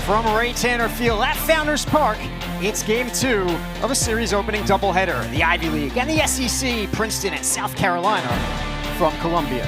From Ray Tanner Field at Founders Park, it's game 2 of a series opening doubleheader. The Ivy League and the SEC, Princeton and South Carolina from Columbia.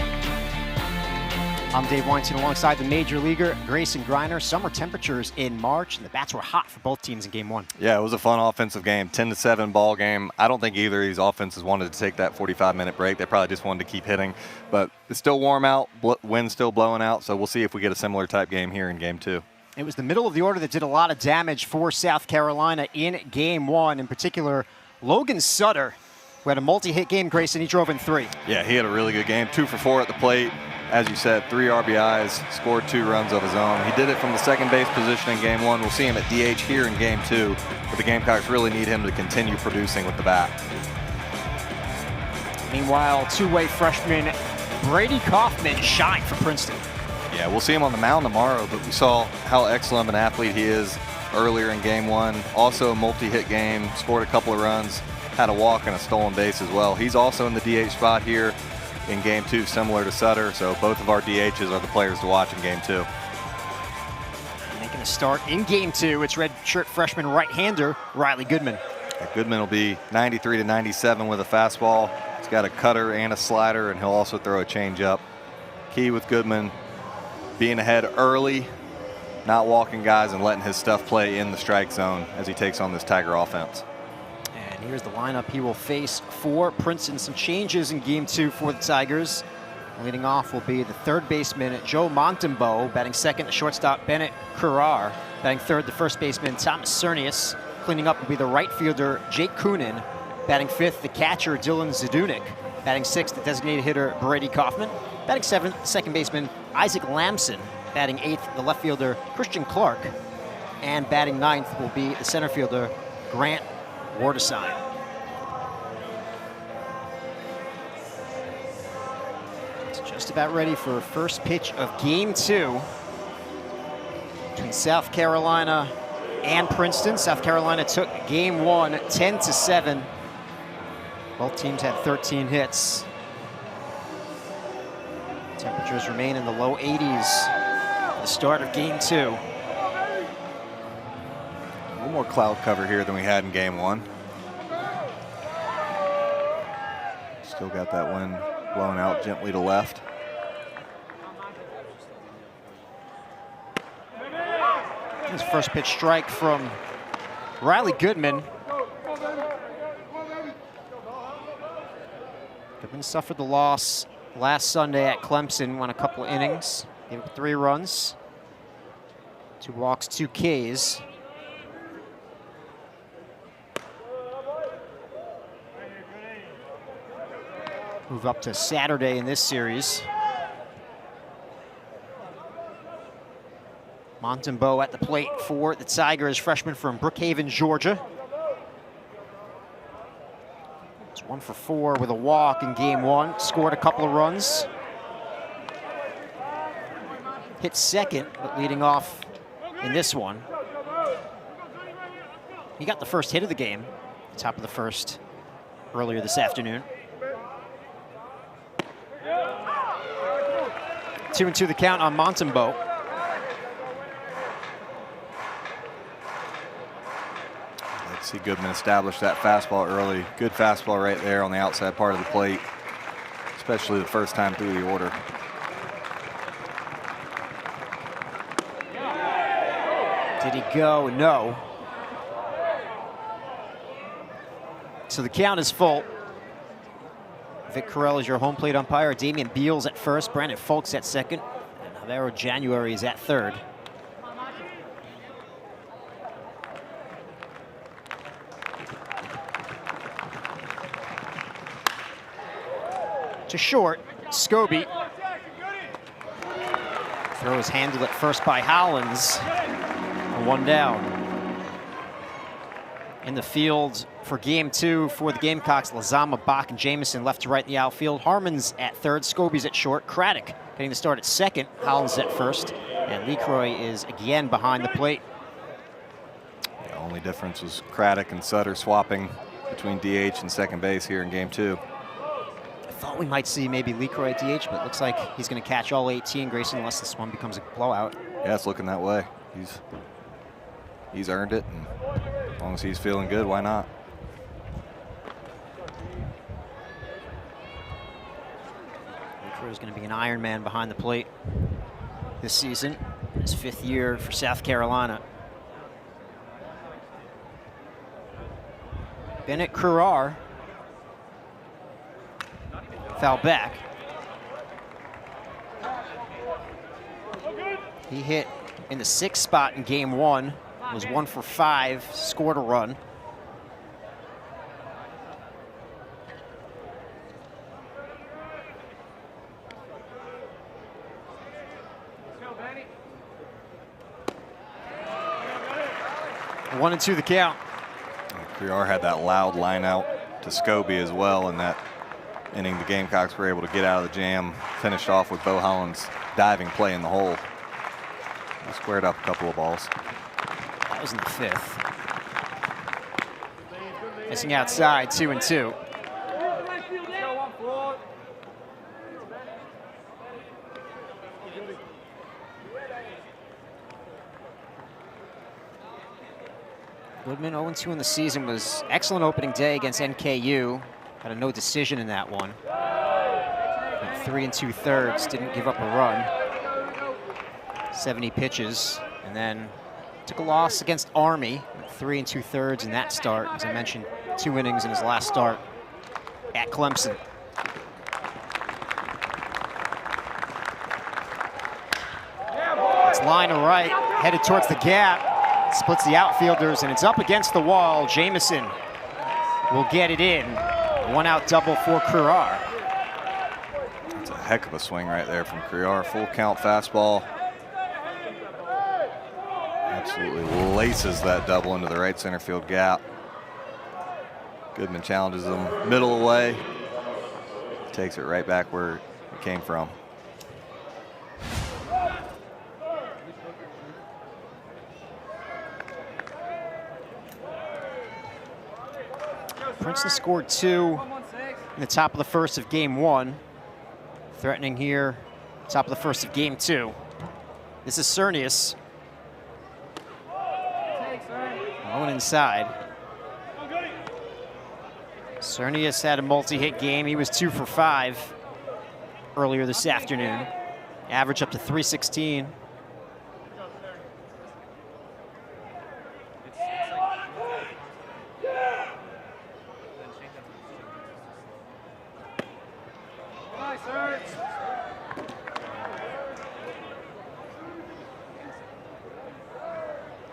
I'm Dave Weinstein alongside the major leaguer, Grayson Griner. Summer temperatures in March, and the bats were hot for both teams in game 1. Yeah, it was a fun offensive game, 10-7 ball game. I don't think either of these offenses wanted to take that 45-minute break. They probably just wanted to keep hitting, but it's still warm out, wind's still blowing out, so we'll see if we get a similar type game here in game 2. It was the middle of the order that did a lot of damage for South Carolina in game 1. In particular, Logan Sutter, who had a multi-hit game, Grayson. He drove in 3. Yeah, he had a really good game, 2 for 4 at the plate. As you said, 3 RBIs, scored 2 runs of his own. He did it from the second base position in game 1. We'll see him at DH here in game 2, but the Gamecocks really need him to continue producing with the bat. Meanwhile, two-way freshman Brady Kaufman shined for Princeton. Yeah, we'll see him on the mound tomorrow, but we saw how excellent an athlete he is earlier in game 1. Also a multi-hit game, scored a couple of runs, had a walk and a stolen base as well. He's also in the DH spot here in game 2, similar to Sutter, so both of our DHs are the players to watch in game 2. Making a start in game 2, it's redshirt freshman right-hander Riley Goodman. Yeah, Goodman will be 93-97 with a fastball. He's got a cutter and a slider, and he'll also throw a changeup. Key with Goodman, being ahead early, not walking guys, and letting his stuff play in the strike zone as he takes on this Tiger offense. And here's the lineup he will face for Princeton. Some changes in game 2 for the Tigers. Leading off will be the third baseman, Joe Montembeau. Batting second, the shortstop, Bennett Currar. Batting third, the first baseman, Thomas Cernius. Cleaning up will be the right fielder, Jake Coonan. Batting fifth, the catcher, Dylan Zadunik. Batting sixth, the designated hitter, Brady Kaufman. Batting seventh, the second baseman, Isaac Lamson. Batting eighth, the left fielder, Christian Clark. And batting ninth will be the center fielder, Grant Wardesine. It's just about ready for first pitch of game 2 between South Carolina and Princeton. South Carolina took game 1 10-7. Both teams had 13 hits. Temperatures remain in the low 80s at the start of game 2. A little more cloud cover here than we had in game 1. Still got that wind blowing out gently to left. His first pitch strike from Riley Goodman. Goodman suffered the loss last Sunday at Clemson, won a couple of innings, gave up 3 runs, 2 walks, 2 Ks. Move up to Saturday in this series. Montembeau at the plate for the Tigers, freshman from Brookhaven, Georgia. It's 1 for 4 with a walk in game 1. Scored a couple of runs. Hit second, but leading off in this one. He got the first hit of the game, top of the first, earlier this afternoon. 2-2 the count on Montembeau. Let's see Goodman establish that fastball early. Good fastball right there on the outside part of the plate, especially the first time through the order. Did he go? No. So the count is full. Vic Carell is your home plate umpire. Damian Beals at first, Brandon Folks at second, and Javier January is at third. To short, Scobie. Throw is handled at first by Hollins. 1 down. In the field for game 2 for the Gamecocks, Lazama, Bach, and Jamison left to right in the outfield. Harmon's at third, Scobie's at short. Craddock getting the start at second. Hollins at first. And LeCroy is again behind the plate. The only difference was Craddock and Sutter swapping between DH and second base here in game 2. I thought we might see maybe LeCroy at DH, but it looks like he's going to catch all 18, Grayson, unless this one becomes a blowout. Yeah, it's looking that way. He's He's earned it, and as long as he's feeling good, why not? Is going to be an Iron Man behind the plate this season, his 5th year for South Carolina. Bennett Kruar, foul back. He hit in the 6th spot in game 1, was 1 for 5, scored a run. One and 2 the count. Kruar had that loud line out to Scobie as well in that inning. The Gamecocks were able to get out of the jam, finished off with Bo Holland's diving play in the hole. He squared up a couple of balls. That was in the 5th. Missing outside, 2 and 2. Goodman 0-2 in the season, was excellent opening day against NKU. Had a no decision in that one. Went 3 2/3, didn't give up a run. 70 pitches, and then took a loss against Army. Went 3 2/3 in that start. As I mentioned, 2 innings in his last start at Clemson. It's line to right, headed towards the gap. Splits the outfielders, and it's up against the wall. Jamison will get it in. 1-out double for Kruar. That's a heck of a swing right there from Kruar. Full count fastball. Absolutely laces that double into the right center field gap. Goodman challenges him middle away. Takes it right back where it came from. Princeton scored 2 in the top of the 1st of game 1. Threatening here, top of the 1st of game 2. This is Cernius. Going inside. Cernius had a multi-hit game. He was 2 for 5 earlier this afternoon. Average up to 316.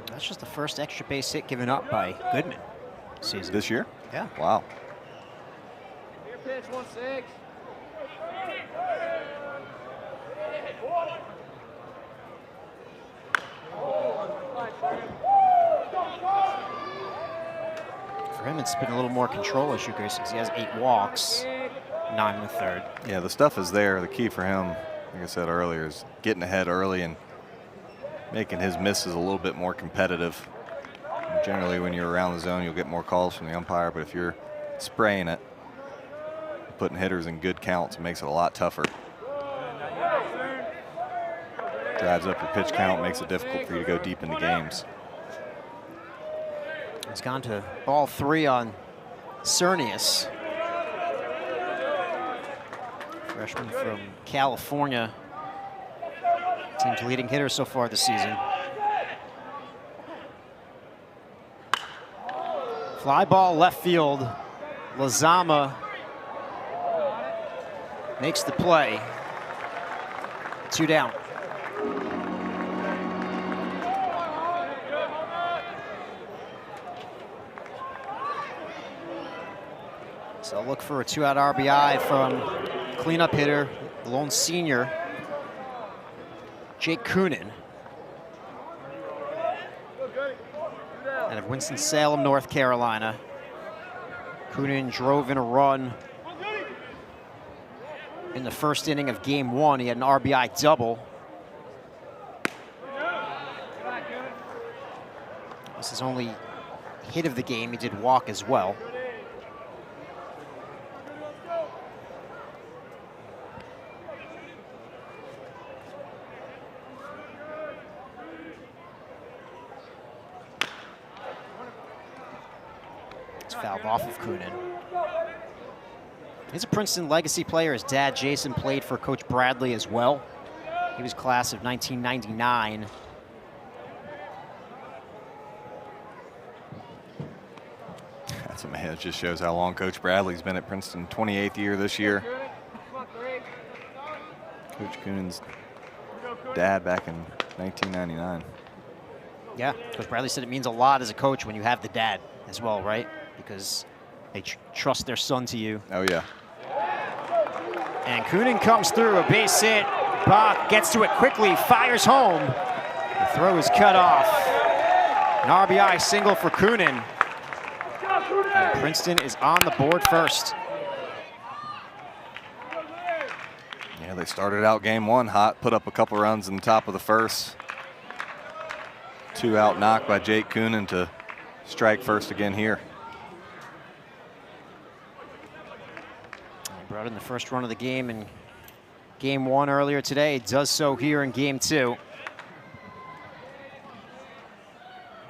That's just the first extra base hit given up by Goodman season. This year? Yeah. Wow. Here pitch 1-6. For him, it's been a little more control issue because he has 8 walks, 9 1/3. Yeah, the stuff is there. The key for him, like I said earlier, is getting ahead early and making his misses a little bit more competitive. And generally, when you're around the zone, you'll get more calls from the umpire, but if you're spraying it, putting hitters in good counts, it makes it a lot tougher. Drives up your pitch count, makes it difficult for you to go deep into games. He's gone to ball 3 on Cernius. Freshman from California. Team's leading hitter so far this season. Fly ball left field. Lazama makes the play. 2 down. So look for a 2-out RBI from cleanup hitter, the lone senior, Jake Coonan. Out of Winston-Salem, North Carolina. Coonan drove in a run in the first inning of game 1. He had an RBI double. This is his only hit of the game. He did walk as well. Fouled off of Coonan. He's a Princeton legacy player. His dad, Jason, played for Coach Bradley as well. He was class of 1999. That's amazing. It just shows how long Coach Bradley's been at Princeton. 28th year this year. Coach Coonan's dad back in 1999. Yeah, Coach Bradley said it means a lot as a coach when you have the dad as well, right? Because they trust their son to you. Oh, yeah. And Coonan comes through, a base hit. Bach gets to it quickly, fires home. The throw is cut off. An RBI single for Coonan. And Princeton is on the board first. Yeah, they started out game one hot, put up a couple runs in the top of the first. 2-out knock by Jake Coonan to strike first again here. He brought in the first run of the game in game one earlier today. Does so here in game two.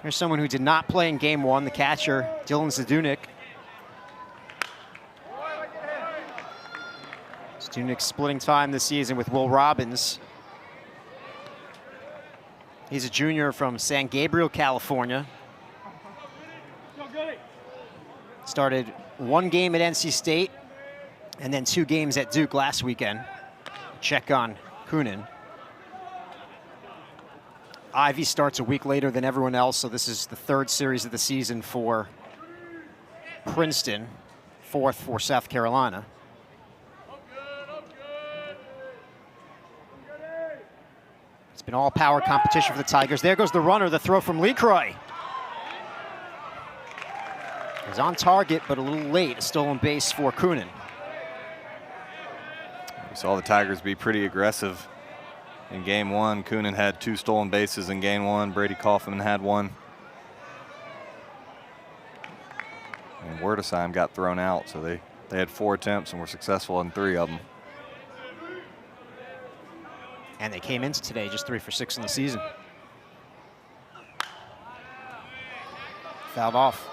Here's someone who did not play in game one, the catcher, Dylan Zdunek. Zdunek splitting time this season with Will Robbins. He's a junior from San Gabriel, California. Started one game at NC State and then 2 games at Duke last weekend. Check on Coonan. Ivy starts a week later than everyone else, so this is the 3rd series of the season for Princeton, 4th for South Carolina. It's been all power competition for the Tigers. There goes the runner, the throw from LeCroy. He's on target, but a little late. A stolen base for Coonan. We saw the Tigers be pretty aggressive in game one. Coonan had 2 stolen bases in game one. Brady Kaufman had 1. And Wertheim got thrown out, so they had 4 attempts and were successful in 3 of them. And they came into today just 3 for 6 in the season. Fouled off.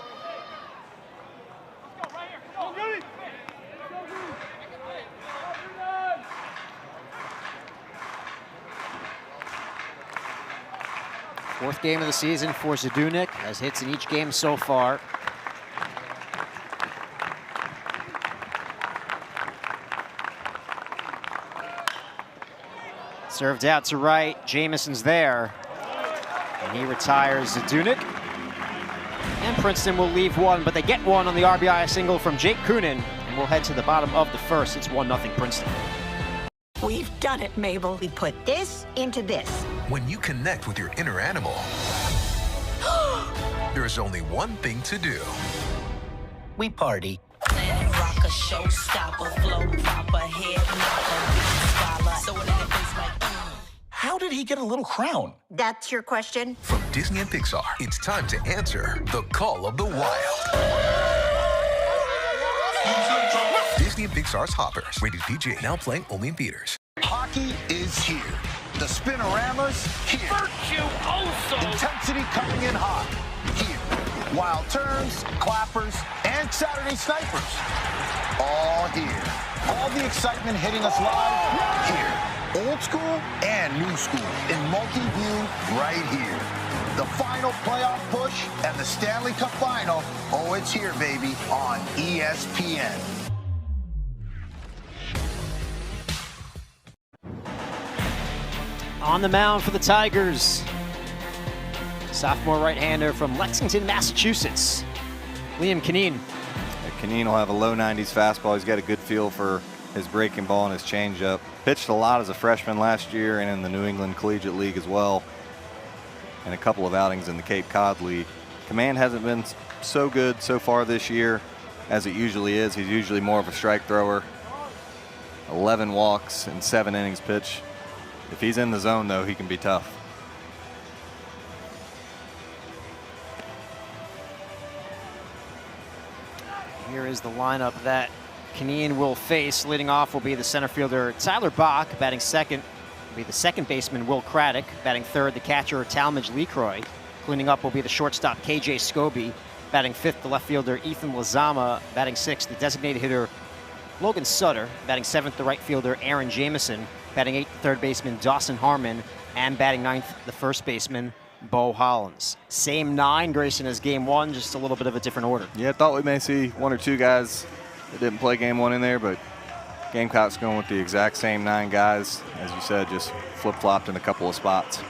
Fourth game of the season for Zdunek, has hits in each game so far. Served out to right, Jamison's there. And he retires Zdunek. And Princeton will leave 1, but they get 1 on the RBI single from Jake Coonan. And we'll head to the bottom of the first. It's 1-0 Princeton. We've done it, Mabel. We put this into this. When you connect with your inner animal, there's only one thing to do. We party. Rock a showstopper, flow popper, head knocker, so it elevates like. How did he get a little crown? That's your question? From Disney and Pixar, it's time to answer the call of the wild. Disney and Pixar's Hoppers, rated PG, now playing only in theaters. Hockey is here. The Spinorama's here. Intensity coming in hot. Here. Wild turns, clappers, and Saturday snipers. All here. All the excitement hitting us live here. Old school and new school in multi-view right here. The final playoff push and the Stanley Cup final. Oh, it's here, baby, on ESPN. On the mound for the Tigers, sophomore right-hander from Lexington, Massachusetts, Liam Kineen. Kineen will have a low 90s fastball. He's got a good feel for his breaking ball and his changeup. Pitched a lot as a freshman last year and in the New England Collegiate League as well, and a couple of outings in the Cape Cod League. Command hasn't been so good so far this year as it usually is. He's usually more of a strike thrower. 11 walks in 7 innings pitched. If he's in the zone, though, he can be tough. Here is the lineup that Kineen will face. Leading off will be the center fielder Tyler Bach. Batting second will be the second baseman Will Craddock. Batting third, the catcher Talmadge LeCroy. Cleaning up will be the shortstop KJ Scobie. Batting 5th, the left fielder Ethan Lazama. Batting 6th, the designated hitter Logan Sutter. Batting 7th, the right fielder Aaron Jamison. Batting 8th, the third baseman Dawson Harmon. And batting 9th, the first baseman Bo Hollins. Same 9, Grayson, as game 1, just a little bit of a different order. Yeah, I thought we may see 1 or 2 guys that didn't play game 1 in there, but Gamecocks going with the exact same 9 guys. As you said, just flip-flopped in a couple of spots.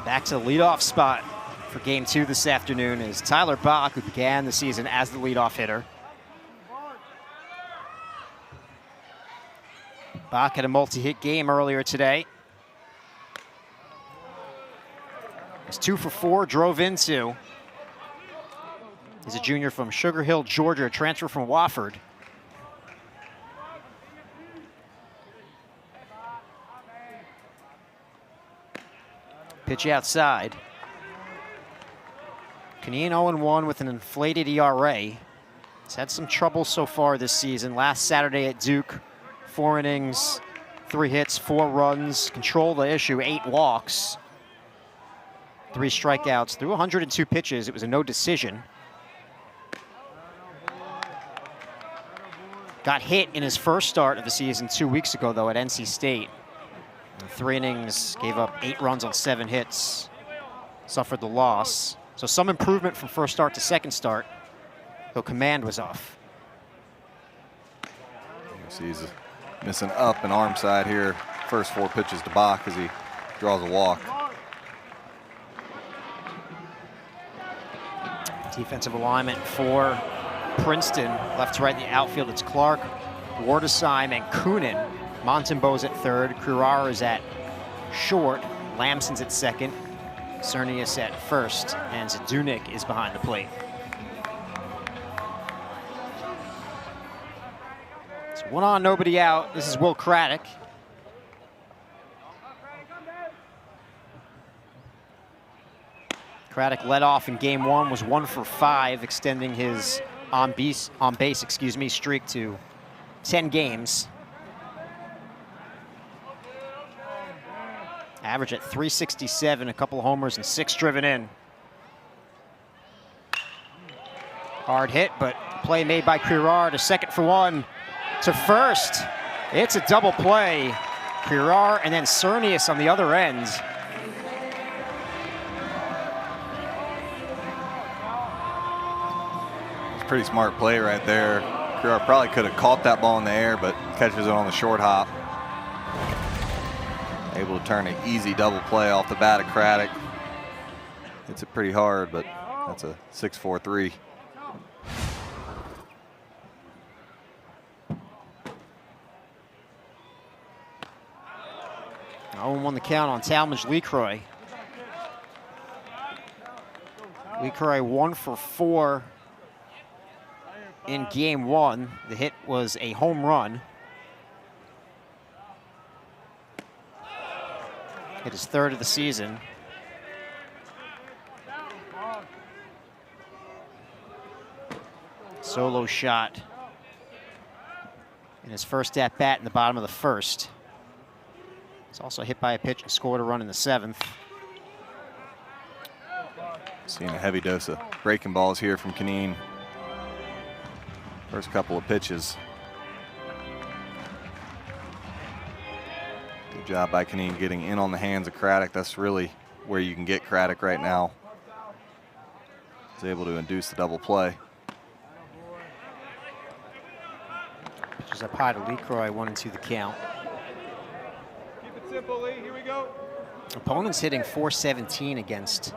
Back to the leadoff spot for game 2 this afternoon is Tyler Bach, who began the season as the leadoff hitter. Bach had a multi-hit game earlier today. He's 2 for 4, drove in 2. He's a junior from Sugar Hill, Georgia, a transfer from Wofford. Pitch outside. Canine 0-1 with an inflated ERA. He's had some trouble so far this season. Last Saturday at Duke, 4 innings, 3 hits, 4 runs, controlled the issue, 8 walks, 3 strikeouts, threw 102 pitches. It was a no decision. Got hit in his first start of the season 2 weeks ago, though, at NC State. In 3 innings, gave up 8 runs on 7 hits, suffered the loss. So some improvement from first start to second start, though command was off. He's missing up and arm side here. First 4 pitches to Bach as he draws a walk. Defensive alignment for Princeton. Left to right in the outfield, it's Clark, Wardesheim, and Coonan. Montembeau's at third, Currar is at short, Lamson's at second, Cernius at first, and Zadunik is behind the plate. It's 1 on, nobody out. This is Will Craddock. Craddock led off in game 1, was 1 for 5, extending his on base streak to 10 games. Average at 367, a couple of homers and 6 driven in. Hard hit, but play made by Currar to second for 1, to first. It's a double play. Currar and then Cernius on the other end. Pretty smart play right there. Currar probably could have caught that ball in the air, but catches it on the short hop. Able to turn an easy double play off the bat of Craddock. Hits it pretty hard, but that's a 6-4-3. On the count on Talmadge Lecroy. Lecroy 1 for 4 in game 1. The hit was a home run. Hit his 3rd of the season. Solo shot in his first at bat in the bottom of the 1st. He's also hit by a pitch and scored a run in the 7th. Seeing a heavy dose of breaking balls here from Canine. First couple of pitches. Good job by Canine getting in on the hands of Craddock. That's really where you can get Craddock right now. He's able to induce the double play. Pitches up high to Lecroy, 1-2 the count. Keep it simple, Lee. Here we go. Opponents hitting .417 against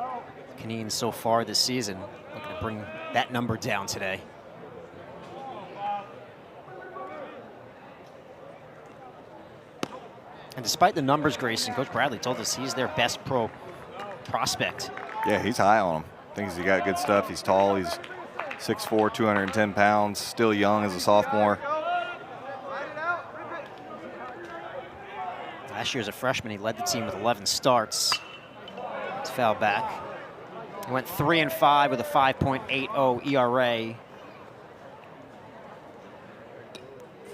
Canine so far this season. Looking to bring that number down today. And despite the numbers, Grayson, Coach Bradley told us he's their best pro prospect. Yeah, he's high on him. Thinks he got good stuff. He's tall. He's 6'4", 210 pounds. Still young as a sophomore. Last year as a freshman, he led the team with 11 starts. It's foul back. He went 3-5 with a 5.80 ERA.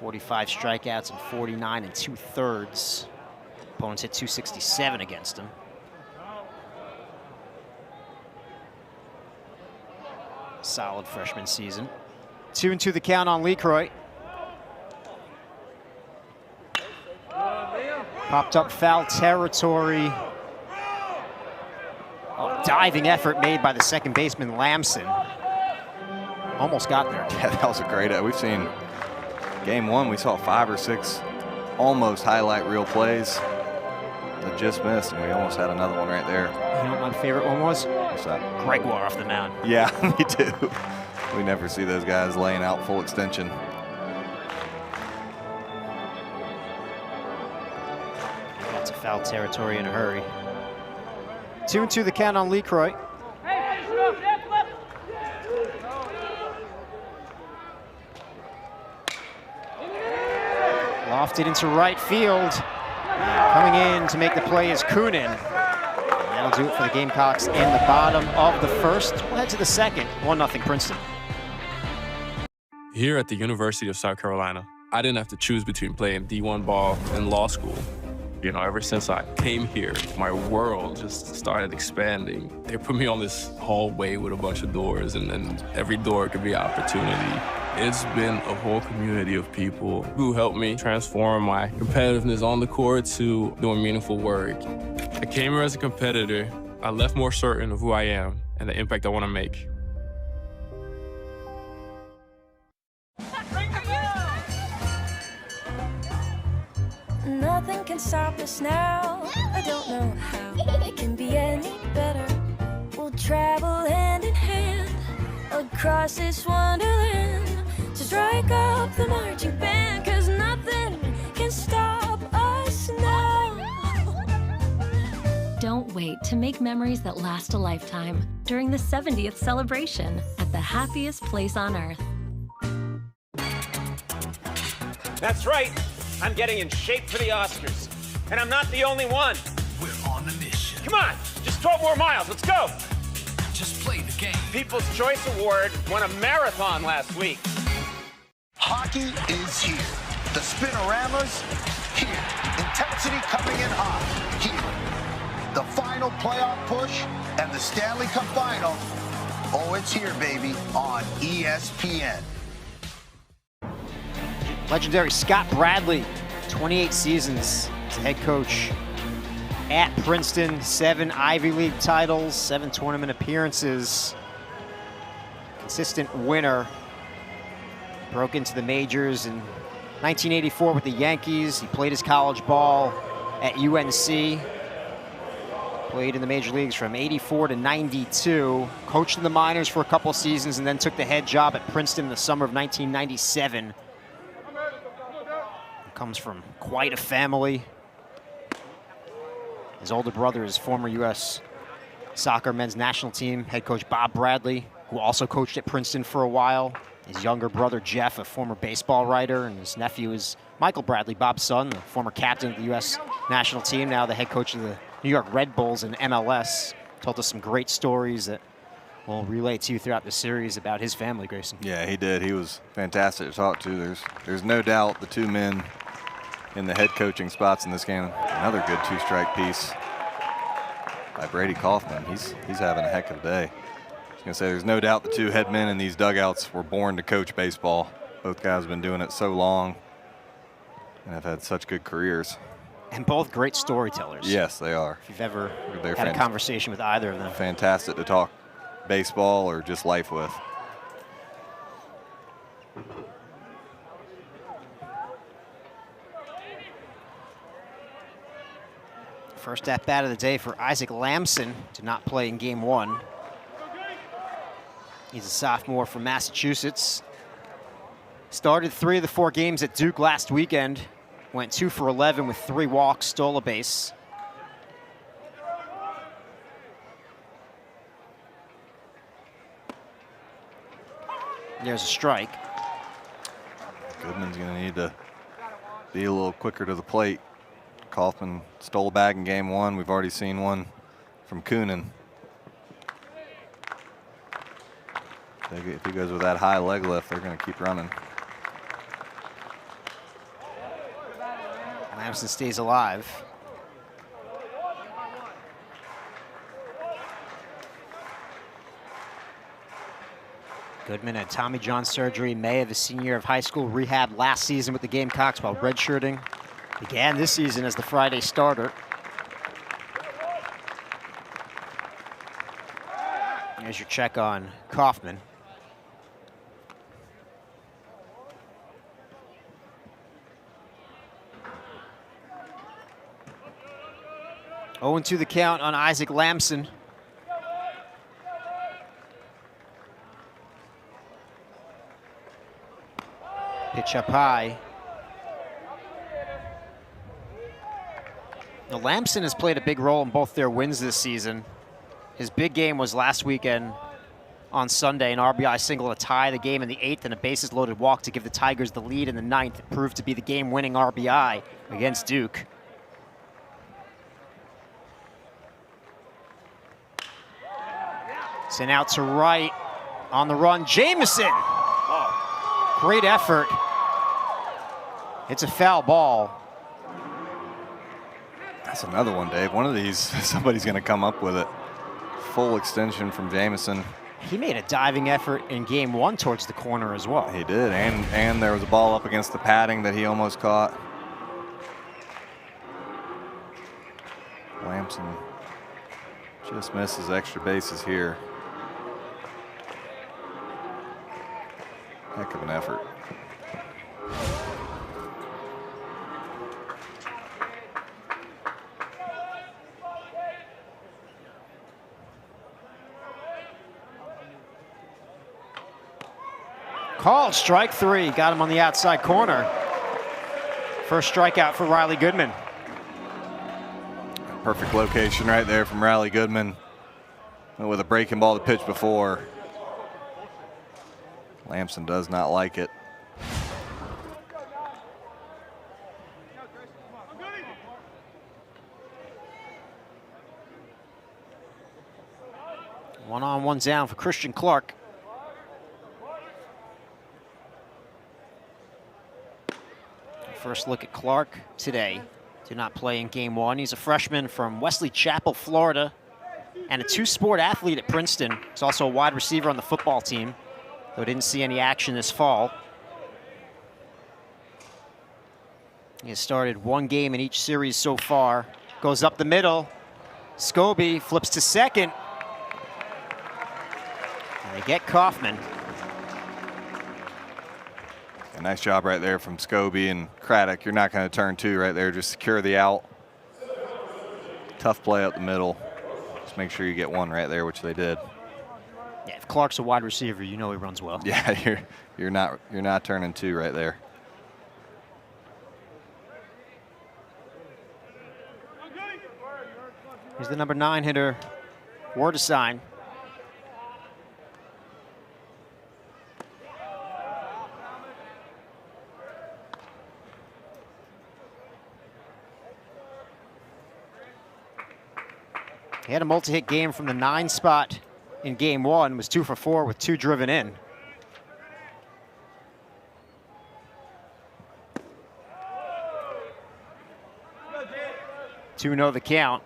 45 strikeouts and 49 2/3. Opponents hit .267 against him. solid freshman season. 2-2 the count on LeCroy. Popped up foul territory. Oh, diving effort made by the second baseman, Lamson. Almost got there. Yeah, that was a great. We've seen game one, we saw 5 or 6 almost highlight reel plays that just missed, and we almost had another one right there. You know what my favorite one was? What's that? Gregoire off the mound. Yeah, me too. We never see those guys laying out full extension. That's a foul territory in a hurry. 2-2 the count on LeCroy. Lofted into right field. Coming in to make the play is Coonan. And that'll do it for the Gamecocks in the bottom of the first. We'll head to the second. 1-0 Princeton. Here at the University of South Carolina, I didn't have to choose between playing D1 ball and law school. You know, ever since I came here, my world just started expanding. They put me on this hallway with a bunch of doors, and then every door could be an opportunity. It's been a whole community of people who helped me transform my competitiveness on the court to doing meaningful work. I came here as a competitor. I left more certain of who I am and the impact I want to make. Nothing can stop us now. I don't know how it can be any better. We'll travel hand in hand across this wonderland to strike up the marching band, 'cause nothing can stop us now. Don't wait to make memories that last a lifetime during the 70th celebration at the happiest place on earth. That's right. I'm getting in shape for the Oscars. And I'm not the only one. We're on a mission. Come on, just 12 more miles. Let's go. Just play the game. People's Choice Award won a marathon last week. Hockey is here. The Spinoramas, here. Intensity coming in hot, here. The final playoff push and the Stanley Cup final. Oh, it's here, baby, on ESPN. Legendary Scott Bradley, 28 seasons as a head coach at Princeton, 7 Ivy League titles, 7 tournament appearances. Consistent winner. Broke into the majors in 1984 with the Yankees. He played his college ball at UNC. Played in the major leagues from 84 to 92. Coached in the minors for a couple seasons and then took the head job at Princeton in the summer of 1997. Comes from quite a family. His older brother is former U.S. soccer men's national team head coach Bob Bradley, who also coached at Princeton for a while. His younger brother Jeff, a former baseball writer, and his nephew is Michael Bradley, Bob's son, the former captain of the U.S. national team, now the head coach of the New York Red Bulls in MLS. Told us some great stories that we'll relay to you throughout the series about his family, Grayson. Yeah, he did. He was fantastic to talk to. There's no doubt the two men in the head coaching spots in this game. Another good 2-strike piece by Brady Kaufman. He's having a heck of a day. I was gonna say, there's no doubt the two head men in these dugouts were born to coach baseball. Both guys have been doing it so long and have had such good careers. And both great storytellers. Yes, they are. If you've ever They're had a conversation with either of them. Fantastic to talk baseball or just life with. First at bat of the day for Isaac Lamson. Did not play in game one. He's a sophomore from Massachusetts. Started 3 of the 4 games at Duke last weekend. Went 2 for 11 with 3 walks, stole a base. There's a strike. Goodman's going to need to be a little quicker to the plate. Kaufman stole a bag in game one. We've already seen one from Coonan. If he goes with that high leg lift, they're going to keep running. Lamson stays alive. Goodman had Tommy John surgery May of his senior year of high school, rehab last season with the Gamecocks while redshirting. Began this season as the Friday starter. Here's your check on Kaufman. Oh, and 2 the count on Isaac Lamson. Pitch up high. Now, Lamson has played a big role in both their wins this season. His big game was last weekend on Sunday, an RBI single to tie the game in the 8th and a bases-loaded walk to give the Tigers the lead in the 9th. It proved to be the game-winning RBI against Duke. Sent out to right on the run, Jamison. Great effort. It's a foul ball. That's another one, Dave. One of these, somebody's going to come up with it. Full extension from Jamison. He made a diving effort in game 1 towards the corner as well. He did, and there was a ball up against the padding that he almost caught. Lamson just misses extra bases here. Heck of an effort. Called strike 3, got him on the outside corner. First strikeout for Riley Goodman. Perfect location right there from Riley Goodman. With a breaking ball to pitch before. Lamson does not like it. One on, one down for Christian Clark. First look at Clark today. Did not play in game 1. He's a freshman from Wesley Chapel, Florida, and a 2-sport athlete at Princeton. He's also a wide receiver on the football team, though didn't see any action this fall. He has started 1 game in each series so far. Goes up the middle. Scobie flips to second. And they get Kaufman. A nice job right there from Scobie and Craddock. You're not going to turn 2 right there. Just secure the out. Tough play up the middle. Just make sure you get 1 right there, which they did. Yeah, if Clark's a wide receiver, you know he runs well. Yeah, you're not turning 2 right there. Here's the number 9 hitter, Wardesine. He had a multi-hit game from the 9 spot in game 1, was 2 for 4 with 2 driven in. Two know the count.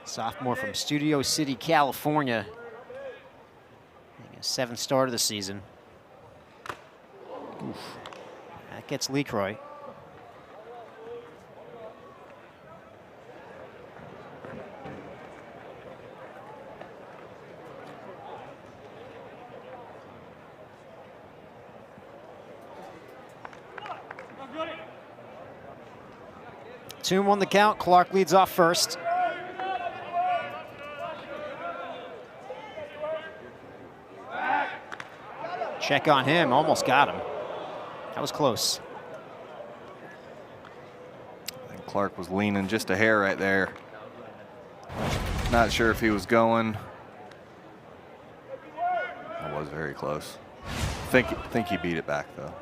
Sophomore from Studio City, California. 7th start of the season. Oof. That gets LeCroy. Toom on the count. Clark leads off first. Check on him, almost got him. That was close. I think Clark was leaning just a hair right there. Not sure if he was going. That was very close. Think he beat it back though.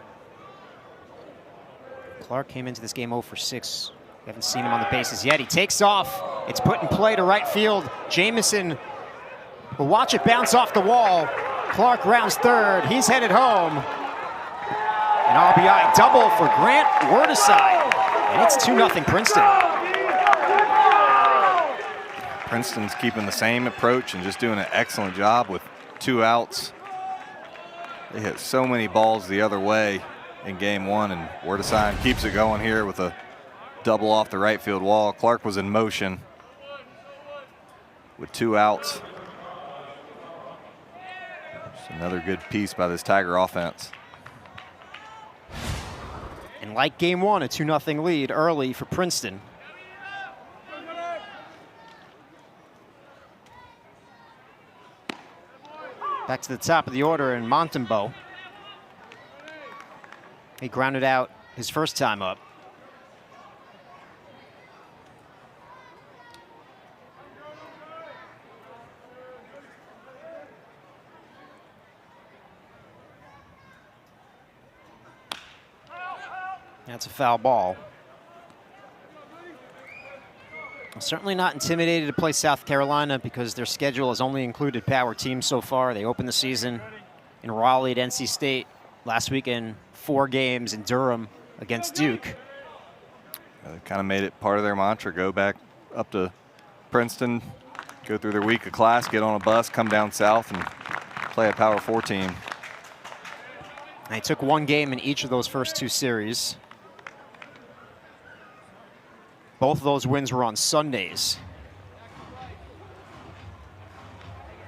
Clark came into this game 0 for 6. We haven't seen him on the bases yet. He takes off. It's put in play to right field. Jamison will watch it bounce off the wall. Clark rounds third. He's headed home. An RBI double for Grant Wardesine. And it's 2-0 Princeton. Princeton's keeping the same approach and just doing an excellent job with 2 outs. They hit so many balls the other way in game 1, and Wordasine keeps it going here with a double off the right field wall. Clark was in motion with 2 outs. Just another good piece by this Tiger offense. And like game 1, a 2-0 lead early for Princeton. Back to the top of the order, and Montembeau. He grounded out his first time up. That's a foul ball. Certainly not intimidated to play South Carolina because their schedule has only included power teams so far. They opened the season in Raleigh at NC State last weekend, 4 games in Durham against Duke. They kind of made it part of their mantra, go back up to Princeton, go through their week of class, get on a bus, come down south and play a Power 4 team. And they took 1 game in each of those first 2 series. Both of those wins were on Sundays.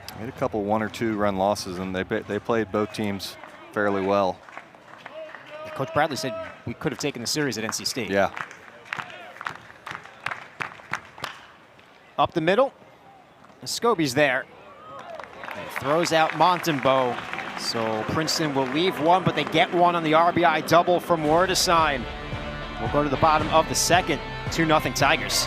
They had a couple 1 or 2 run losses, and they played both teams fairly well. Coach Bradley said we could have taken the series at NC State. Yeah. Up the middle, Scobie's there. He throws out Montembeau. So Princeton will leave 1, but they get 1 on the RBI double from Wordasine. We'll go to the bottom of the second. 2-0 Tigers.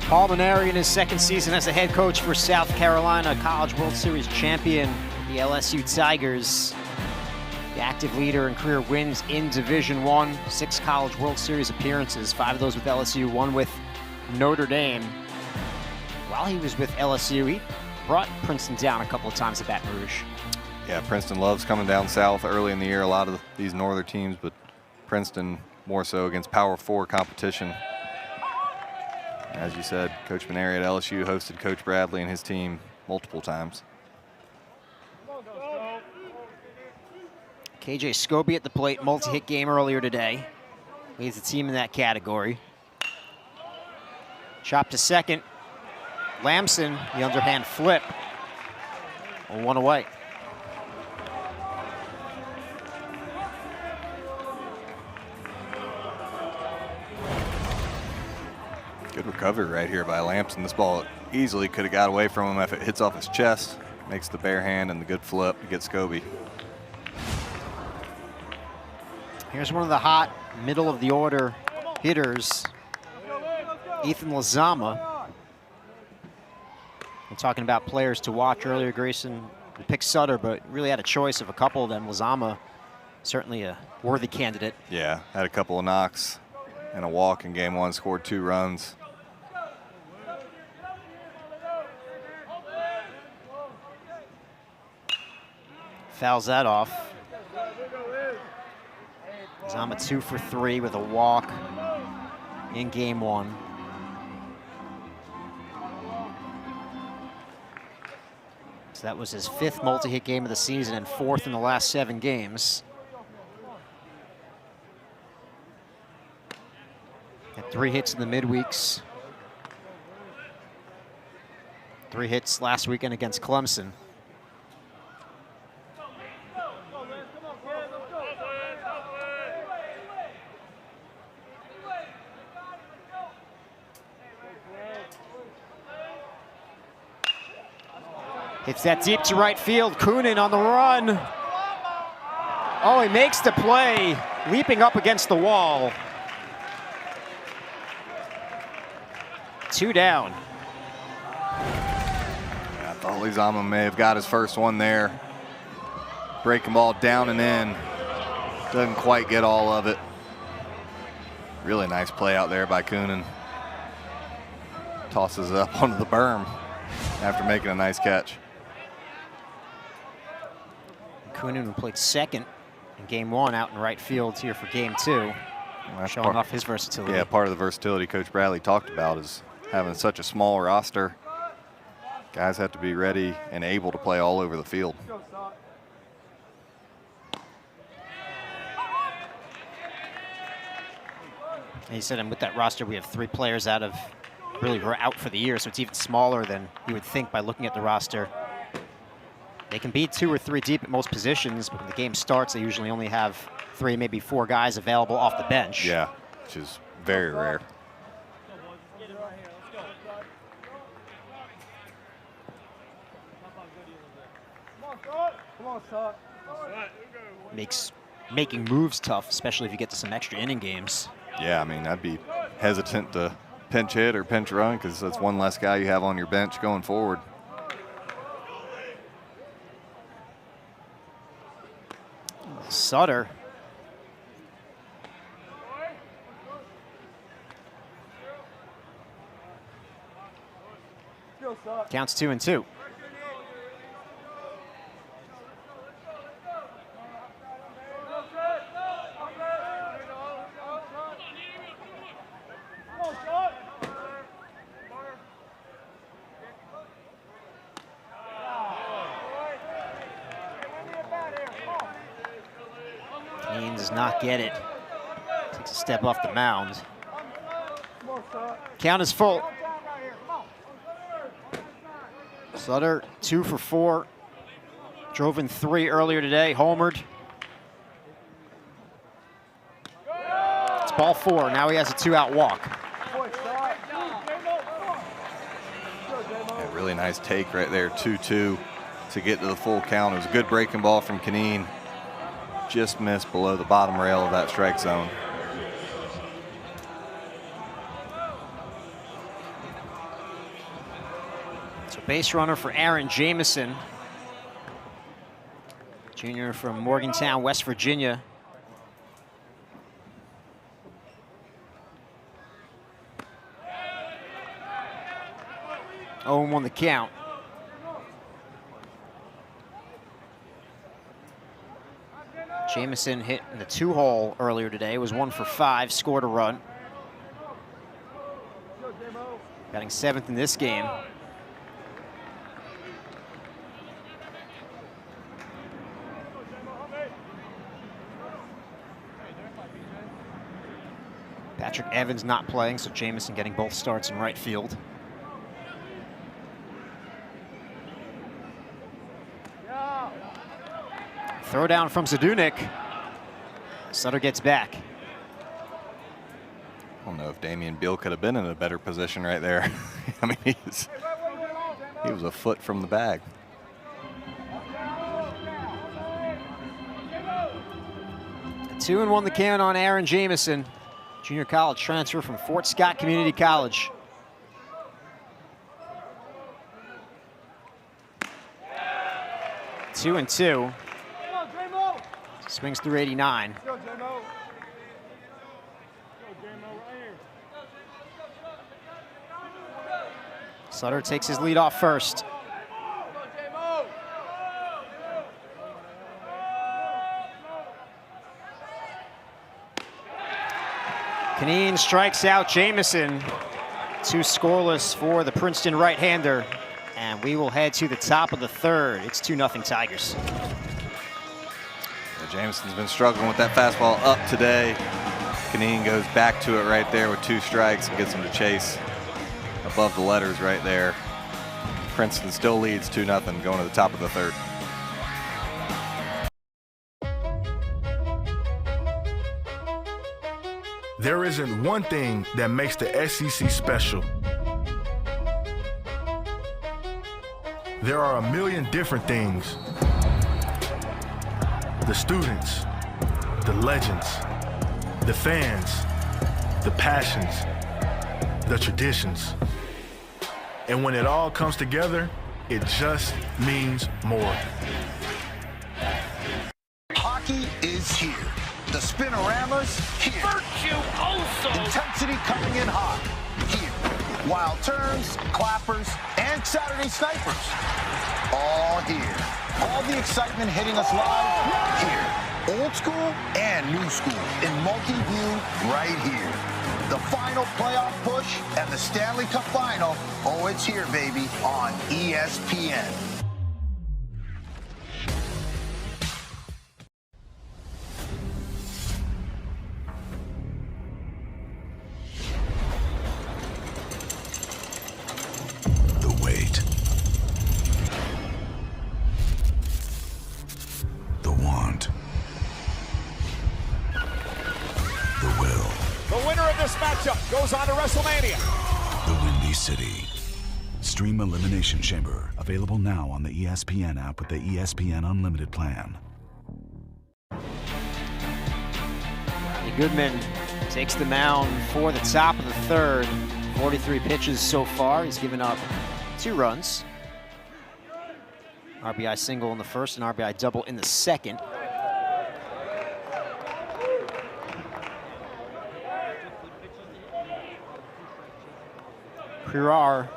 Paul Maneri in his second season as a head coach for South Carolina, College World Series champion, the LSU Tigers. The active leader in career wins in Division I, 6 College World Series appearances, 5 of those with LSU, 1 with Notre Dame. While he was with LSU, he brought Princeton down a couple of times at Baton Rouge. Yeah, Princeton loves coming down south early in the year, a lot of these northern teams, but Princeton more so against Power 4 competition. As you said, Coach Maneri at LSU hosted Coach Bradley and his team multiple times. KJ Scobie at the plate, multi-hit game earlier today. Leads the team in that category. Chop to second. Lamson, the underhand flip. 1 away. Good recovery right here by Lamson. This ball easily could have got away from him if it hits off his chest. Makes the bare hand and the good flip to get Scobie. Here's one of the hot middle of the order hitters, Ethan Lazama. We're talking about players to watch earlier. Grayson picked Sutter, but really had a choice of a couple of them. Lazama certainly a worthy candidate. Yeah, had a couple of knocks and a walk in game 1, scored 2 runs. Fouls that off. Zama 2 for 3 with a walk in game 1. So that was his 5th multi-hit game of the season and 4th in the last 7 games. Had 3 hits in the midweeks. 3 hits last weekend against Clemson. Hits that deep to right field. Coonan on the run. Oh, he makes the play, leaping up against the wall. 2 down. Yeah, I thought Lizama may have got his first one there. Breaking ball down and in. Doesn't quite get all of it. Really nice play out there by Coonan. Tosses it up onto the berm after making a nice catch. Coonan, who played second in game 1 out in right field here for game 2. Showing off his versatility. Yeah, part of the versatility Coach Bradley talked about is having such a small roster. Guys have to be ready and able to play all over the field. And he said, and with that roster, we have 3 players out who are out for the year, so it's even smaller than you would think by looking at the roster. They can be 2 or 3 deep at most positions, but when the game starts, they usually only have 3, maybe 4 guys available off the bench. Yeah, which is very rare. Makes making moves tough, especially if you get to some extra inning games. Yeah, I mean, I'd be hesitant to pinch hit or pinch run because that's one less guy you have on your bench going forward. Sutter. Counts 2-2. Kane does not get it. Takes a step off the mound. Count is full. Sutter 2 for 4. Drove in 3 earlier today, homered. It's ball 4. Now he has a 2-out walk. Yeah, really nice take right there, 2-2 to get to the full count. It was a good breaking ball from Kaneen. Just missed below the bottom rail of that strike zone. So base runner for Aaron Jamison, junior from Morgantown, West Virginia. Oh, 0-1 the count. Jamison hit in the 2-hole earlier today, was 1 for 5, scored a run. Batting 7th in this game. Patrick Evans not playing, so Jamison getting both starts in right field. Throw down from Zadunik. Sutter gets back. I don't know if Damian Beal could have been in a better position right there. I mean, he was a foot from the bag. A 2-1 the count on Aaron Jamison, junior college transfer from Fort Scott Community College. Swings through 89. Go, J-Mo. Go, J-Mo, right here. Sutter takes his lead off first. Caneen strikes out Jamison. 2 scoreless for the Princeton right-hander. And we will head to the top of the third. It's 2-0 Tigers. Yeah, Jamison's been struggling with that fastball up today. Caneen goes back to it right there with 2 strikes and gets him to chase above the letters right there. Princeton still leads 2-0 going to the top of the third. There isn't one thing that makes the SEC special. There are a million different things. The students, the legends, the fans, the passions, the traditions. And when it all comes together, it just means more. Hockey is here. The Spinorama's here. Virtuoso! Intensity coming in hot. Here. Wild turns, clappers, and Saturday snipers. All here. All the excitement hitting us live here. Old school and new school in multi-view right here. The final playoff push and the Stanley Cup final. Oh, it's here, baby, on ESPN. Goes on to WrestleMania. The Windy City. Stream Elimination Chamber. Available now on the ESPN app with the ESPN Unlimited plan. Riley Goodman takes the mound for the top of the third. 43 pitches so far. He's given up 2 runs. RBI single in the first and RBI double in the second. Pirar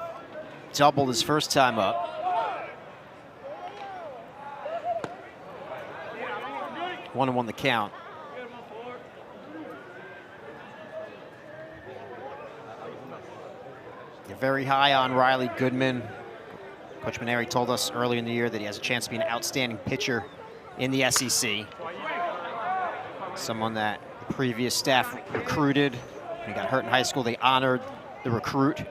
doubled his first time up. One and 1 the count. You're very high on Riley Goodman. Coach Maneri told us earlier in the year that he has a chance to be an outstanding pitcher in the SEC. Someone that the previous staff recruited. When he got hurt in high school, they honored the recruit.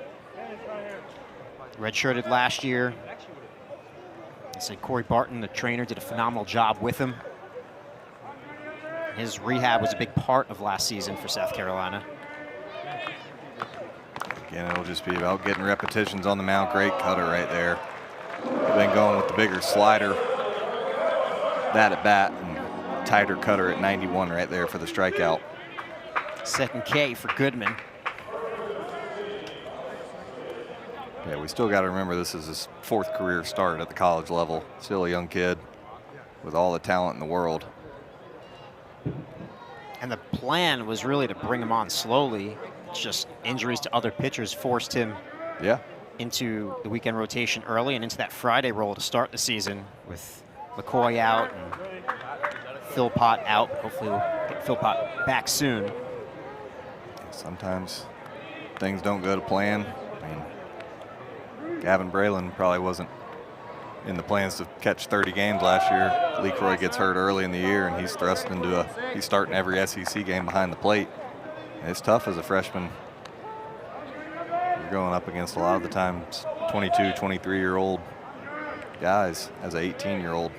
Redshirted last year. I said Corey Barton, the trainer, did a phenomenal job with him. His rehab was a big part of last season for South Carolina. Again, it'll just be about getting repetitions on the mound. Great cutter right there. Then going with the bigger slider. That at bat and tighter cutter at 91 right there for the strikeout. Second K for Goodman. Yeah, we still got to remember this is his 4th career start at the college level. Still a young kid with all the talent in the world. And the plan was really to bring him on slowly. It's just injuries to other pitchers forced him into the weekend rotation early and into that Friday role to start the season with McCoy out and Philpott out. Hopefully we'll get Philpott back soon. Sometimes things don't go to plan. I mean, Gavin Braylon probably wasn't in the plans to catch 30 games last year. LeCroy gets hurt early in the year, and he's thrust into he's starting every SEC game behind the plate. And it's tough as a freshman. You're going up against a lot of the times 22, 23-year-old guys as an 18-year-old.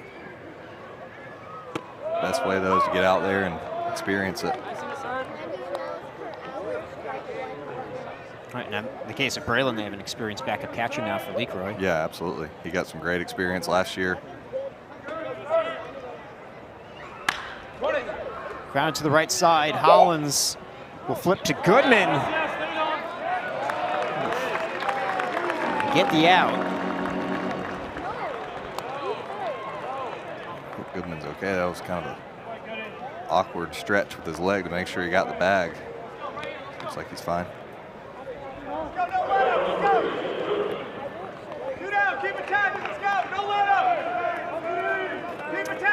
Best way, though, is to get out there and experience it. Right, now in the case of Braylon, they have an experienced backup catcher now for LeCroy. Yeah, absolutely. He got some great experience last year. Grounded to the right side. Hollins will flip to Goodman. Get the out. Goodman's okay. That was kind of a awkward stretch with his leg to make sure he got the bag. Looks like he's fine.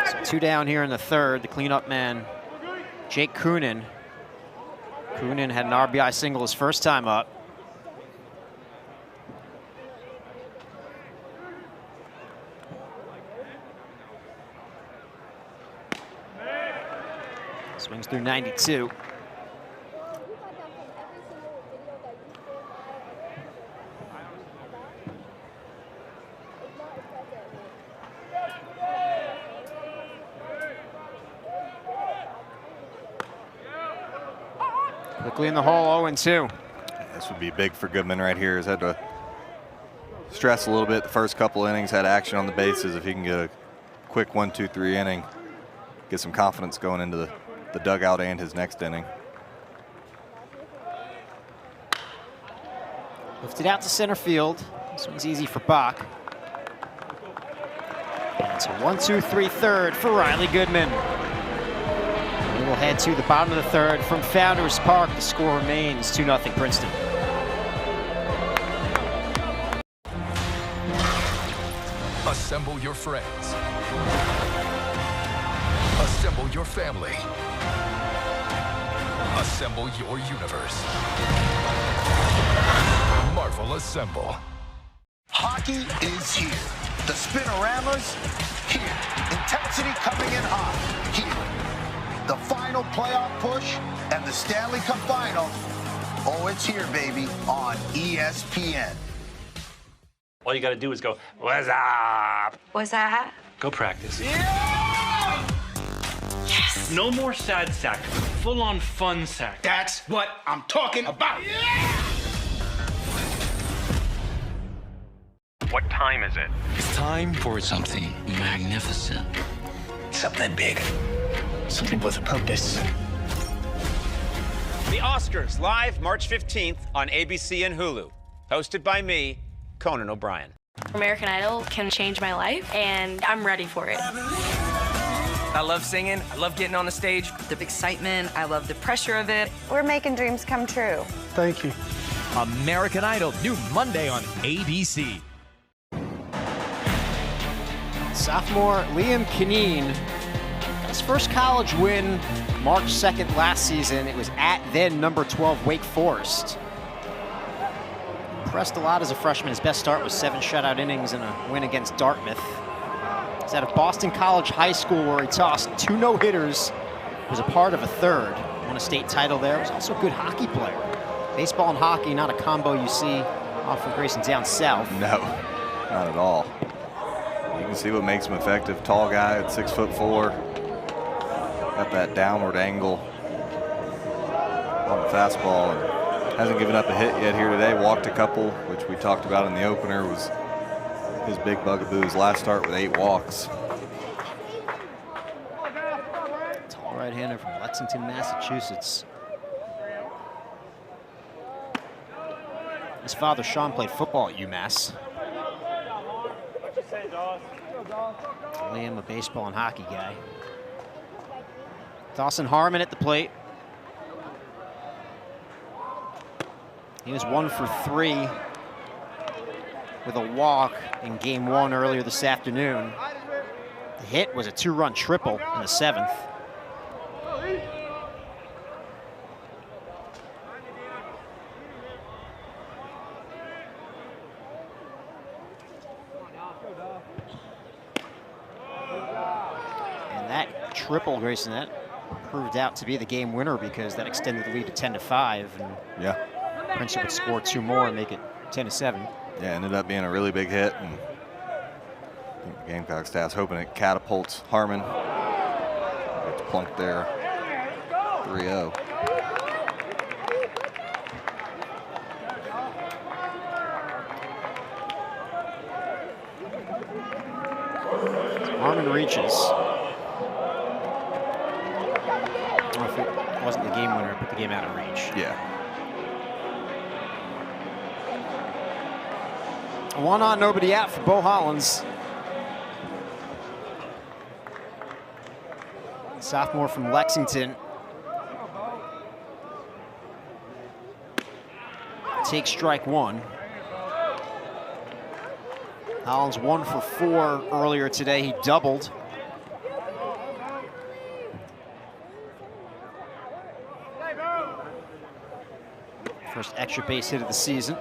So 2 down here in the third. The cleanup man, Jake Coonan. Coonan had an RBI single his first time up. Swings through 92. Quickly in the hole, 0-2. This would be big for Goodman right here. He's had to stress a little bit. The first couple innings had action on the bases. If he can get a quick 1-2-3 inning, get some confidence going into the dugout and his next inning. Lifted out to center field. This one's easy for Bach. And it's a 1-2-3 third for Riley Goodman. We will head to the bottom of the third from Founders Park. The score remains 2-0 Princeton. Assemble your friends. Assemble your family. Assemble your universe. Marvel Assemble. Hockey is here. The Spinoramas, here. Intensity coming in hot, here. The final playoff push and the Stanley Cup final. Oh, it's here, baby, on ESPN. All you got to do is go, what's up? What's that? Go practice. Yes! No more sad sack. Full-on fun sack. That's what I'm talking about. What time is it? It's time for something magnificent. Something big. Something with a purpose. The Oscars, live March 15th on ABC and Hulu. Hosted by me, Conan O'Brien. American Idol can change my life, and I'm ready for it. I love singing. I love getting on the stage. The excitement. I love the pressure of it. We're making dreams come true. Thank you. American Idol, new Monday on ABC. Sophomore Liam Kineen got his first college win March 2nd last season. It was at then number 12 Wake Forest. Impressed a lot as a freshman. His best start was 7 shutout innings and a win against Dartmouth. He's out of Boston College High School where he tossed 2 no-hitters, was a part of a third, won a state title there. Was also a good hockey player. Baseball and hockey, not a combo you see often Grayson down south. No, not at all. You can see what makes him effective. Tall guy at 6'4". Got that downward angle on the fastball and hasn't given up a hit yet here today. Walked a couple, which we talked about in the opener, was his big bugaboo. His last start with 8 walks. Tall right-hander from Lexington, Massachusetts. His father, Sean, played football at UMass. Liam, a baseball and hockey guy. Dawson Harmon at the plate. He was 1 for 3 with a walk in game 1 earlier this afternoon. The hit was a 2-run triple in the 7th. And that triple, Grayson, that proved out to be the game winner because that extended the lead to 10-5. And yeah. Princeton would score 2 more and make it 10-7. Yeah, ended up being a really big hit, and I think the Gamecock staff's hoping it catapults Harmon. Gets plunked there, 3-0. Harmon reaches. I don't know if it wasn't the game winner, put the game out of reach. Yeah. 1 on, nobody out for Bo Hollins. sophomore from Lexington. Takes strike one. Hollins 1 for 4 earlier today. He doubled. First extra base hit of the season.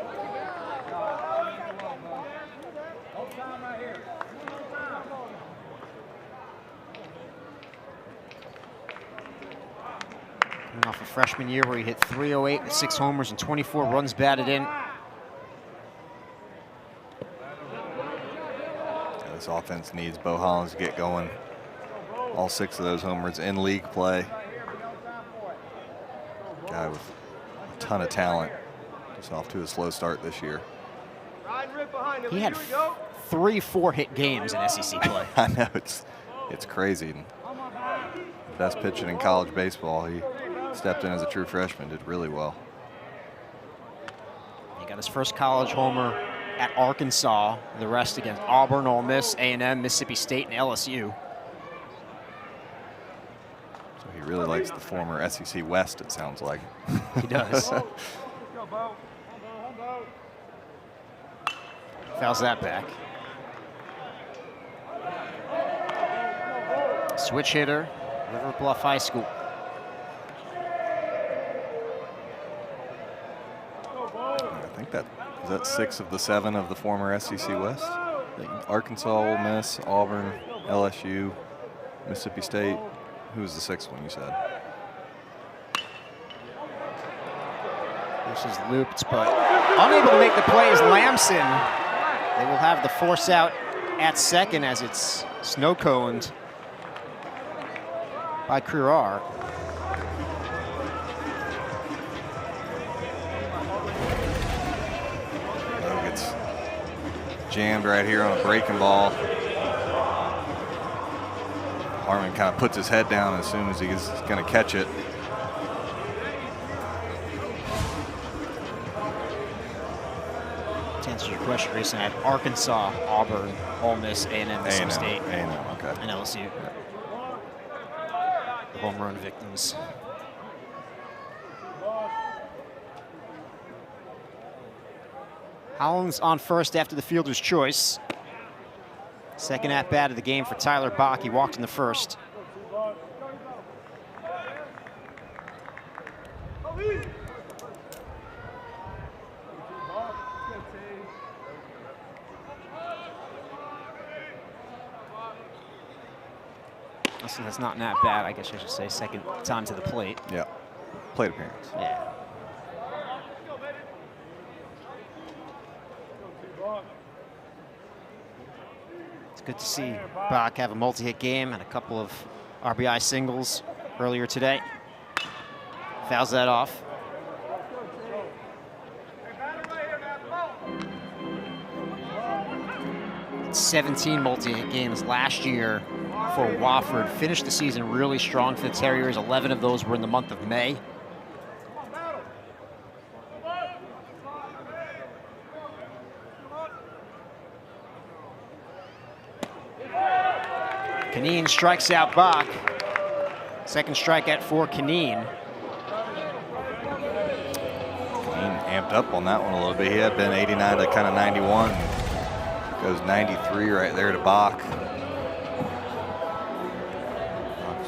Coming off a freshman year where he hit .308 with 6 homers and 24 runs batted in. This offense needs Bo Hollins to get going. All 6 of those homers in league play. Guy with a ton of talent. Just off to a slow start this year. He had 3 4-hit games in SEC play. I know, it's crazy. Best pitching in college baseball. He stepped in as a true freshman, did really well. He got his first college homer at Arkansas. The rest against Auburn, Ole Miss, A&M, Mississippi State, and LSU. So he really likes the former SEC West, it sounds like. He does. Fouls that back. Switch hitter, River Bluff High School. I think is that 6 of the 7 of the former SEC West? Arkansas, Ole Miss, Auburn, LSU, Mississippi State. Who was the 6th one you said? This is looped, but unable to make the play is Lamson. They will have the force out at second as it's snow coned by Kruar. Gets jammed right here on a breaking ball. Harmon kind of puts his head down as soon as he's going to catch it. To answer your question, Grayson, I had Arkansas, Auburn, Ole Miss, A&M, Mississippi State, A&M, okay. and LSU. Yeah. The home run victims. Hollins on first after the fielder's choice. Second at bat of the game for Tyler Bach. He walked in the first. So that's not that bad, I guess I should say. Second time to the plate. Yeah, plate appearance. Yeah. It's good to see Bach have a multi-hit game and a couple of RBI singles earlier today. Fouls that off. It's 17 multi-hit games last year for Wofford. Finished the season really strong for the Terriers. 11 of those were in the month of May. Kaneen strikes out Bach. Second strikeout for Kaneen. Kaneen amped up on that one a little bit. He had been 89 to kind of 91. Goes 93 right there to Bach.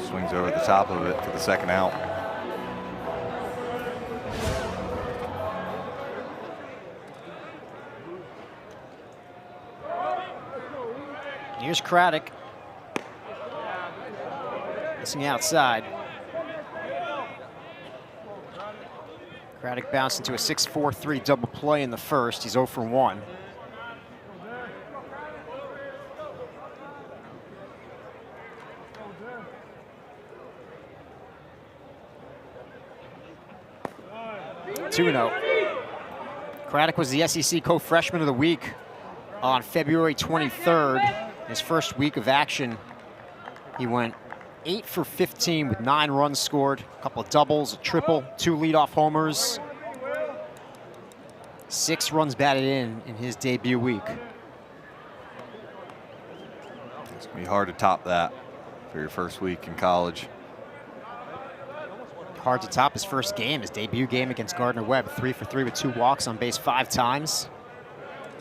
Swings over the top of it for the second out. Here's Craddock. Missing outside. Craddock bounced into a 6-4-3 double play in the first. He's 0 for 1. Craddock was the SEC Co-Freshman of the Week on February 23rd. His first week of action, he went 8 for 15 with 9 runs scored, a couple of doubles, a triple, 2 leadoff homers, 6 runs batted in his debut week. It's gonna be hard to top that for your first week in college. hard to top his first game, his debut game against Gardner-Webb. 3 for 3 with 2 walks, on base 5 times.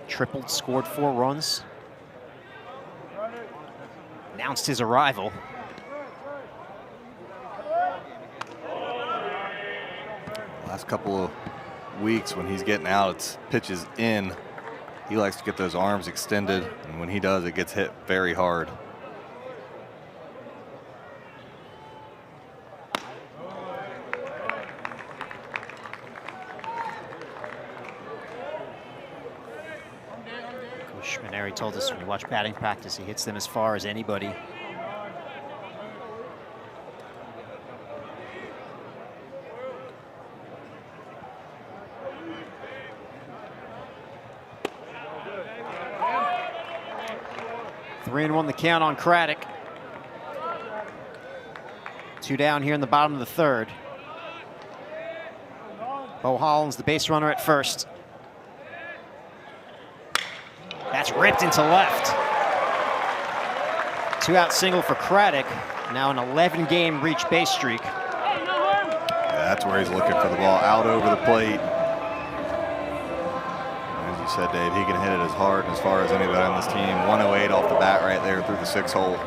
Tripled, scored 4 runs. Announced his arrival. Last couple of weeks when he's getting out, it's pitches in. He likes to get those arms extended, and when he does, it gets hit very hard. Coach Maneri told us when you watch batting practice, he hits them as far as anybody. Three and 1 the count on Craddock. 2 down here in the bottom of the third. Bo Holland's the base runner at first. That's ripped into left. 2-out single for Craddock. Now an 11-game reach base streak. Yeah, that's where he's looking for the ball, out over the plate. As you said, Dave, he can hit it as hard and as far as anybody on this team. 108 off the bat right there through the 6-hole.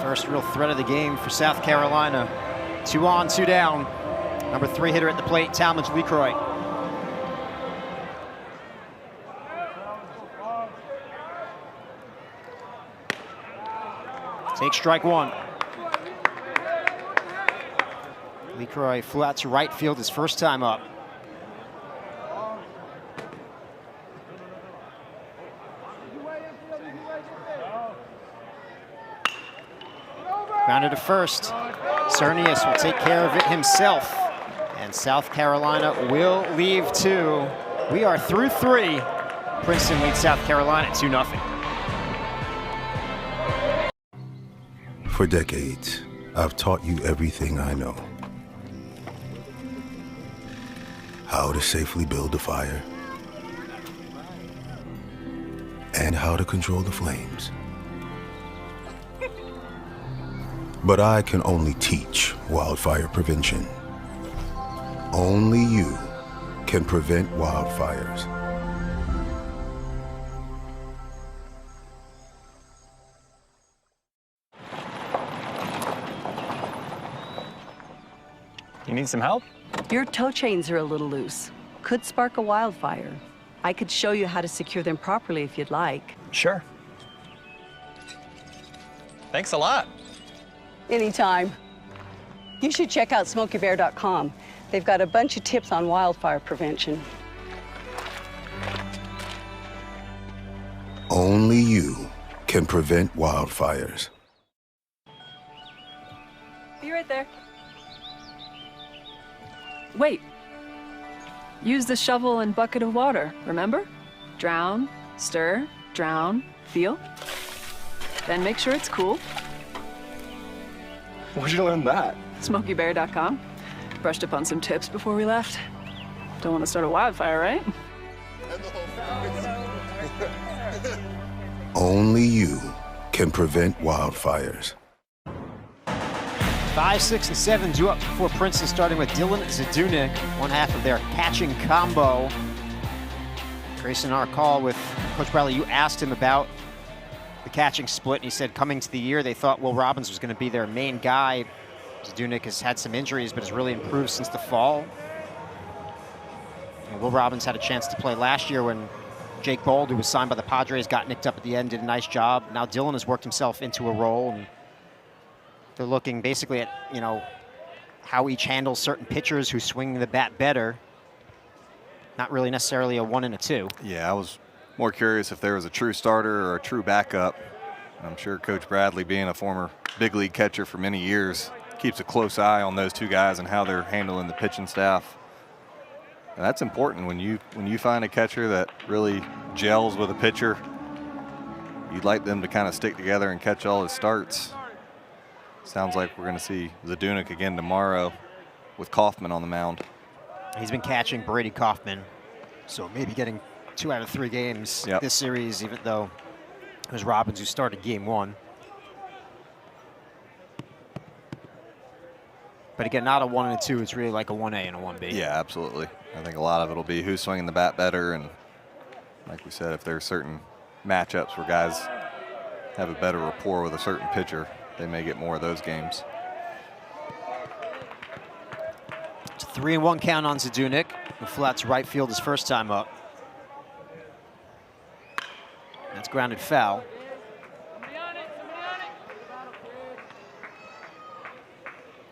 First real threat of the game for South Carolina. 2 on, 2 down. Number 3 hitter at the plate, Talmadge LeCroy. Take strike 1. LeCroy flew out to right field his first time up. Grounded to first. Cernius will take care of it himself. And South Carolina will leave 2. We are through 3. Princeton leads South Carolina 2-0. For decades, I've taught you everything I know. How to safely build a fire. And how to control the flames. But I can only teach wildfire prevention. Only you can prevent wildfires. You need some help? Your tow chains are a little loose. Could spark a wildfire. I could show you how to secure them properly if you'd like. Sure. Thanks a lot. Anytime. You should check out SmokeyBear.com. They've got a bunch of tips on wildfire prevention. Only you can prevent wildfires. Be right there. Wait. Use the shovel and bucket of water, remember? Drown, stir, drown, feel. Then make sure it's cool. Where'd you learn that? SmokeyBear.com. Brushed up on some tips before we left. Don't want to start a wildfire, right? Only you can prevent wildfires. 5, 6, and 7 due up before Princeton, starting with Dylan Zadunik, one half of their catching combo. Grayson, our call with Coach Bradley, you asked him about the catching split, and he said coming to the year they thought Will Robbins was going to be their main guy. Zadunik has had some injuries, but has really improved since the fall. And Will Robbins had a chance to play last year when Jake Bold, who was signed by the Padres, got nicked up at the end, did a nice job. Now Dylan has worked himself into a role, and they're looking basically at, you know, how each handles certain pitchers who swing the bat better. Not really necessarily a 1 and a 2. Yeah, I was more curious if there was a true starter or a true backup. I'm sure Coach Bradley, being a former big league catcher for many years, keeps a close eye on those two guys and how they're handling the pitching staff. And that's important when you find a catcher that really gels with a pitcher. You'd like them to kind of stick together and catch all his starts. Sounds like we're going to see Zadunik again tomorrow with Kaufman on the mound. He's been catching Brady Kaufman, so maybe getting 2 out of 3 games Yep. this series, even though it was Robbins who started game 1. But again, not a 1 and a 2. It's really like a 1A and a 1B. Yeah, absolutely. I think a lot of it will be who's swinging the bat better, and like we said, if there are certain matchups where guys have a better rapport with a certain pitcher, they may get more of those games. It's a 3-1 count on Zadunik, who flat to right field his first time up. That's grounded foul.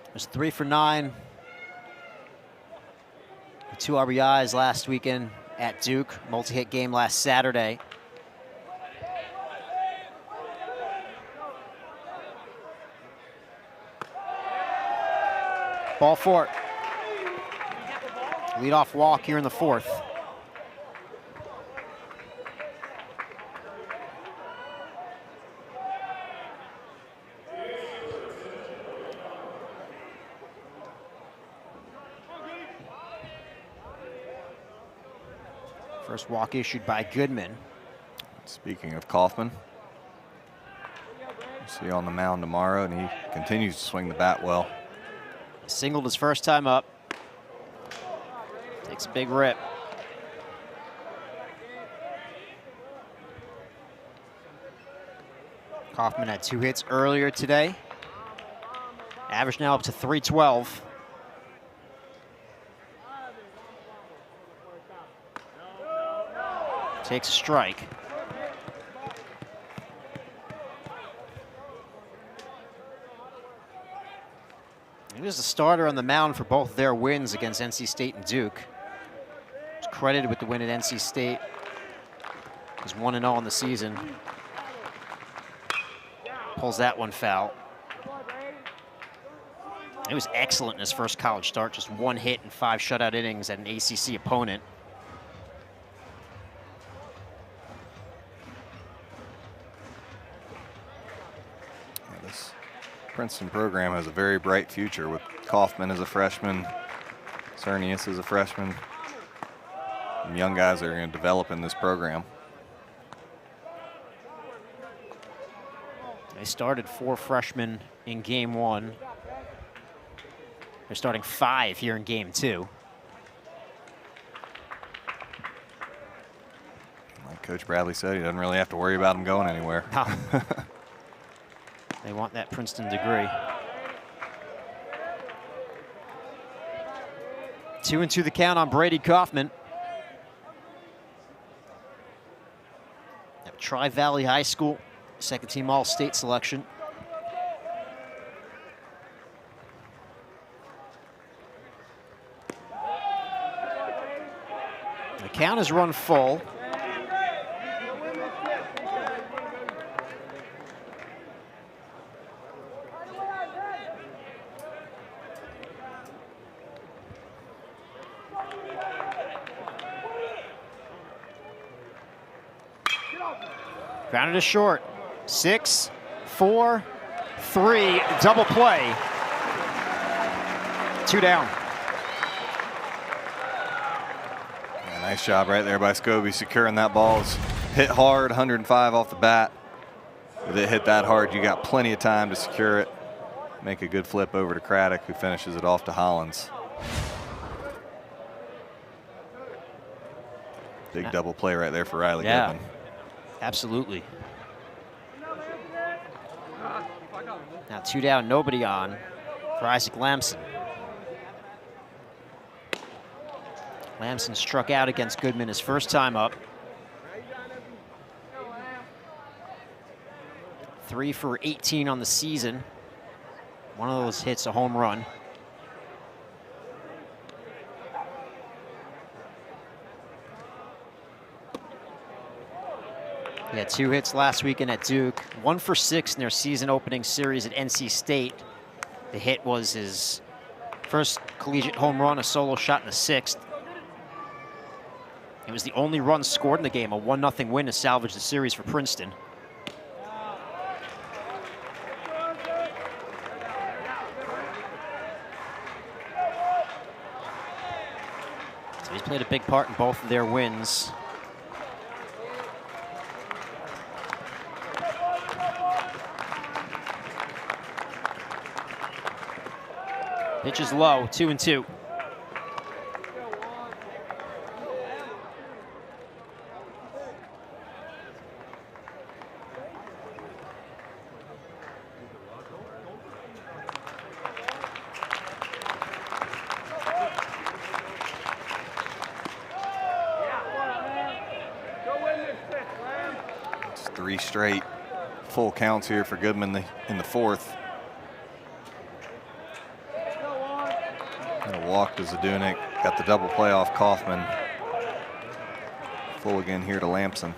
It was 3 for 9. 2 RBIs last weekend at Duke. Multi-hit game last Saturday. Ball 4. Leadoff walk here in the 4th. First walk issued by Goodman. Speaking of Kaufman, we'll see on the mound tomorrow, and he continues to swing the bat well. Singled his first time up. Takes a big rip. Kaufman had 2 hits earlier today. Average now up to 312. Takes a strike. He was the starter on the mound for both their wins against NC State and Duke. He's credited with the win at NC State. He's 1-0 on the season. Pulls that one foul. He was excellent in his first college start, just 1 hit and 5 shutout innings at an ACC opponent. Princeton program has a very bright future with Kaufman as a freshman, Cernius as a freshman, and young guys that are going to develop in this program. They started 4 freshmen in game 1. They're starting 5 here in game 2. Like Coach Bradley said, he doesn't really have to worry about them going anywhere. No. They want that Princeton degree. 2-2 the count on Brady Kaufman. Tri-Valley High School, second team All-State selection. The count is run full. Grounded to short. 6, 4, 3, double play. 2 down. Yeah, nice job right there by Scobie securing that ball. It's hit hard, 105 off the bat. If it hit that hard, you got plenty of time to secure it. Make a good flip over to Craddock, who finishes it off to Hollins. Big double play right there for Riley Goodman. Absolutely. Now 2 down, nobody on for Isaac Lamson. Lamson struck out against Goodman his first time up. 3 for 18 on the season. One of those hits a home run. He had 2 hits last weekend at Duke, 1 for 6 in their season opening series at NC State. The hit was his first collegiate home run, a solo shot in the 6th. It was the only run scored in the game, a 1-0 win to salvage the series for Princeton. So he's played a big part in both of their wins. Pitch is low, 2-2. It's 3 straight full counts here for Goodman in the 4th. And a walk to Zadunik. Got the double play off Kaufman. Full again here to Lamson.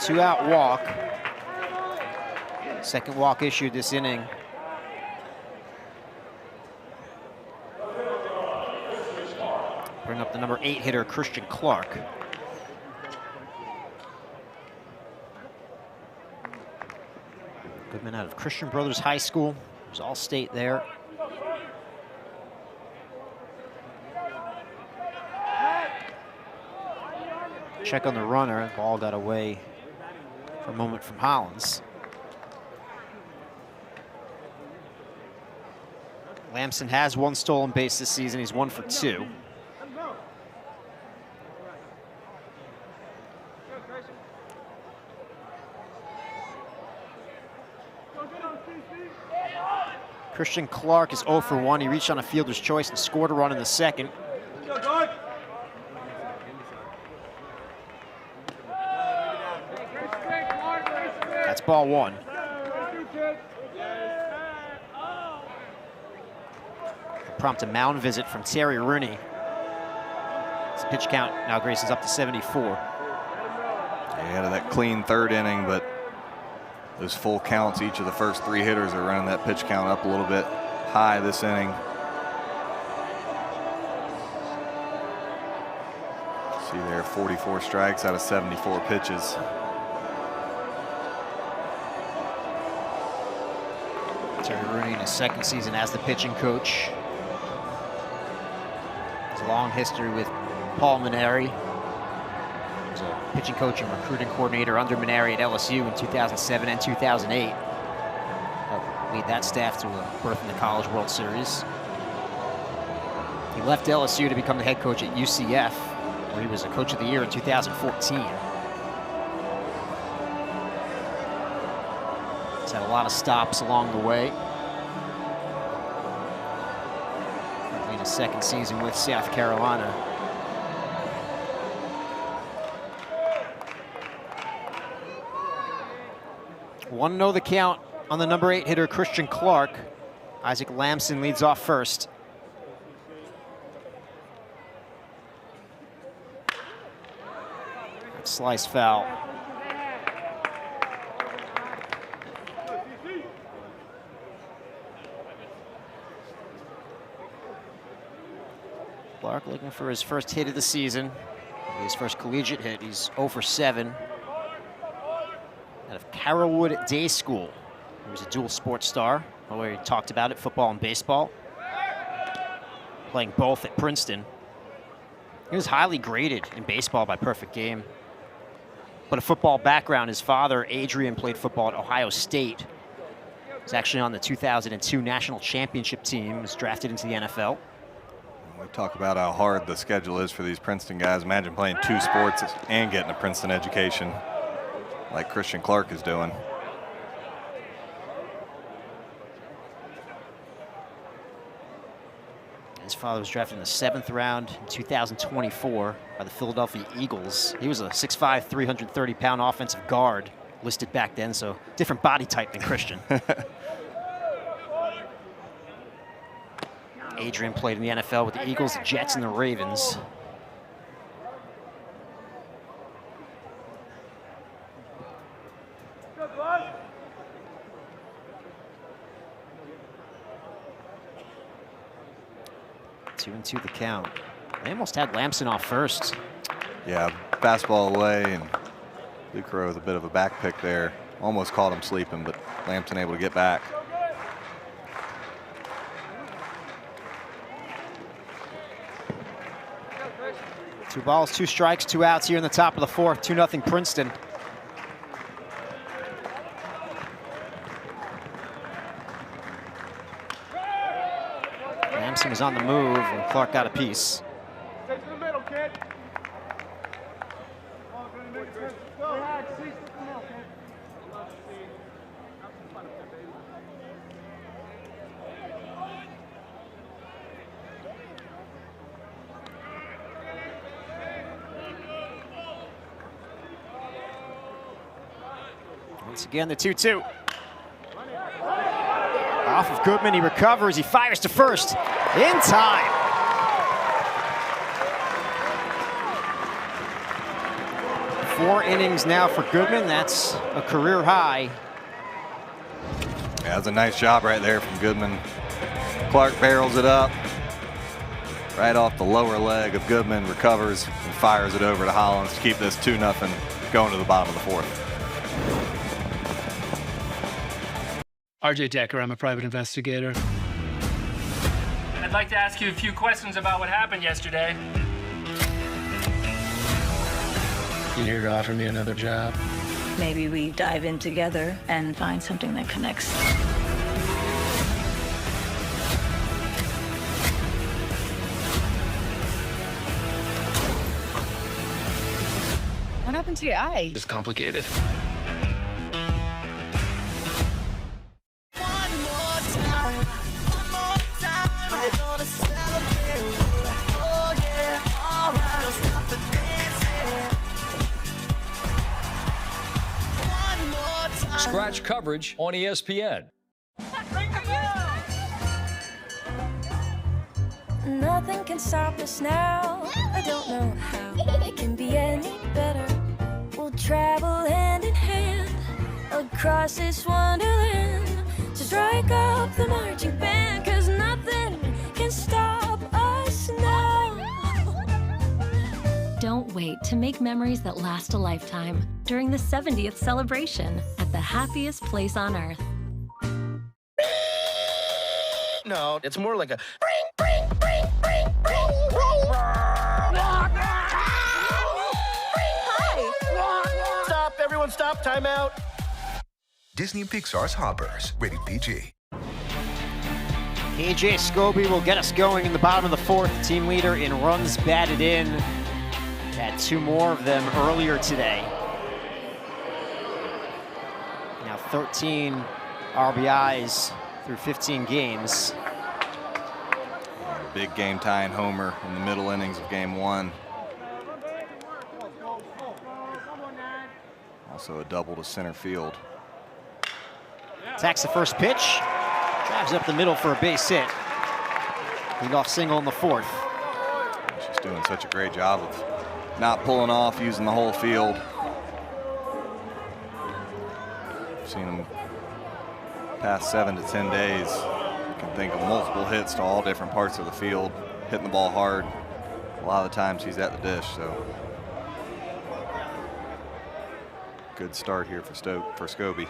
Two-out walk. Second walk issued this inning. Bring up the number 8 hitter, Christian Clark. Goodman out of Christian Brothers High School. He was all-state there. Check on the runner. Ball got away for a moment from Hollins. Lamson has 1 stolen base this season. He's 1 for 2. Christian Clark is 0 for 1. He reached on a fielder's choice and scored a run in the second. That's ball 1. Prompt a mound visit from Terry Rooney. His pitch count now Grayson's up to 74. Yeah, he had that clean 3rd inning, but those full counts, each of the first 3 hitters are running that pitch count up a little bit high this inning. See there, 44 strikes out of 74 pitches. Terry Rooney in his 2nd season as the pitching coach. Has a long history with Paul Maneri. He was a pitching coach and recruiting coordinator under Maneri at LSU in 2007 and 2008. Helped lead that staff to a berth in the College World Series. He left LSU to become the head coach at UCF, where he was a coach of the year in 2014. He's had a lot of stops along the way. Currently in his 2nd season with South Carolina. One know the count on the number 8 hitter, Christian Clark. Isaac Lamson leads off first. Slice foul. Clark looking for his first hit of the season. His first collegiate hit. He's 0 for 7. Out of Carrollwood Day School. He was a dual sports star. We already talked about it, football and baseball. Playing both at Princeton. He was highly graded in baseball by Perfect Game. But a football background. His father, Adrian, played football at Ohio State. He was actually on the 2002 national championship team. He was drafted into the NFL. We talk about how hard the schedule is for these Princeton guys. Imagine playing 2 sports and getting a Princeton education like Christian Clark is doing. His father was drafted in the 7th round in 2024 by the Philadelphia Eagles. He was a 6'5", 330-pound offensive guard, listed back then, so different body type than Christian. Adrian played in the NFL with the Eagles, the Jets, and the Ravens. Two and 2 the count. They almost had Lamson off first. Yeah, fastball away, and Lucro with a bit of a back pick there. Almost caught him sleeping, but Lamson able to get back. Two balls, 2 strikes, 2 outs here in the top of the 4th. 2-0 Princeton. Lamson was on the move and Clark got a piece. Stay to the middle, kid. Once again, the 2-2. Off of Goodman, he recovers, he fires to first, in time. Four innings now for Goodman, that's a career high. Yeah, that's a nice job right there from Goodman. Clark barrels it up, right off the lower leg of Goodman, recovers and fires it over to Hollins to keep this 2-0 going to the bottom of the fourth. RJ Decker, I'm a private investigator. I'd like to ask you a few questions about what happened yesterday. You here to offer me another job? Maybe we dive in together and find something that connects. What happened to your eye? It's complicated. Scratch coverage on ESPN. Nothing can stop us now. I don't know how it can be any better. We'll travel hand in hand across this wonderland to strike up the marching band, 'cause nothing can stop us now. Don't wait to make memories that last a lifetime during the 70th celebration at the happiest place on earth. No, it's more like a... Stop, everyone stop, time out. Disney and Pixar's Hoppers, rated PG. KJ Scobie will get us going in the bottom of the fourth. Team leader in runs batted in. Had two more of them earlier today. Now 13 RBIs through 15 games. Big game tying homer in the middle innings of game one. Also a double to center field. Attacks the first pitch. Drives up the middle for a base hit. Leadoff single in the fourth. She's doing such a great job of not pulling off, using the whole field. I've seen them past 7 to 10 days. You can think of multiple hits to all different parts of the field, hitting the ball hard. A lot of the times he's at the dish, so good start here for Scobie.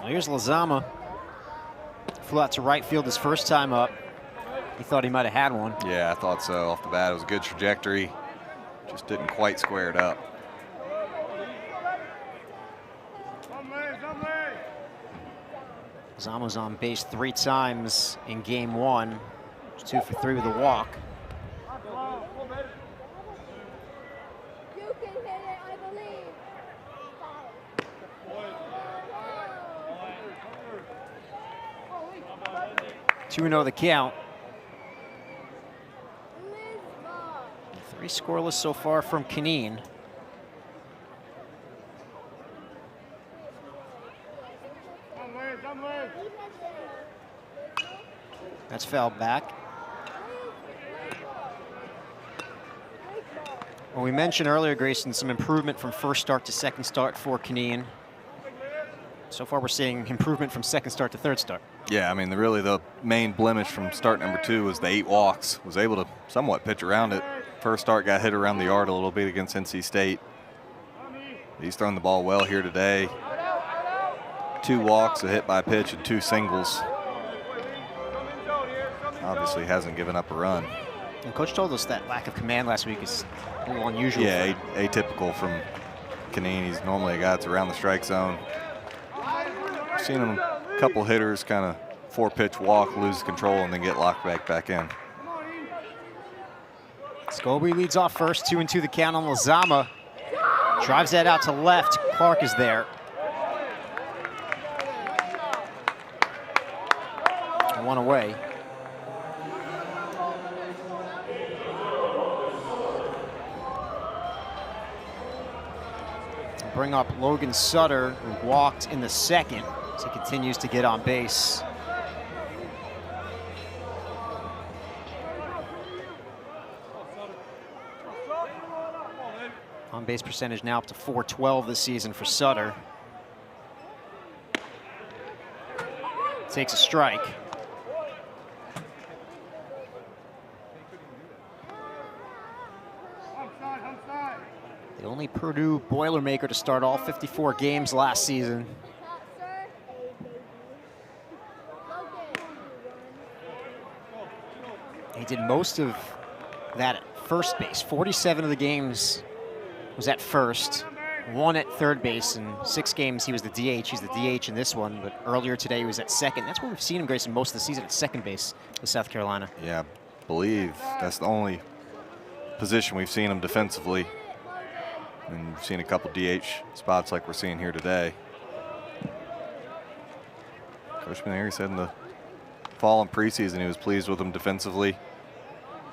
Well, here's Lozama. Flew out to right field his first time up. He thought he might have had one. Yeah, I thought so off the bat. It was a good trajectory. Just didn't quite square it up. Lozama's on base 3 times in game one. 2 for 3 with a walk. You can hit it, I believe. 2-0 the count. 3 scoreless so far from Kineen. That's fouled back. Well, we mentioned earlier, Grayson, some improvement from first start to second start for Kineen. So far, we're seeing improvement from second start to third start. Yeah, I mean, really the main blemish from start number 2 was the 8 walks. Was able to somewhat pitch around it. First start got hit around the yard a little bit against NC State. He's thrown the ball well here today. 2 walks, a hit by pitch, and 2 singles. Obviously hasn't given up a run. And Coach told us that lack of command last week is a little unusual. Yeah, atypical from Kineen. He's normally a guy that's around the strike zone. Seen him, a couple hitters kind of 4-pitch walk, lose control, and then get locked back in. Scobie leads off first, 2-2 the count on Lozama. Drives that out to left. Clark is there. 1 away. Bring up Logan Sutter, who walked in the second, so he continues to get on base. On base percentage now up to .412 this season for Sutter. Takes a strike. The only Purdue Boilermaker to start all 54 games last season. He did most of that at first base. 47 of the games was at first, 1 at third base. In 6 games, he was the DH. He's the DH in this one, but earlier today he was at second. That's where we've seen him, Grayson, most of the season at second base with South Carolina. Yeah, I believe that's the only position we've seen him defensively. And we've seen a couple DH spots like we're seeing here today. Coach Maneri said in the fall and preseason he was pleased with him defensively.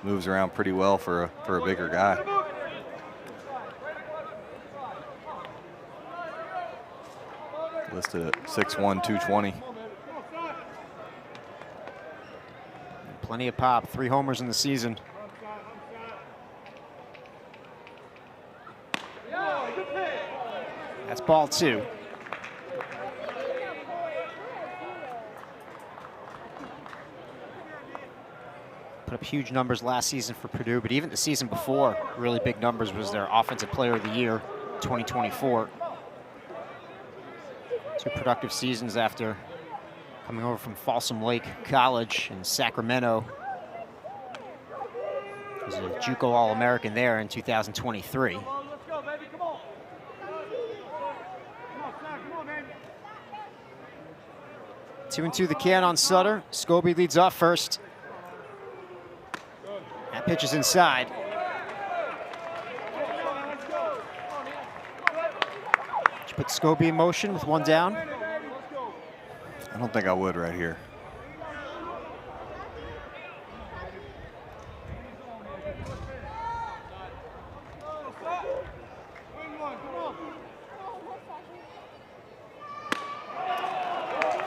Moves around pretty well for a bigger guy. Listed at 6'1", 220. Plenty of pop, 3 homers in the season. That's ball 2. Put up huge numbers last season for Purdue, but even the season before, really big numbers, was their Offensive Player of the Year, 2024. 2 productive seasons after coming over from Folsom Lake College in Sacramento. He was a JUCO All-American there in 2023. 2-2 the can on Sutter. Scobie leads off first. That pitch is inside. Did you put Scobie in motion with 1 down? I don't think I would right here.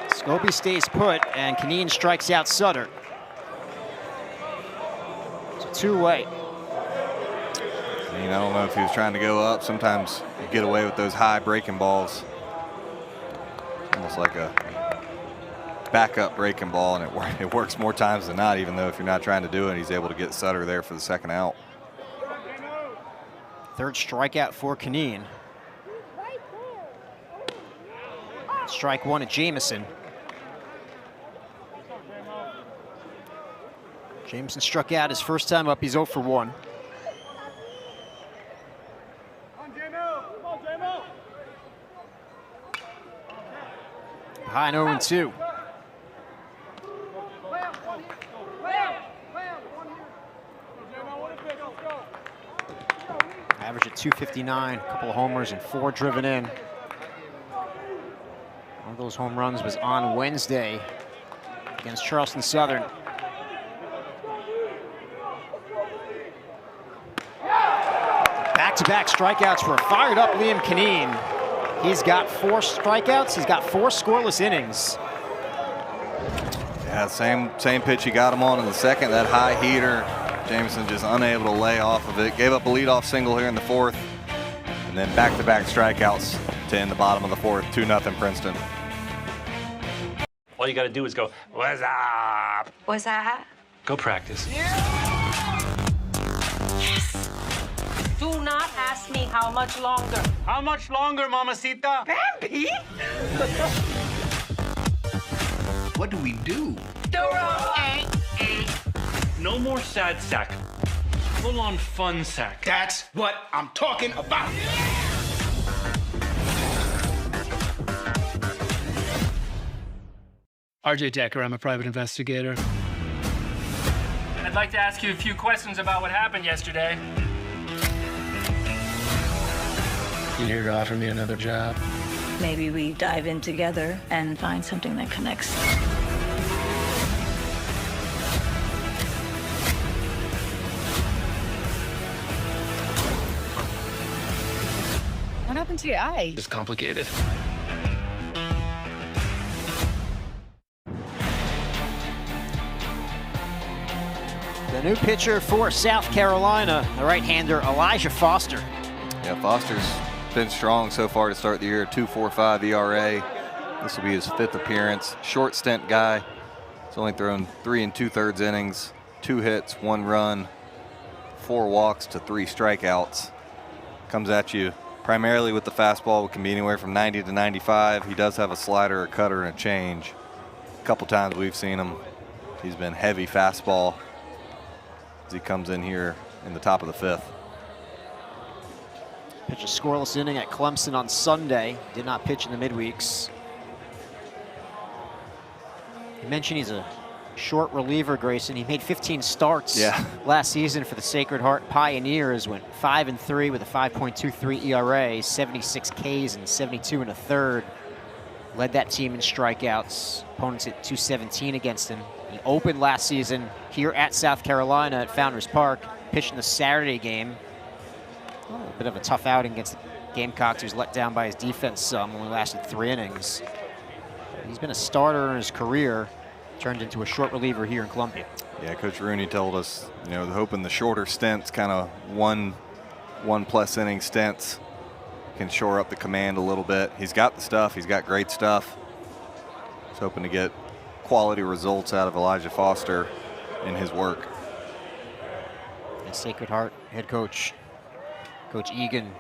Scobie stays put, and Kineen strikes out Sutter. It's a 2-way. I mean, I don't know if he was trying to go up. Sometimes you get away with those high breaking balls. Almost like a backup breaking ball, and it works more times than not, even though if you're not trying to do it, he's able to get Sutter there for the second out. 3rd strikeout for Kineen. Strike 1 at Jamison. Jameson struck out his first time up. He's 0 for 1. High and 0-2. Average at 259, a couple of homers and 4 driven in. One of those home runs was on Wednesday against Charleston Southern. Back-to-back strikeouts for a fired-up Liam Kineen. He's got 4 strikeouts. He's got 4 scoreless innings. Yeah, same pitch he got him on in the second. That high heater. Jameson just unable to lay off of it. Gave up a leadoff single here in the 4th. And then back-to-back strikeouts to end the bottom of the 4th. 2-0 Princeton. All you got to do is go, what's up? What's that? Go practice. Do not ask me how much longer. How much longer, mamacita? Bambi? What do we do? No more sad sack. Full-on fun sack. That's what I'm talking about. RJ Decker, I'm a private investigator. I'd like to ask you a few questions about what happened yesterday. You here to offer me another job? Maybe we dive in together and find something that connects. What happened to your eye? It's complicated. The new pitcher for South Carolina, the right-hander Elijah Foster. Yeah, Foster's been strong so far to start the year, 2.45 ERA. This will be his 5th appearance. Short stint guy. He's only thrown 3 2/3 innings, 2 hits, 1 run, 4 walks to 3 strikeouts. Comes at you primarily with the fastball. It can be anywhere from 90 to 95. He does have a slider, a cutter, and a change. A couple times we've seen him. He's been heavy fastball as he comes in here in the top of the 5th. Pitched a scoreless inning at Clemson on Sunday. Did not pitch in the midweeks. You mentioned he's a short reliever, Grayson. He made 15 starts last season for the Sacred Heart Pioneers. Went 5-3 with a 5.23 ERA, 76 Ks and 72 1/3. Led that team in strikeouts. Opponents hit .217 against him. He opened last season here at South Carolina at Founders Park. Pitched in the Saturday game. A bit of a tough outing against the Gamecocks. He was let down by his defense some, only lasted 3 innings. He's been a starter in his career, turned into a short reliever here in Columbia. Yeah, Coach Rooney told us, you know, hoping the shorter stints, kind of one plus inning stints, can shore up the command a little bit. He's got the stuff. He's got great stuff. He's hoping to get quality results out of Elijah Foster in his work. And Sacred Heart head coach, Coach Egan,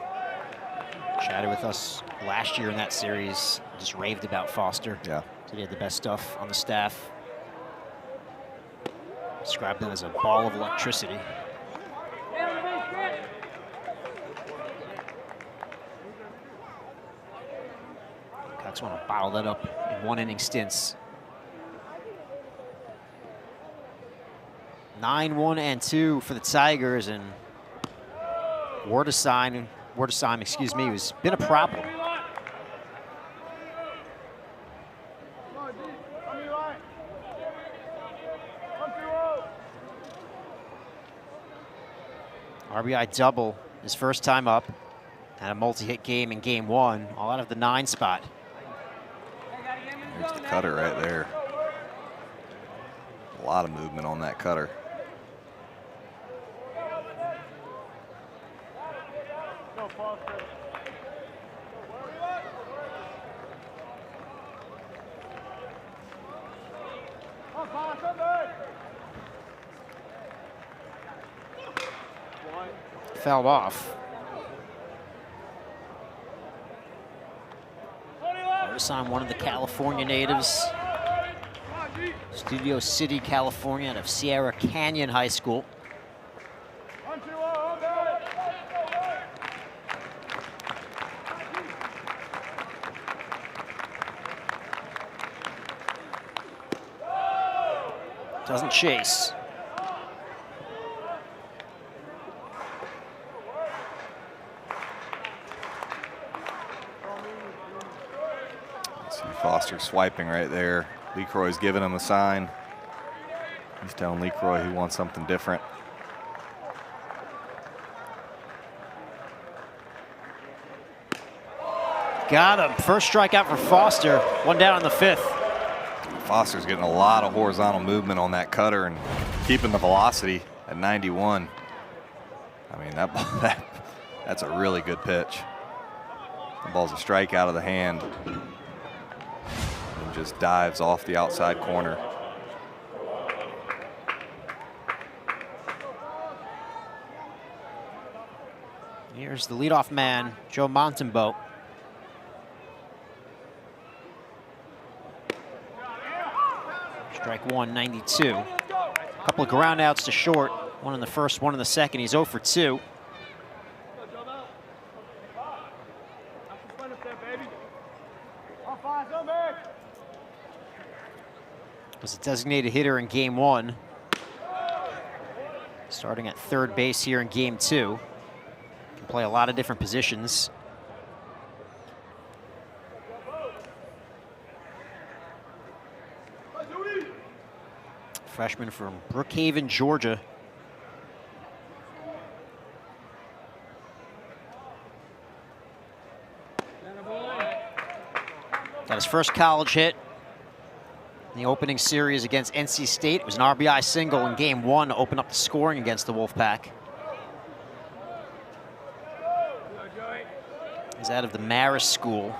chatted with us last year in that series. Just raved about Foster. Yeah. So he had the best stuff on the staff. Described him as a ball of electricity. Cox want to bottle that up in 1 inning stints. 9-1-2 for the Tigers, and Wardesheim, excuse me, has been a problem. RBI double his first time up. Had a multi-hit game in game 1, all out of the 9 spot. There's the cutter right there. A lot of movement on that cutter. Fouled off. Wardesheim, one of the California natives. Studio City, California, out of Sierra Canyon High School. Doesn't chase. Foster swiping right there. LeCroy's giving him a sign. He's telling LeCroy he wants something different. Got him. First strikeout for Foster. 1 down on the 5th. Foster's getting a lot of horizontal movement on that cutter and keeping the velocity at 91. I mean, that's a really good pitch. The ball's a strike out of the hand. And just dives off the outside corner. Here's the leadoff man, Joe Montembeau. Strike 1, 92. A couple of ground outs to short. One in the first, one in the second. He's 0 for 2. Was a designated hitter in game 1. Starting at third base here in game 2. Can play a lot of different positions. Freshman from Brookhaven, Georgia. Got his first college hit in the opening series against NC State. It was an RBI single in game 1 to open up the scoring against the Wolfpack. He's out of the Marist School.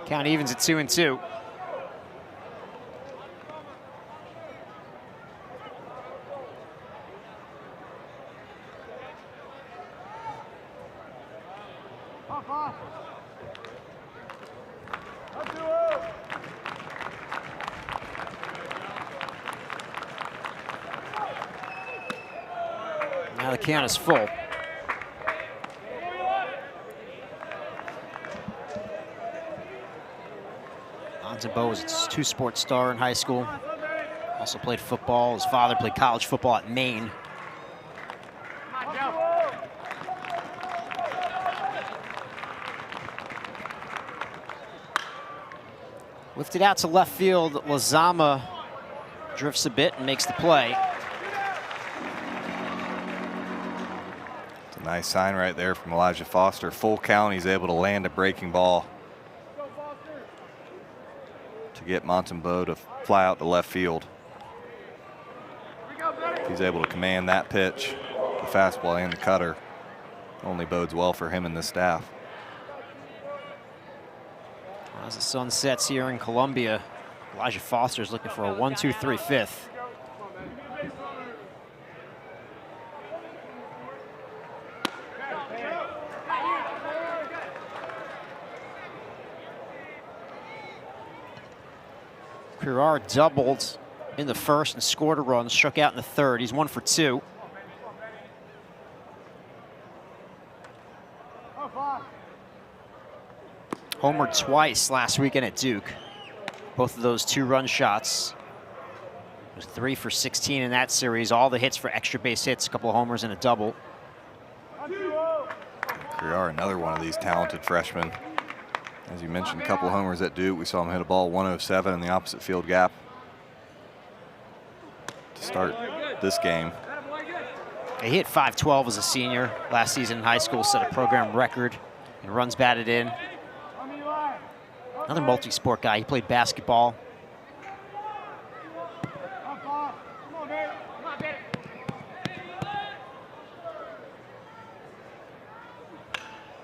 Count evens at 2-2. Now the count is full. Montembeau was a two-sport star in high school. Also played football. His father played college football at Maine. Lifted out to left field. Lazama drifts a bit and makes the play. It's a nice sign right there from Elijah Foster. Full count, he's able to land a breaking ball to get Montembeau to fly out to left field. He's able to command that pitch, the fastball and the cutter. Only bodes well for him and the staff. As the sun sets here in Columbia, Elijah Foster's looking for a 1-2-3 fifth. Crerar doubled in the first and scored a run, struck out in the third. He's 1 for 2. Homered twice last weekend at Duke. Both of those 2-run shots. It was 3 for 16 in that series. All the hits for extra base hits, a couple of homers and a double. Crerar, another one of these talented freshmen. As you mentioned, a couple of homers at Duke. We saw him hit a ball 107 in the opposite field gap to start this game. He hit .512 as a senior last season in high school, set a program record and runs batted in. Another multi-sport guy. He played basketball.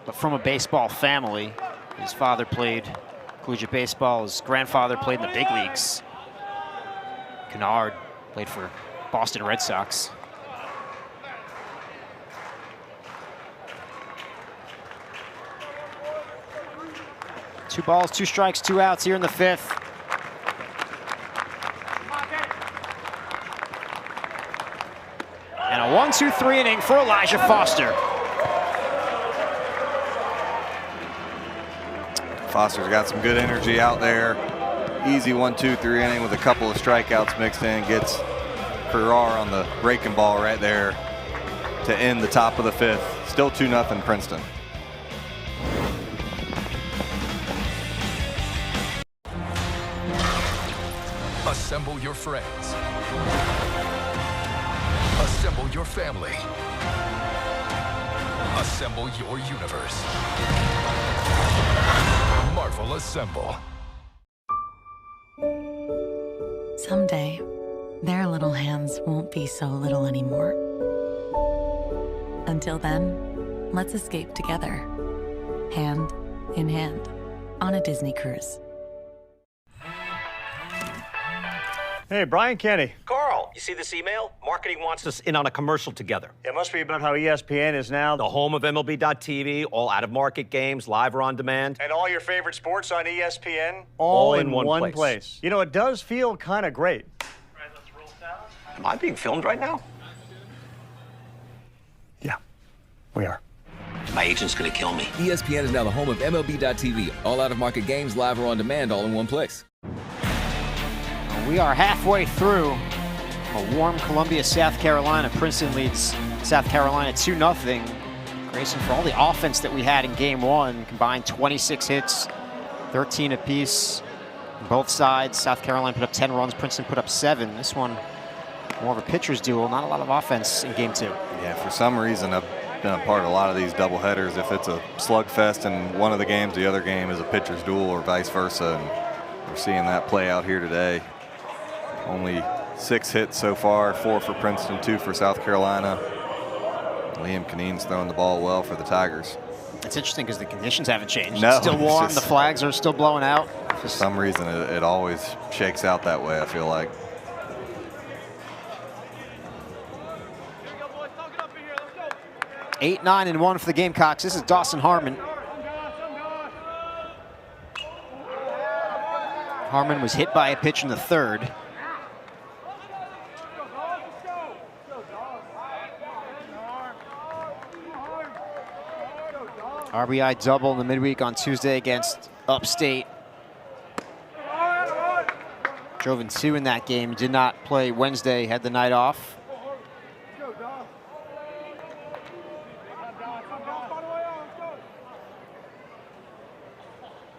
But from a baseball family. His father played collegiate baseball. His grandfather played in the big leagues. Kennard played for Boston Red Sox. Two balls, 2 strikes, 2 outs here in the fifth. And a 1-2-3 inning for Elijah Foster. Foster's got some good energy out there. Easy 1-2-3 inning with a couple of strikeouts mixed in. Gets Crerar on the breaking ball right there to end the top of the fifth. Still 2-0 Princeton. Assemble your friends. Assemble your family. Assemble your universe. Marvel Assemble. Someday, their little hands won't be so little anymore. Until then, let's escape together, hand in hand, on a Disney cruise. Hey, Brian Kenny. Carl, you see this email? Marketing wants us in on a commercial together. It must be about how ESPN is now The home of MLB.TV, all out-of-market games, live or on demand. And all your favorite sports on ESPN? All in one place. You know, it does feel kind of great. Am I being filmed right now? Yeah, we are. My agent's gonna kill me. ESPN is now the home of MLB.tv. All out-of-market games, live or on demand, all in one place. We are halfway through a warm Columbia, South Carolina. Princeton leads South Carolina 2-0. Grayson, for all the offense that we had in game one, combined 26 hits, 13 apiece on both sides. South Carolina put up 10 runs, Princeton put up 7. This one, more of a pitcher's duel, not a lot of offense in game 2. Yeah, for some reason, I've been a part of a lot of these doubleheaders. If it's a slugfest in one of the games, the other game is a pitcher's duel or vice versa. And we're seeing that play out here today. Only 6 hits so far, 4 for Princeton, 2 for South Carolina. Liam Kineen's throwing the ball well for the Tigers. It's interesting because the conditions haven't changed. No, it's still warm, just, the flags are still blowing out. For some reason, it always shakes out that way, I feel like. Eight, 9, and 1 for the Gamecocks. This is Dawson Harmon. Harmon was hit by a pitch in the third. RBI double in the midweek on Tuesday against Upstate. Drove in 2 in that game. Did not play Wednesday, had the night off.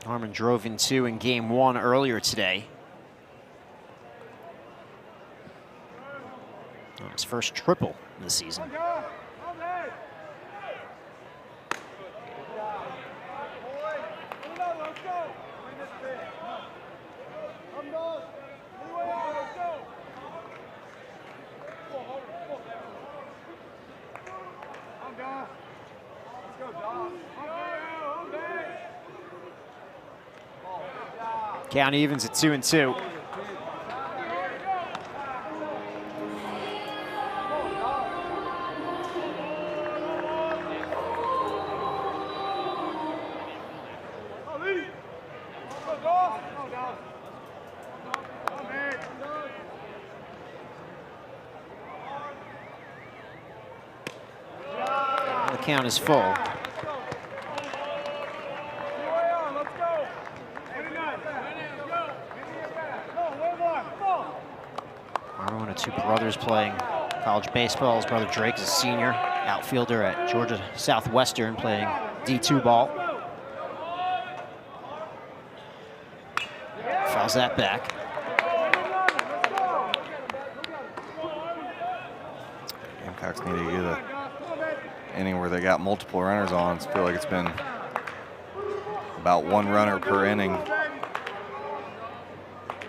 Harmon drove in 2 in game 1 earlier today. On his first triple of the season. Count evens at 2 and 2. The count is full. One of 2 brothers playing college baseball. His brother Drake is a senior outfielder at Georgia Southwestern playing D2 ball. Fouls that back. Gamecocks need to get an inning where they got multiple runners on. I feel like it's been about 1 runner per inning.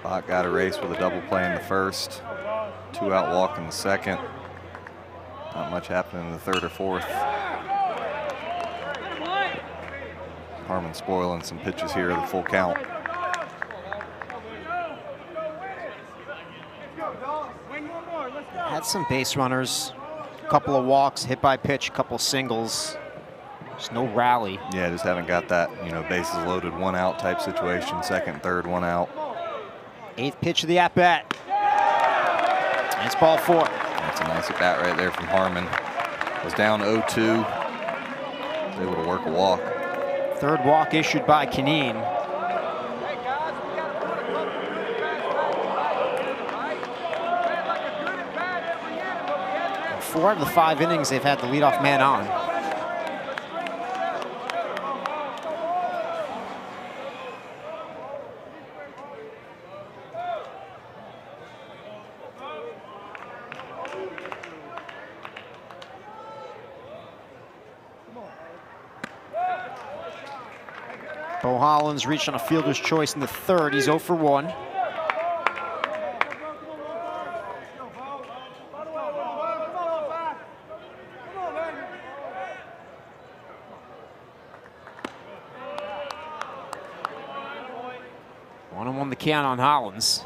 Bach got a race with a double play in the first. 2-out walk in the second. Not much happening in the third or fourth. Harmon spoiling some pitches here, the full count. Had some base runners, a couple of walks, hit by pitch, a couple of singles. There's no rally. Yeah, just haven't got that, bases loaded, 1-out type situation. Second, third, 1 out. 8th pitch of the at-bat. It's ball 4. That's a nice at-bat right there from Harmon. Was down 0-2. Was able to work a walk. 3rd walk issued by Kineen. In 4 of the 5 innings, they've had the leadoff man on. Bo Hollins reached on a fielder's choice in the 3rd. He's 0 for 1. One and 1 the count on Hollins.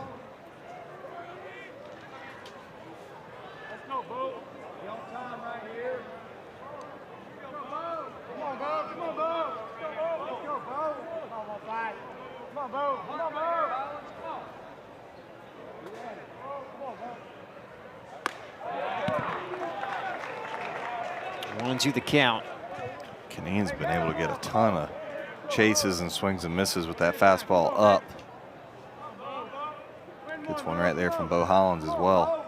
One and 2 the count. Kineen's been able to get a ton of chases and swings and misses with that fastball up. Gets one right there from Bo Hollins as well.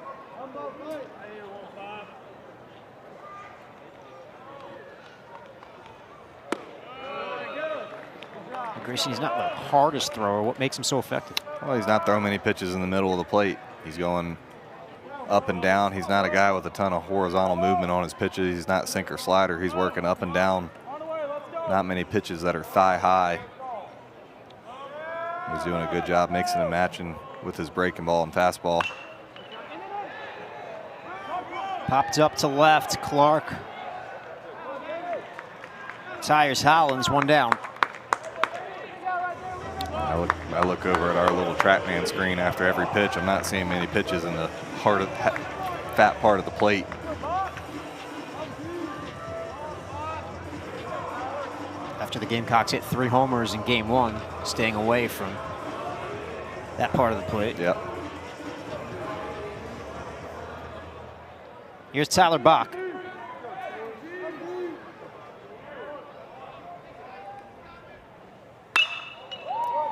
Grayson, he's not the hardest thrower. What makes him so effective? Well, he's not throwing many pitches in the middle of the plate. He's going up and down. He's not a guy with a ton of horizontal movement on his pitches. He's not sinker slider. He's working up and down. Not many pitches that are thigh high. He's doing a good job mixing and matching with his breaking ball and fastball. Popped up to left. Clark tires Hollins, one down. I look over at our little TrackMan screen after every pitch. I'm not seeing many pitches in the heart of fat part of the plate. After the Gamecocks hit 3 homers in game 1, staying away from that part of the plate. Yep. Here's Tyler Bach.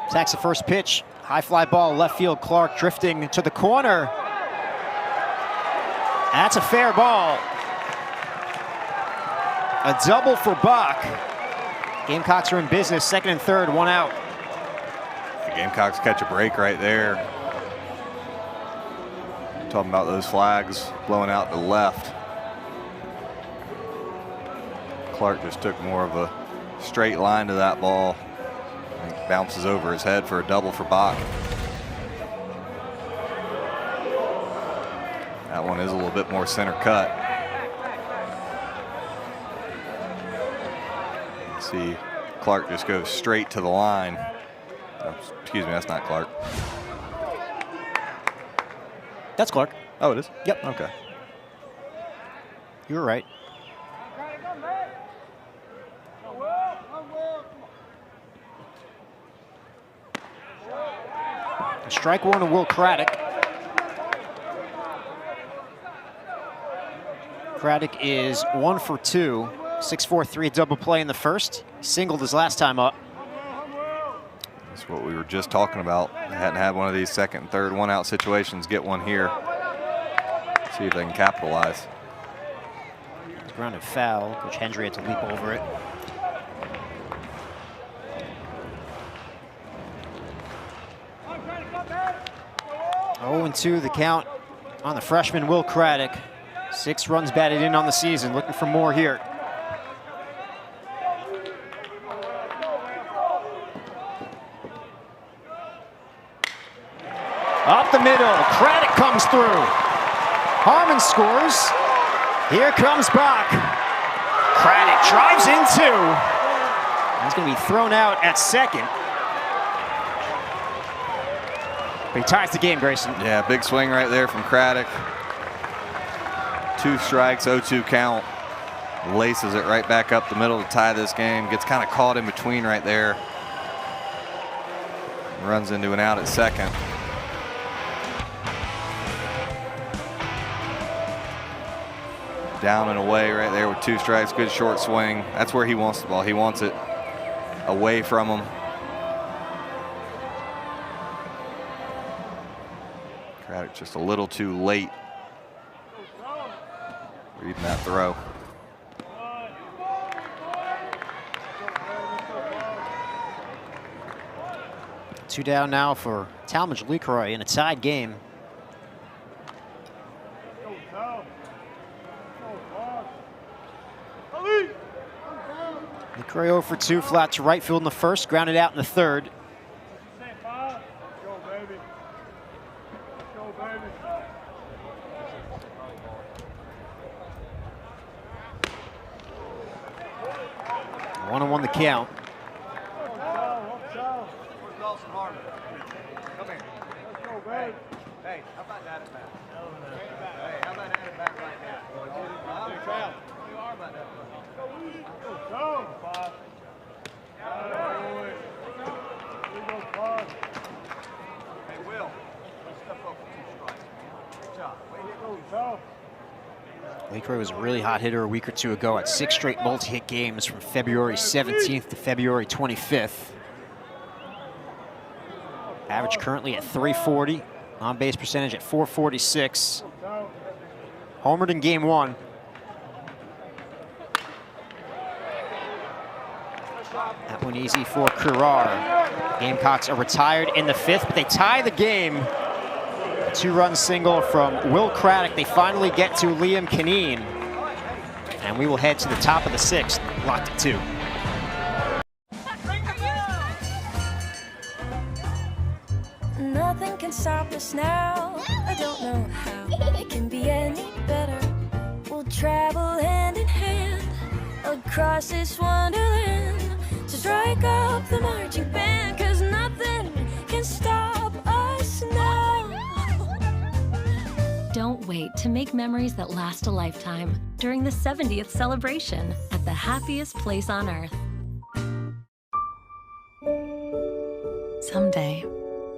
Attacks the first pitch. High fly ball, left field. Clark drifting to the corner. That's a fair ball. A double for Bach. Gamecocks are in business, second and third, one out. The Gamecocks catch a break right there. Talking about those flags blowing out to the left. Clark just took more of a straight line to that ball. It bounces over his head for a double for Bach. That one is a little bit more center cut. See, Clark just goes straight to the line. Oh, excuse me, that's not Clark. That's Clark. Oh, it is? Yep. Okay. You were right. Strike one to Will Craddock. Craddock is 1 for 2. 6-4-3 double play in the first. Singled his last time up. That's what we were just talking about. They hadn't had one of these second and third one-out situations. Get one here. See if they can capitalize. Grounded foul. Coach Hendry had to leap over it. Oh, 0-2 the count on the freshman Will Craddock. 6 runs batted in on the season. Looking for more here. Up the middle, Craddock comes through. Harmon scores. Here comes Bach. Craddock drives in 2. He's going to be thrown out at second. But he ties the game, Grayson. Yeah, big swing right there from Craddock. 2 strikes, 0-2 count. Laces it right back up the middle to tie this game. Gets kind of caught in between right there. Runs into an out at second. Down and away right there with 2 strikes. Good short swing. That's where he wants the ball. He wants it away from him. Craddock just a little too late reading that throw. Two down now for Talmadge LeCroy in a tied game. LeCroy 0 for 2, flat to right field in the first, grounded out in the third. One and one the count. Hey, how about that at bat? Hey, how about that at bat right now? You are about that. Hey, Will, let's step up with 2 strikes. Good job. Way to go. LeCroy was a really hot hitter a week or two ago at 6 straight multi-hit games from February 17th to February 25th. Average currently at 340. On-base percentage at 446. Homered in game 1. That one easy for Currar. Gamecocks are retired in the 5th, but they tie the game. A 2-run single from Will Craddock. They finally get to Liam Kineen. And we will head to the top of the 6th, locked at 2. Nothing can stop us now. I don't know how it can be any better. We'll travel hand in hand across this wonderland. So strike up the marching band, 'cause nothing can stop us now. Don't wait to make memories that last a lifetime during the 70th celebration at the happiest place on earth. Someday,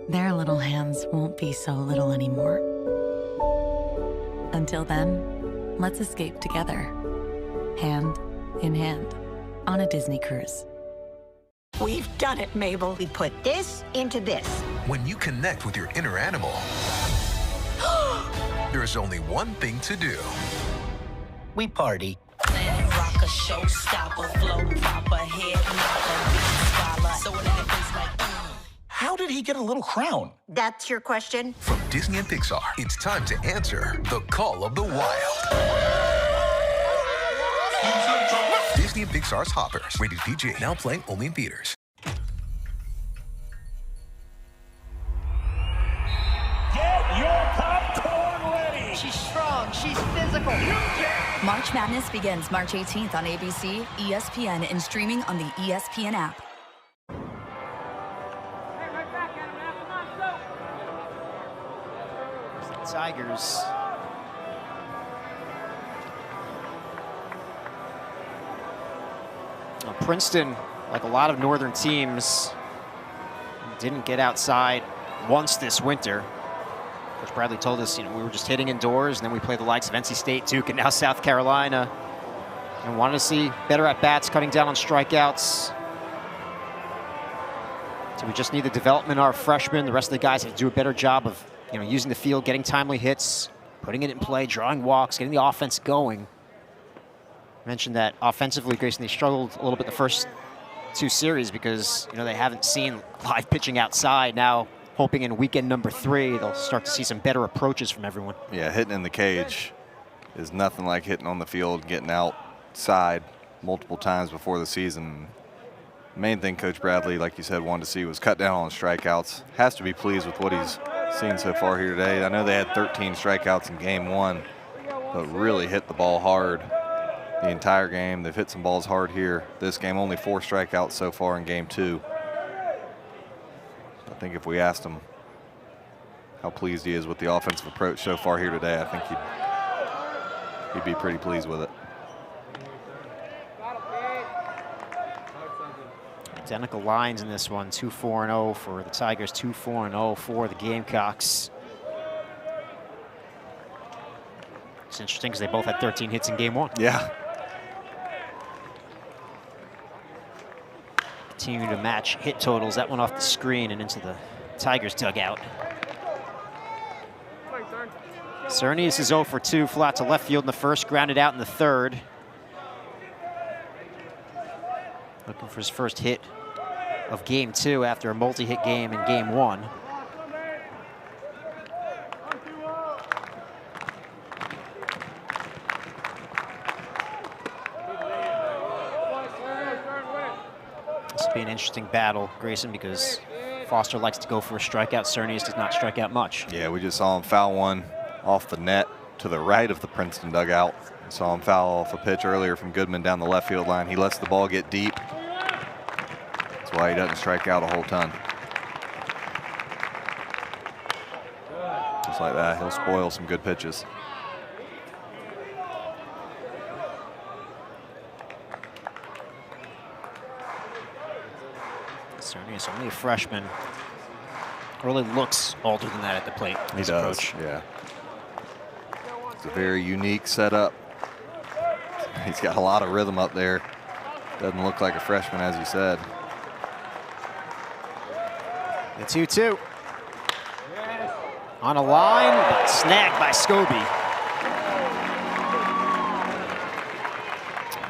their little hands won't be so little anymore. Until then, let's escape together, hand in hand, on a Disney cruise. We've done it, Mabel. We put this into this. When you connect with your inner animal, there's only one thing to do. We party. Rock a showstopper, flow proper, head knocker, so How did he get a little crown? That's your question? From Disney and Pixar, it's time to answer the call of the wild. Disney and Pixar's Hoppers. Rated PG. Now playing only in theaters. Get your popcorn ready. She's strong. She's physical. March Madness begins March 18th on ABC, ESPN, and streaming on the ESPN app. Tigers. Now, Princeton, like a lot of northern teams, didn't get outside once this winter. Coach Bradley told us, we were just hitting indoors, and then we played the likes of NC State, Duke, and now South Carolina. And wanted to see better at-bats, cutting down on strikeouts. So we just need the development of our freshmen. The rest of the guys have to do a better job of using the field, getting timely hits, putting it in play, drawing walks, getting the offense going. I mentioned that offensively, Grayson, they struggled a little bit the first 2 series because, they haven't seen live pitching outside. Now, hoping in weekend number 3, they'll start to see some better approaches from everyone. Yeah, hitting in the cage is nothing like hitting on the field, getting outside multiple times before the season. Main thing Coach Bradley, like you said, wanted to see was cut down on strikeouts. Has to be pleased with what he's seen so far here today. I know they had 13 strikeouts in game 1, but really hit the ball hard the entire game. They've hit some balls hard here. This game, only 4 strikeouts so far in game 2. I think if we asked him how pleased he is with the offensive approach so far here today, I think he'd be pretty pleased with it. Identical lines in this one, 2-4-0 for the Tigers, 2-4-0 for the Gamecocks. It's interesting because they both had 13 hits in game 1. Yeah. Continue to match hit totals. That one off the screen and into the Tigers dugout. Cernius is 0 for 2, flat to left field in the first, grounded out in the 3rd. Looking for his first hit of game 2 after a multi-hit game in game 1. This will be an interesting battle, Grayson, because Foster likes to go for a strikeout. Cernius does not strike out much. Yeah, we just saw him foul one off the net to the right of the Princeton dugout. We saw him foul off a pitch earlier from Goodman down the left field line. He lets the ball get deep. That's why he doesn't strike out a whole ton. Just like that, he'll spoil some good pitches. Cernius, only a freshman. Really looks older than that at the plate. He does, yeah. It's a very unique setup. He's got a lot of rhythm up there. Doesn't look like a freshman, as you said. The 2-2. On a line, but snagged by Scobie.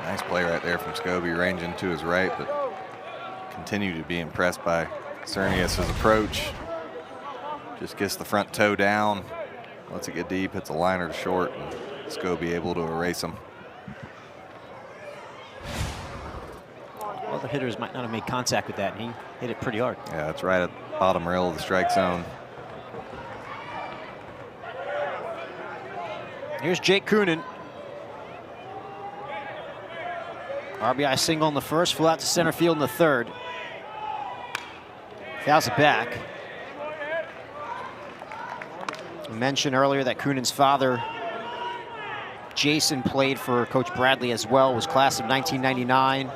Nice play right there from Scobie, ranging to his right, but continue to be impressed by Cernius' approach. Just gets the front toe down, lets it get deep, hits a liner to short, and Scobie able to erase him. Other hitters might not have made contact with that, and he hit it pretty hard. Yeah, it's right at the bottom rail of the strike zone. Here's Jake Coonan. RBI single in the first, flew out to center field in the third. Fouls it back. I mentioned earlier that Coonan's father, Jason, played for Coach Bradley as well, was class of 1999.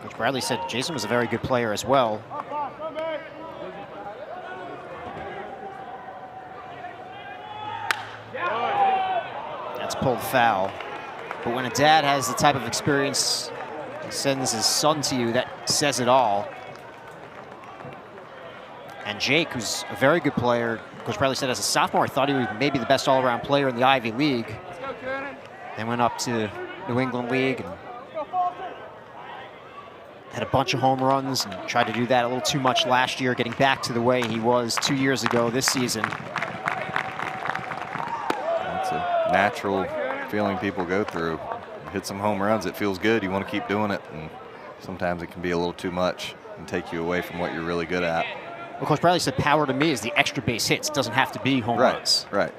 Coach Bradley said Jason was a very good player as well. That's pulled foul. But when a dad has the type of experience and sends his son to you, that says it all. And Jake, who's a very good player, Coach Bradley said as a sophomore, I thought he was maybe the best all-around player in the Ivy League. Then went up to New England League and had a bunch of home runs and tried to do that a little too much last year, getting back to the way he was 2 years ago this season. That's a natural feeling people go through. You hit some home runs, it feels good, you want to keep doing it, and sometimes it can be a little too much and take you away from what you're really good at. Well, Coach Bradley said power to me is the extra base hits. It doesn't have to be home runs. Right.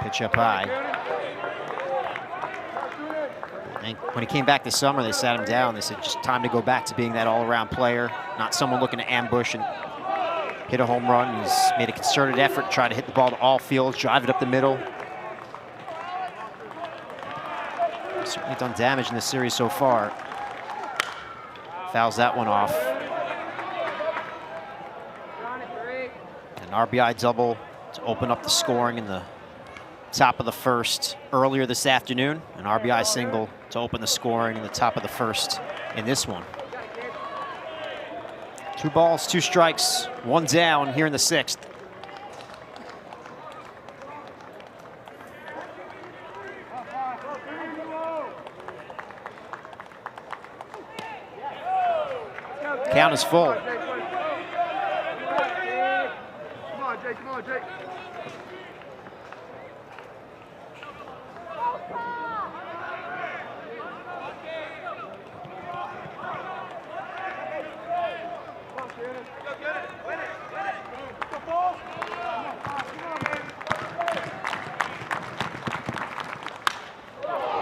Pitch up high. And when he came back this summer, they sat him down. They said, just time to go back to being that all-around player, not someone looking to ambush and hit a home run. He's made a concerted effort to try to hit the ball to all fields, drive it up the middle. He's certainly done damage in this series so far. Fouls that one off. An RBI double to open up the scoring in the top of the first earlier this afternoon. An RBI single to open the scoring in the top of the first in this one. 2 balls, 2 strikes, 1 down here in the 6th. Count is full. Come on, Jake. Come on, Jake.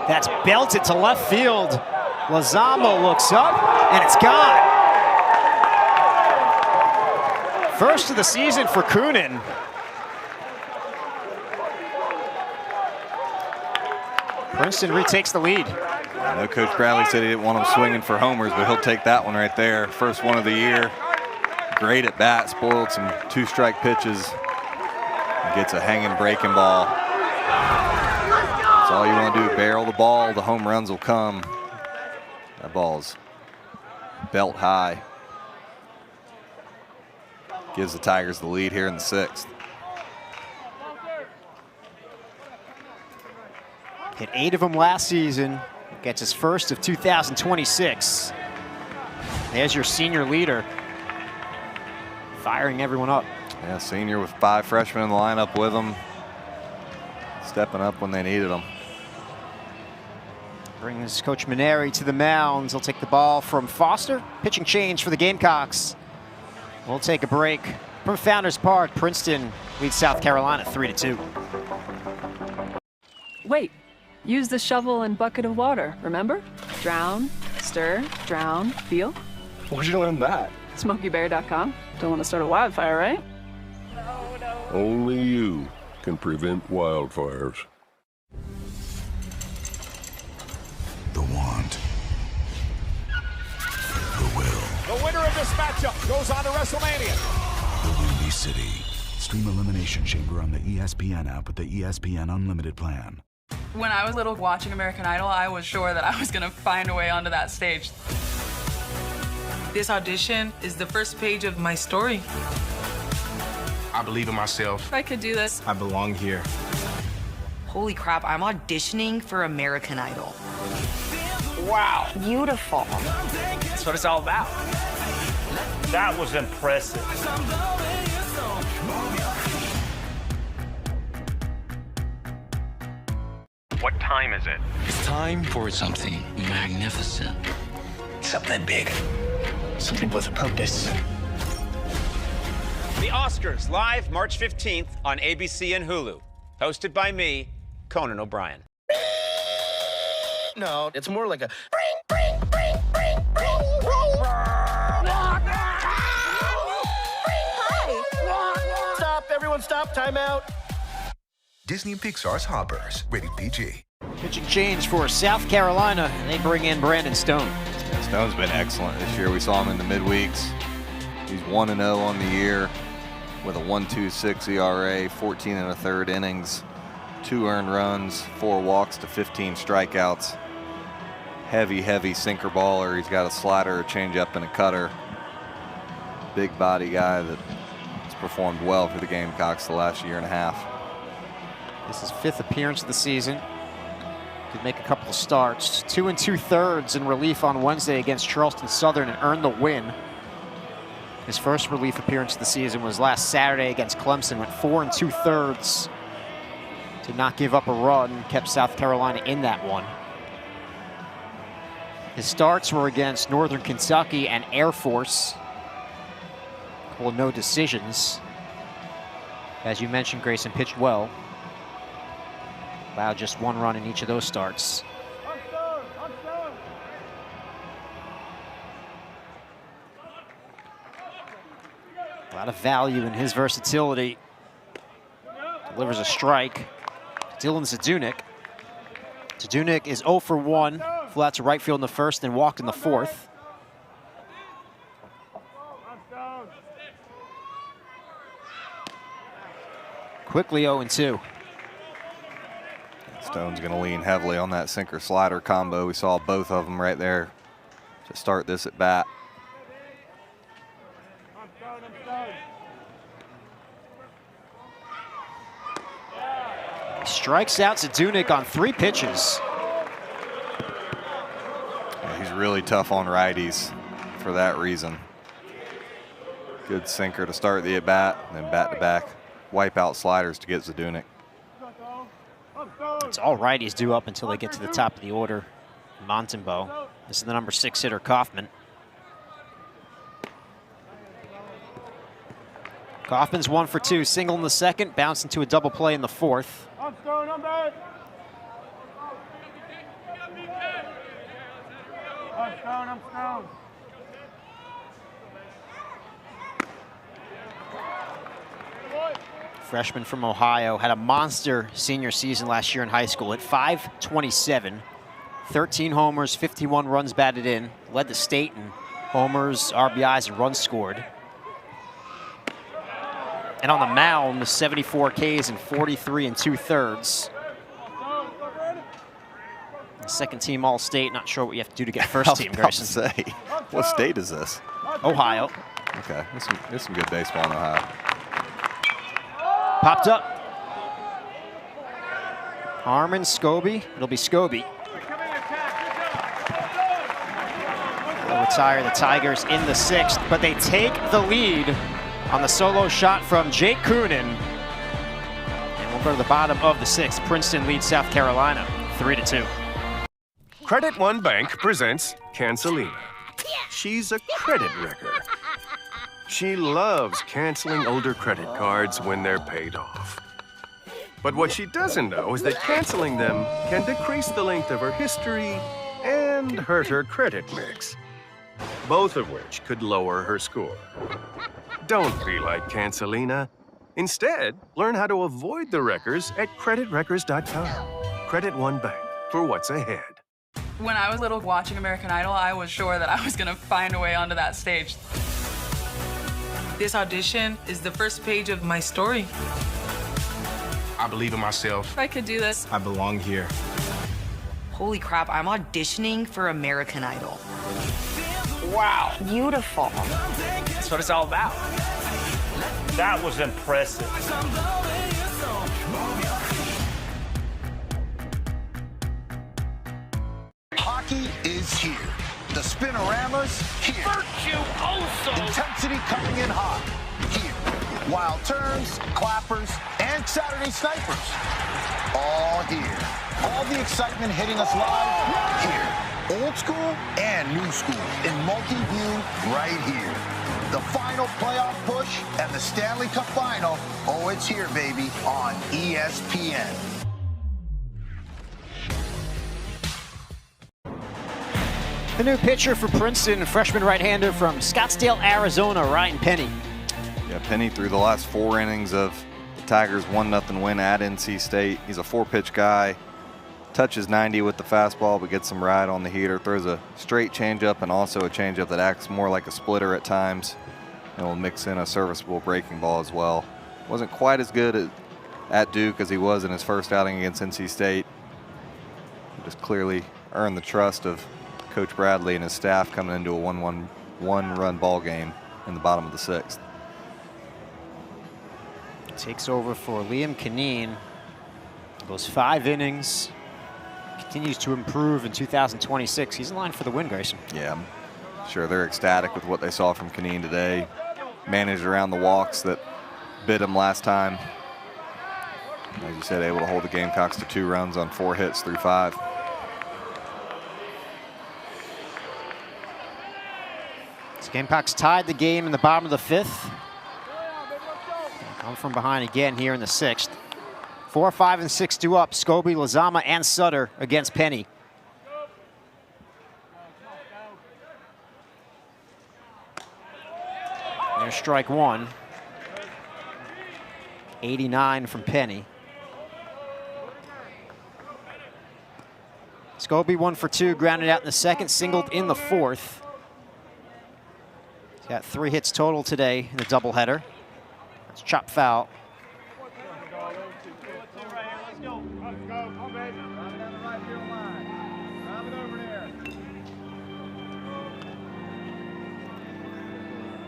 That's belted to left field. Lozamo looks up, and it's gone. First of the season for Coonan. Princeton retakes the lead. I know Coach Bradley said he didn't want him swinging for homers, but he'll take that one right there. First one of the year. Great at bat, spoiled some 2-strike pitches. Gets a hanging breaking ball. That's all you want to do, barrel the ball, the home runs will come. That ball's belt high. Gives the Tigers the lead here in the 6th. Hit 8 of them last season. Gets his first of 2026. There's your senior leader. Firing everyone up. Yeah, senior with 5 freshmen in the lineup with him. Stepping up when they needed them. Brings Coach Maneri to the mound. He'll take the ball from Foster. Pitching change for the Gamecocks. We'll take a break. From Founders Park, Princeton leads South Carolina 3-2. Wait, use the shovel and bucket of water, remember? Drown, stir, drown, feel. Where'd you learn that? SmokeyBear.com. Don't want to start a wildfire, right? Only you can prevent wildfires. this matchup goes on to WrestleMania. The Windy City. Stream Elimination Chamber on the ESPN app with the ESPN Unlimited plan. When I was little watching American Idol, I was sure that I was going to find a way onto that stage. This audition is the first page of my story. I believe in myself. I could do this. I belong here. Holy crap, I'm auditioning for American Idol. Wow. Beautiful. That's what it's all about. That was impressive. What time is it? It's time for something magnificent. Something big. Something with a purpose. The Oscars, live March 15th on ABC and Hulu. Hosted by me, Conan O'Brien. No, it's more like a... Stop, everyone stop, time out. Disney Pixar's Hoppers, rated PG. Pitching change for South Carolina. They bring in Brandon Stone. Yeah, Stone's been excellent this year. We saw him in the midweeks. He's 1-0 on the year with a 1.26 ERA, 14 1/3 innings, 2 earned runs, 4 walks to 15 strikeouts. Heavy sinker baller. He's got a slider, a changeup, and a cutter. Big body guy that has performed well for the Gamecocks the last year and a half. This is 5th appearance of the season. Could make a couple of starts. 2 2/3 in relief on Wednesday against Charleston Southern and earned the win. His first relief appearance of the season was last Saturday against Clemson. Went 4 2/3. Did not give up a run. Kept South Carolina in that one. His starts were against Northern Kentucky and Air Force. Well, no decisions. As you mentioned, Grayson pitched well. Allowed just 1 run in each of those starts. A lot of value in his versatility. Delivers a strike. Dylan Zadunik. Zadunik is 0 for 1. Flew out to right field in the first, then walked in the 4th. Quickly 0-2. Stone's going to lean heavily on that sinker slider combo. We saw both of them right there to start this at bat. He strikes out Zadunik on 3 pitches. Yeah, he's really tough on righties for that reason. Good sinker to start the at bat, and then bat-to-back wipeout sliders to get Zadunik. It's all righties due up until they get to the top of the order. Montembeau. This is the number 6 hitter, Kaufman. Kaufman's 1 for 2, single in the second, bounced into a double play in the 4th. I'm Stone, I'm bad. I'm Stone. Freshman from Ohio, had a monster senior season last year in high school at .527, 13 homers, 51 runs batted in, led the state in homers, RBIs, and runs scored. And on the mound, 74 Ks and 43 2/3. Second team All-State. Not sure what you have to do to get first team, Grayson. Say, what state is this? Ohio. Okay, there's some good baseball in Ohio. Popped up. Harmon, Scobie. It'll be Scobie. They'll retire the Tigers in the 6th, but they take the lead on the solo shot from Jake Coonan. And we'll go to the bottom of the 6th. Princeton leads South Carolina 3-2. Credit One Bank presents Cancelina. She's a credit wrecker. She loves canceling older credit cards when they're paid off. But what she doesn't know is that canceling them can decrease the length of her history and hurt her credit mix, both of which could lower her score. Don't be like Cancelina. Instead, learn how to avoid the wreckers at creditwreckers.com. Credit One Bank for what's ahead. When I was little watching American Idol, I was sure that I was going to find a way onto that stage. This audition is the first page of my story. I believe in myself. If I could do this. I belong here. Holy crap, I'm auditioning for American Idol. Wow. Beautiful. That's what it's all about. That was impressive. Hockey is here. The Spinorama's here. Virtuoso. Intensity coming in hot. Here. Wild turns, clappers, and Saturday snipers. All here. All the excitement hitting us live here. Old school and new school in multi-view right here. The final playoff push and the Stanley Cup final. Oh, it's here, baby, on ESPN. The new pitcher for Princeton, freshman right-hander from Scottsdale, Arizona, Ryan Penny. Yeah, Penny through the last 4 innings of the Tigers' 1-0 win at NC State. He's a 4-pitch guy. Touches 90 with the fastball, but gets some ride on the heater. Throws a straight changeup and also a changeup that acts more like a splitter at times. And will mix in a serviceable breaking ball as well. Wasn't quite as good at Duke as he was in his first outing against NC State. He just clearly earned the trust of Coach Bradley and his staff coming into a 1-run ball game in the bottom of the 6th. Takes over for Liam Kaneen. Goes 5 innings. Continues to improve in 2026. He's in line for the win, Grayson. Yeah, I'm sure they're ecstatic with what they saw from Kaneen today. Managed around the walks that bit him last time. As you said, able to hold the Gamecocks to 2 runs on 4 hits through 5. The Gamecocks tied the game in the bottom of the 5th. Come from behind again here in the 6th. 4, 5, and 6 2 up. Scobie, Lozama, and Sutter against Penny. There's strike 1. 89 from Penny. Scobie 1 for 2, grounded out in the 2nd, singled in the 4th. He's got 3 hits total today in the doubleheader. That's chop foul.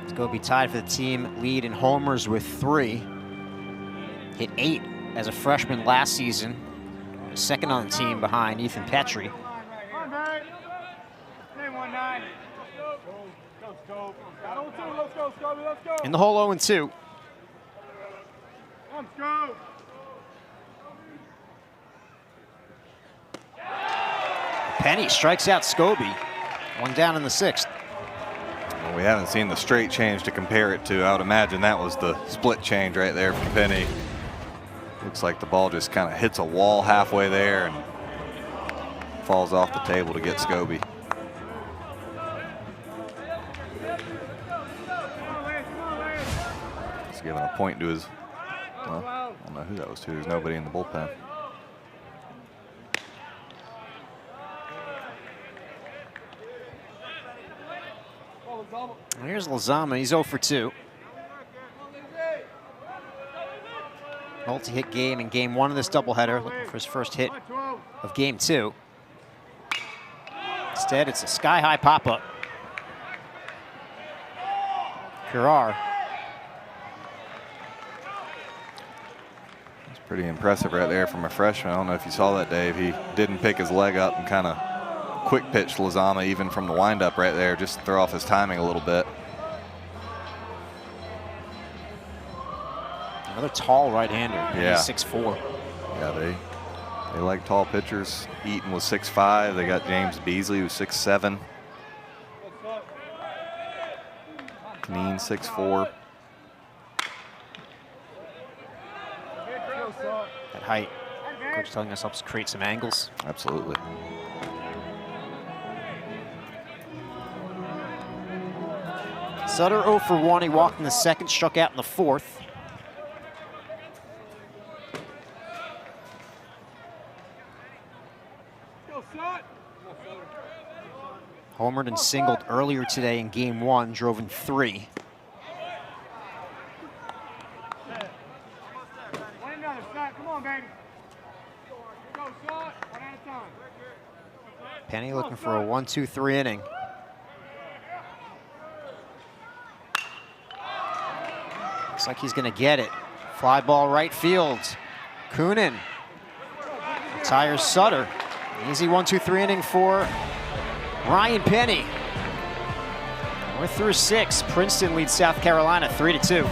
Scobie tied for the team lead in homers with 3. Hit 8 as a freshman last season. Second on the team behind Ethan Petrie. In the hole 0-2. Penny strikes out Scobie. 1 down in the 6th. Well, we haven't seen the straight change to compare it to. I would imagine that was the split change right there from Penny. Looks like the ball just kind of hits a wall halfway there and falls off the table to get Scobie. He's giving a point to his, well, I don't know who that was to. There's nobody in the bullpen. Here's Lozama, he's 0 for 2. Multi-hit game in game 1 of this doubleheader, looking for his first hit of game 2. Instead, it's a sky-high pop-up. Kirar. It's pretty impressive right there from a freshman. I don't know if you saw that, Dave. He didn't pick his leg up and kind of quick pitch Lozama even from the windup right there, just to throw off his timing a little bit. Another tall right-hander. Yeah. 6'4". Yeah, they like tall pitchers. Eaton was 6'5". They got James Beasley, who's 6'7". Kaneen, 6'4". That height, coach telling us, helps create some angles. Absolutely. Sutter 0 for 1. He walked in the 2nd, struck out in the 4th. Homered and singled earlier today in game 1, drove in 3. 1-2-3 inning. Looks like he's going to get it. Fly ball right field. Coonan retires Sutter. Easy 1-2-3 inning for Ryan Penny. We're through 6. Princeton leads South Carolina 3-2.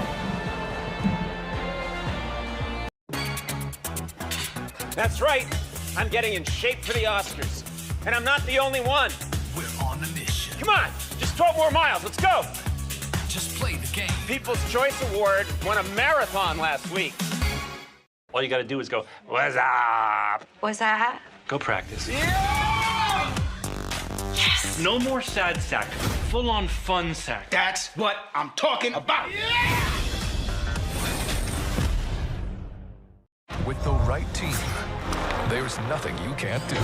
That's right. I'm getting in shape for the Oscars. And I'm not the only one. We're on a mission. Come on, just 12 more miles. Let's go. Just play the game. People's Choice Award won a marathon last week. All you gotta do is go, what's up? What's that? Go practice. Yeah! Yes! No more sad sack. Full-on fun sack. That's what I'm talking about. Yeah! With the right team, there's nothing you can't do.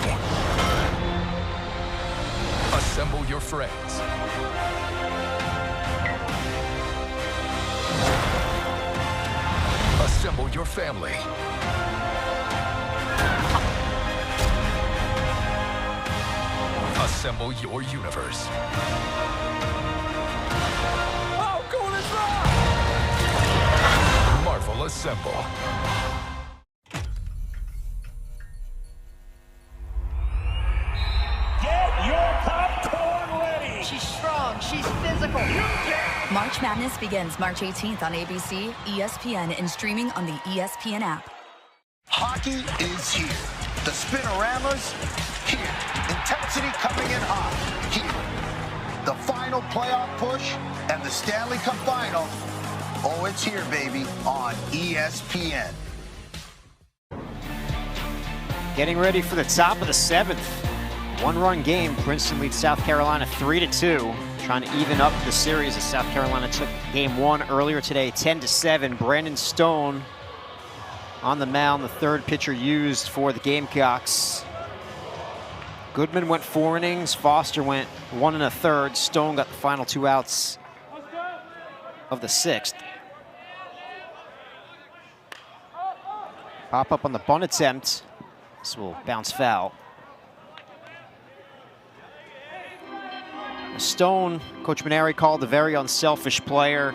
Assemble your friends. Assemble your family. Assemble your universe. Oh, cool as rock! Marvel Assemble. Get your popcorn ready. She's strong. She's physical. March Madness begins March 18th on ABC, ESPN, and streaming on the ESPN app. Hockey is here. The Spinoramas, here. Intensity coming in hot, here. The final playoff push and the Stanley Cup final. Oh, it's here, baby, on ESPN. Getting ready for the top of the 7th. One-run game. Princeton leads South Carolina 3-2. Trying to even up the series as South Carolina took game 1 earlier today, 10-7. Brandon Stone on the mound, the third pitcher used for the Gamecocks. Goodman went 4 innings. Foster went 1 1/3. Stone got the final 2 outs of the 6th. Pop up on the bunt attempt. This will bounce foul. Stone, Coach Maneri called a very unselfish player.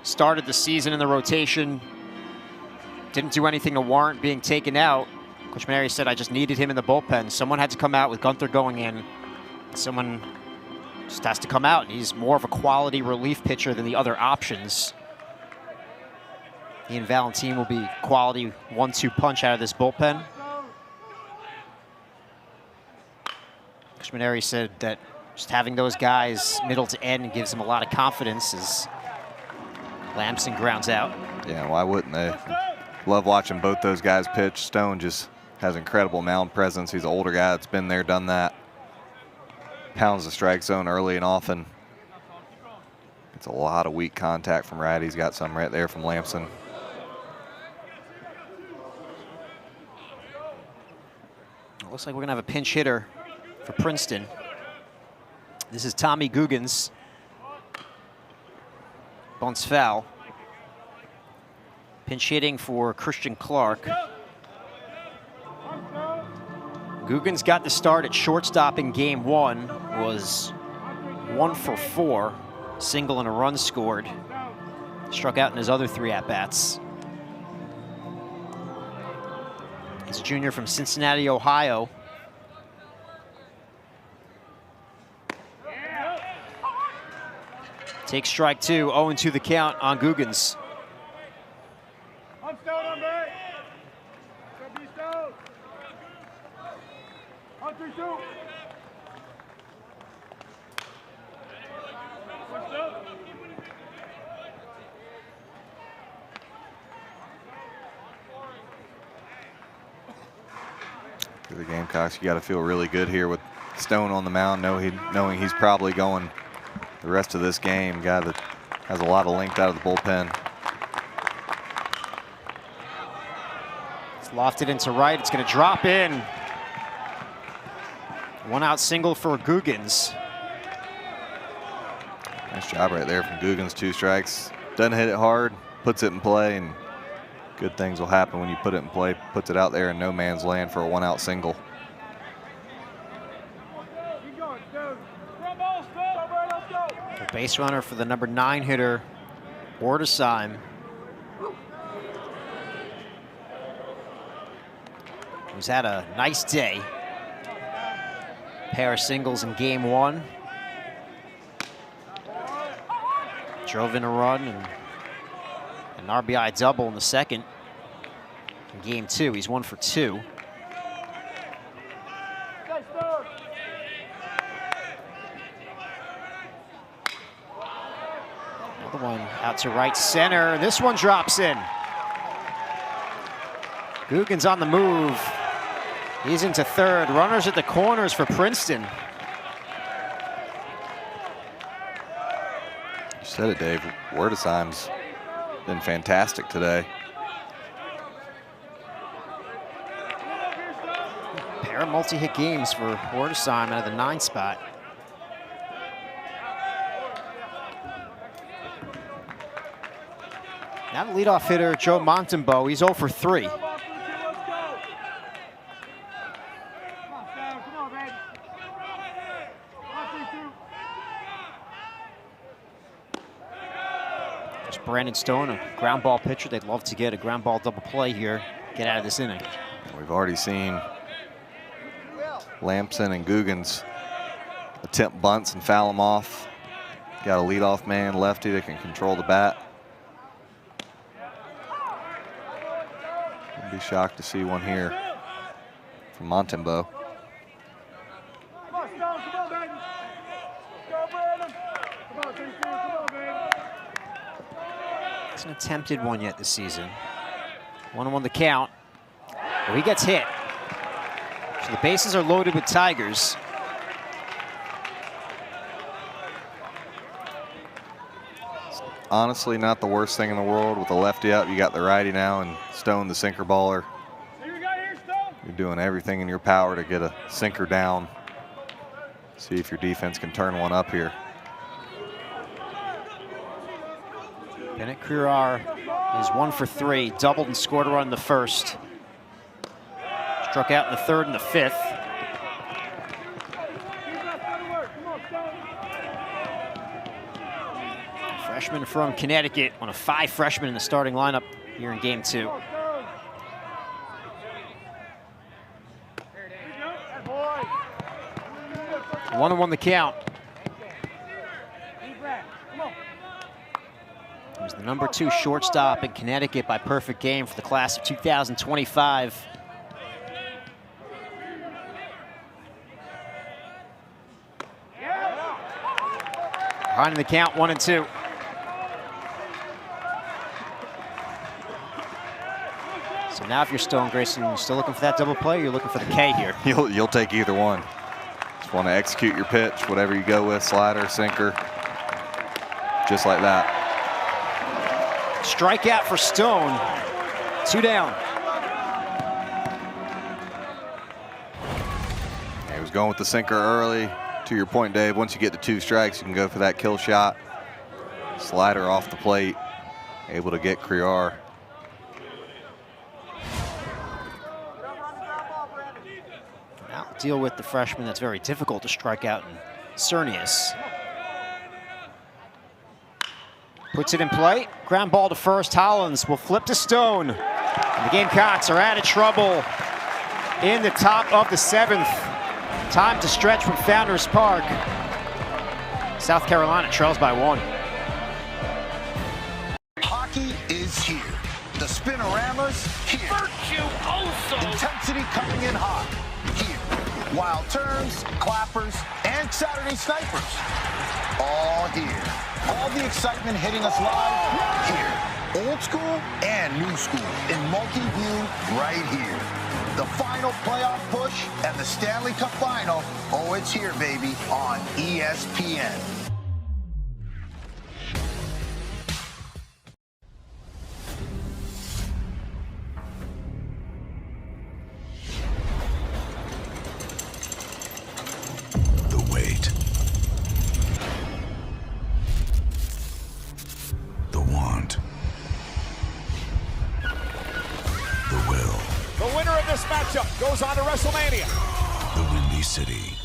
Started the season in the rotation. Didn't do anything to warrant being taken out. Coach Maneri said, I just needed him in the bullpen. Someone had to come out with Gunther going in. Someone just has to come out, and he's more of a quality relief pitcher than the other options. Ian Valentine will be quality 1-2 punch out of this bullpen. Coach Maneri said that just having those guys middle to end gives him a lot of confidence as Lamson grounds out. Yeah, why wouldn't they? Love watching both those guys pitch. Stone just has incredible mound presence. He's an older guy that's been there, done that. Pounds the strike zone early and often. It's a lot of weak contact from right. He's got some right there from Lamson. It looks like we're gonna have a pinch hitter for Princeton. This is Tommy Guggens. Bunts foul. Pinch hitting for Christian Clark. Guggens got the start at shortstop in game 1. Was 1 for 4. Single and a run scored. Struck out in his other 3 at-bats. He's a junior from Cincinnati, Ohio. Takes strike 2, 0-2 the count on Guggens. I'm Stone, I'm back. Be Stone. 1-3-2. For the Gamecocks, you got to feel really good here with Stone on the mound, knowing he's probably going the rest of this game. Guy that has a lot of length out of the bullpen. It's lofted into right. It's going to drop in. 1 out single for Guggens. Nice job right there from Guggens. 2 strikes. Doesn't hit it hard, puts it in play, and good things will happen when you put it in play. Puts it out there in no man's land for a 1 out single. Keep going, Stone. The base runner for the number 9 hitter, Wardesheim. Who's had a nice day. Pair of singles in game 1. Drove in a run and an RBI double in the second. In game 2, he's 1 for 2. Another one out to right center. This one drops in. Guggen's on the move. He's into third. Runners at the corners for Princeton. You said it, Dave. Wardesheim's been fantastic today. Pair of multi-hit games for Wardesheim out of the 9 spot. Now the leadoff hitter, Joe Montembeau. He's 0 for 3. There's Brandon Stone, a ground ball pitcher. They'd love to get a ground ball double play here, get out of this inning. We've already seen Lamson and Guggens attempt bunts and foul them off. Got a leadoff man, lefty, that can control the bat. I'd be shocked to see one here from Montembeau. Hasn't attempted one yet this season. 1-1 the count. Well, he gets hit. So the bases are loaded with Tigers. Honestly, not the worst thing in the world. With the lefty up, you got the righty now, and Stone, the sinker baller. You're doing everything in your power to get a sinker down. See if your defense can turn one up here. Bennett Curar is 1 for 3, doubled and scored a run in the first. Struck out in the third and the fifth. Freshman from Connecticut, one of 5 freshmen in the starting lineup here in game 2. One and 1 the count. He was the number 2 shortstop in Connecticut by perfect game for the class of 2025. Behind in the count, 1 and 2. So now if you're Stone, Grayson, you're still looking for that double play, or you're looking for the K here? You'll take either one. Just want to execute your pitch, whatever you go with, slider, sinker, just like that. Strikeout for Stone. 2 down. He was going with the sinker early. To your point, Dave, once you get to 2 strikes, you can go for that kill shot. Slider off the plate, able to get Curar. Now deal with the freshman that's very difficult to strike out in Cernius. Puts it in play. Ground ball to first. Hollins will flip to Stone. And the Gamecocks are out of trouble in the top of the 7th. Time to stretch from Founders Park. South Carolina trails by 1. Hockey is here. The Spinorama's here. Virtuoso. Intensity coming in hot. Here. Wild turns, clappers, and Saturday snipers. All here. All the excitement hitting us live here. Old school and new school in multi-view right here. The final playoff push and the Stanley Cup final. Oh, it's here, baby, on ESPN. The wait. The want. The will. The winner of this matchup goes on to WrestleMania. The Windy City.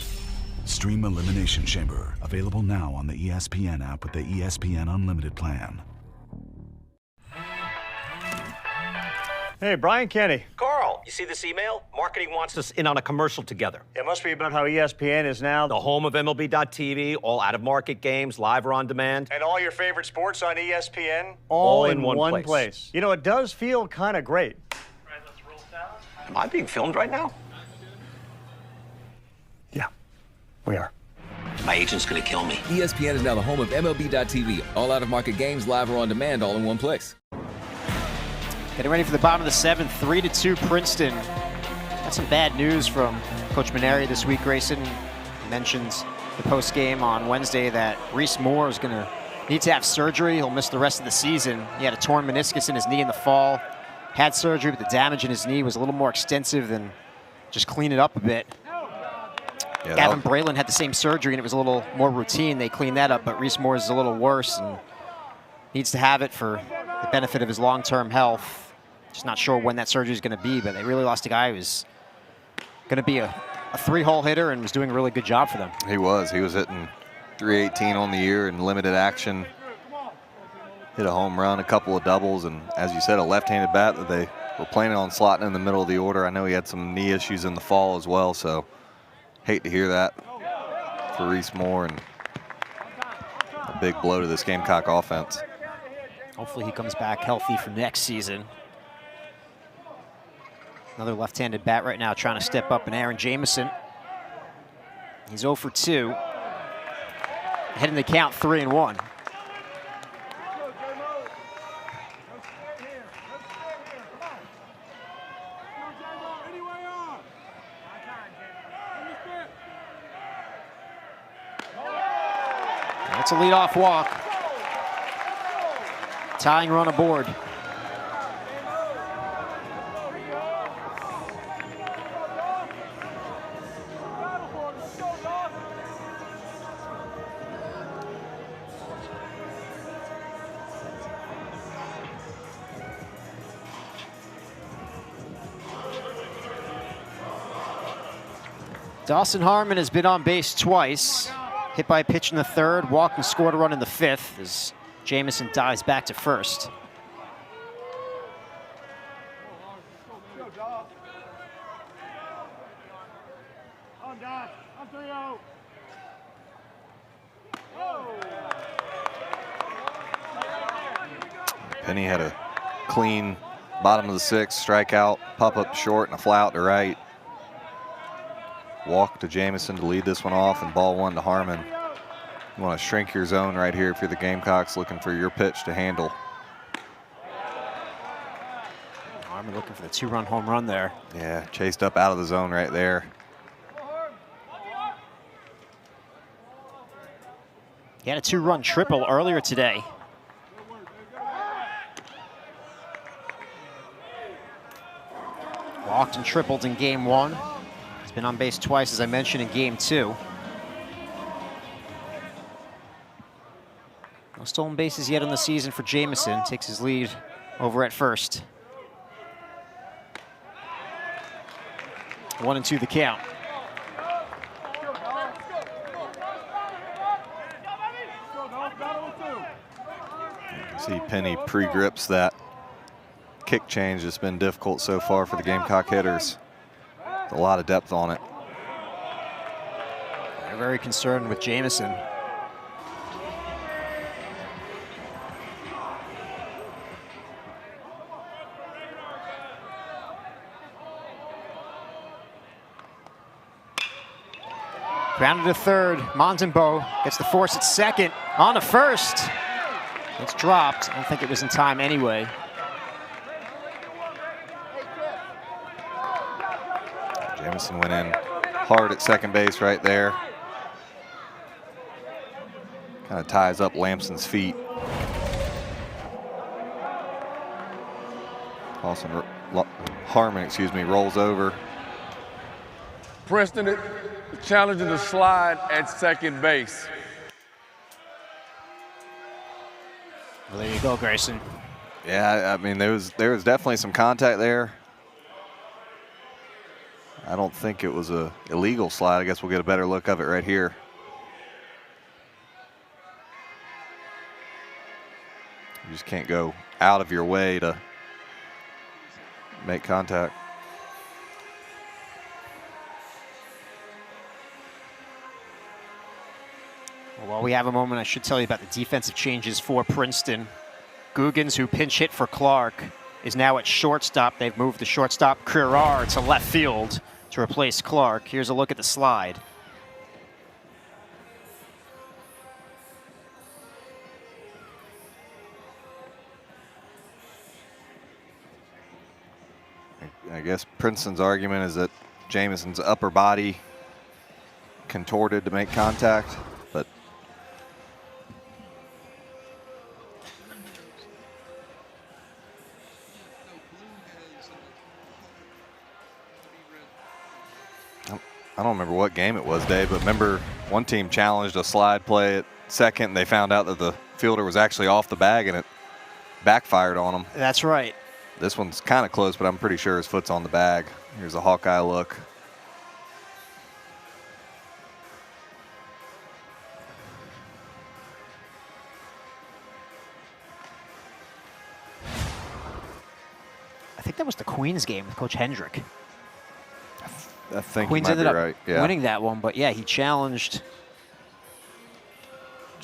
Extreme Elimination Chamber. Available now on the ESPN app with the ESPN Unlimited plan. Hey, Brian Kenny. Carl, you see this email? Marketing wants us in on a commercial together. It must be about how ESPN is now The home of MLB.TV, all out-of-market games, live or on demand. And all your favorite sports on ESPN? All in one place. You know, it does feel kind of great. Am I being filmed right now? Yeah, we are. My agent's gonna kill me. ESPN is now the home of MLB.TV. All out-of-market games, live or on demand, all in one place. Getting ready for the bottom of the seventh, 3-2 Princeton. Got some bad news from Coach Maneri this week, Grayson. He mentioned the post game on Wednesday that Reese Moore is going to need to have surgery. He'll miss the rest of the season. He had a torn meniscus in his knee in the fall. Had surgery, but the damage in his knee was a little more extensive than just clean it up a bit. Yeah, Gavin Braylon had the same surgery, and it was a little more routine. They cleaned that up, but Reese Moore is a little worse and needs to have it for the benefit of his long-term health. Just not sure when that surgery is going to be, but they really lost a guy who was going to be a three-hole hitter and was doing a really good job for them. He was hitting .318 on the year in limited action. Hit a home run, a couple of doubles, and as you said, a left-handed bat that they were planning on slotting in the middle of the order. I know he had some knee issues in the fall as well, so hate to hear that for Reese Moore, and a big blow to this Gamecock offense. Hopefully he comes back healthy for next season. Another left-handed bat right now trying to step up, and Aaron Jamison. He's 0 for 2. Heading the count 3-1. That's a leadoff walk. Tying run aboard. Dawson Harmon has been on base twice. Hit by a pitch in the third, walked and scored a run in the fifth as Jamison dives back to first. Penny had a clean bottom of the sixth, strikeout, pop up short, and a fly out to right. Walk to Jamison to lead this one off, and ball one to Harmon. You want to shrink your zone right here if you're the Gamecocks, looking for your pitch to handle. Harmon looking for the two-run home run there. Yeah, chased up out of the zone right there. He had a two-run triple earlier today. Walked and tripled in game one. He's been on base twice, as I mentioned, in game two. No stolen bases yet on the season for Jamison. Takes his lead over at first. 1-2 the count. You can see Penny pre-grips that kick change that's been difficult so far for the Gamecock hitters. A lot of depth on it. They're very concerned with Jamison. Grounded to third. Montembeau gets the force at second. On to first. It's dropped. I don't think it was in time anyway. Jamison went in hard at second base right there. Kind of ties up Lamson's feet. Harmon, rolls over. Princeton is challenging the slide at second base. Well, there you go, Grayson. Yeah, I mean, there was definitely some contact there. I don't think it was a illegal slide. I guess we'll get a better look of it right here. You just can't go out of your way to make contact. Well, while we have a moment, I should tell you about the defensive changes for Princeton. Googins, who pinch hit for Clark, is now at shortstop. They've moved the shortstop Curar to left field to replace Clark. Here's a look at the slide. I guess Princeton's argument is that Jamison's upper body contorted to make contact, but I don't remember what game it was, Dave, but remember one team challenged a slide play at second, and they found out that the fielder was actually off the bag, and it backfired on them. That's right. This one's kind of close, but I'm pretty sure his foot's on the bag. Here's a Hawkeye look. I think that was the Queens game with Coach Hendrick. I think Queens you might ended be up right. Yeah. winning that one, but yeah, he challenged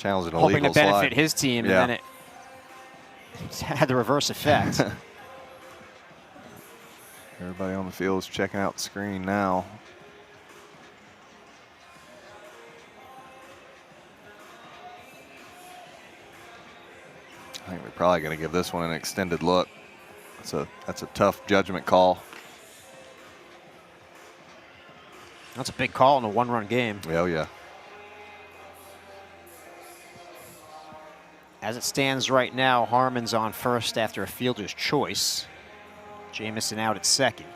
an illegal hoping to benefit slide. his team, Yeah. and then it had the reverse effect. Everybody on the field is checking out the screen now. I think we're probably going to give this one an extended look. That's a tough judgment call. That's a big call in a one-run game. Oh, yeah. As it stands right now, Harmon's on first after a fielder's choice. Jamison out at second.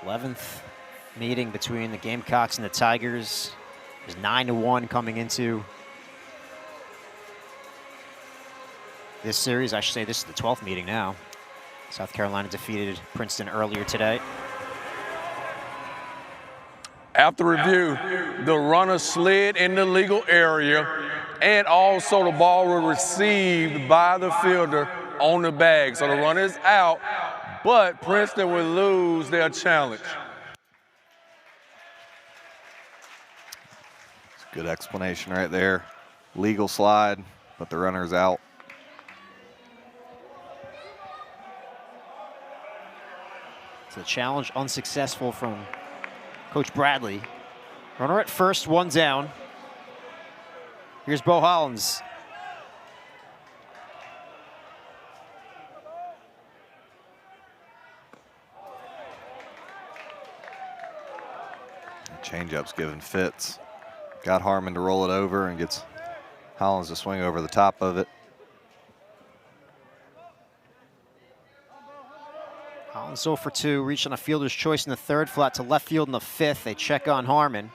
Eleventh meeting between the Gamecocks and the Tigers. It was 9-1 coming into this series. I should say this is the 12th meeting now. South Carolina defeated Princeton earlier today. After review, the runner slid in the legal area, and also the ball was received by the fielder on the bag. So the runner is out, but Princeton will lose their challenge. Good explanation right there. Legal slide, but the runner's out. So the challenge unsuccessful from Coach Bradley. Runner at first, one down. Here's Bo Hollins. Changeup's giving fits. Got Harmon to roll it over and gets Hollins to swing over the top of it. Hollins 0 for 2, reached on a fielder's choice in the third, flat to left field in the fifth. They check on Harmon.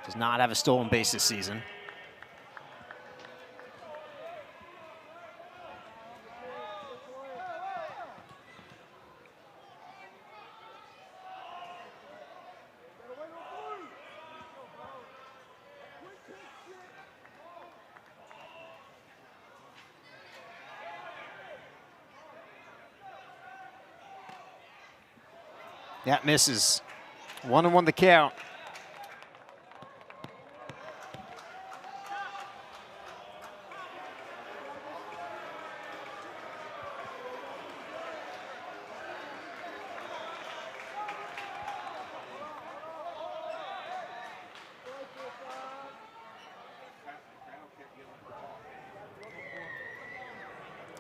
Does not have a stolen base this season. That misses. 1-1 the count.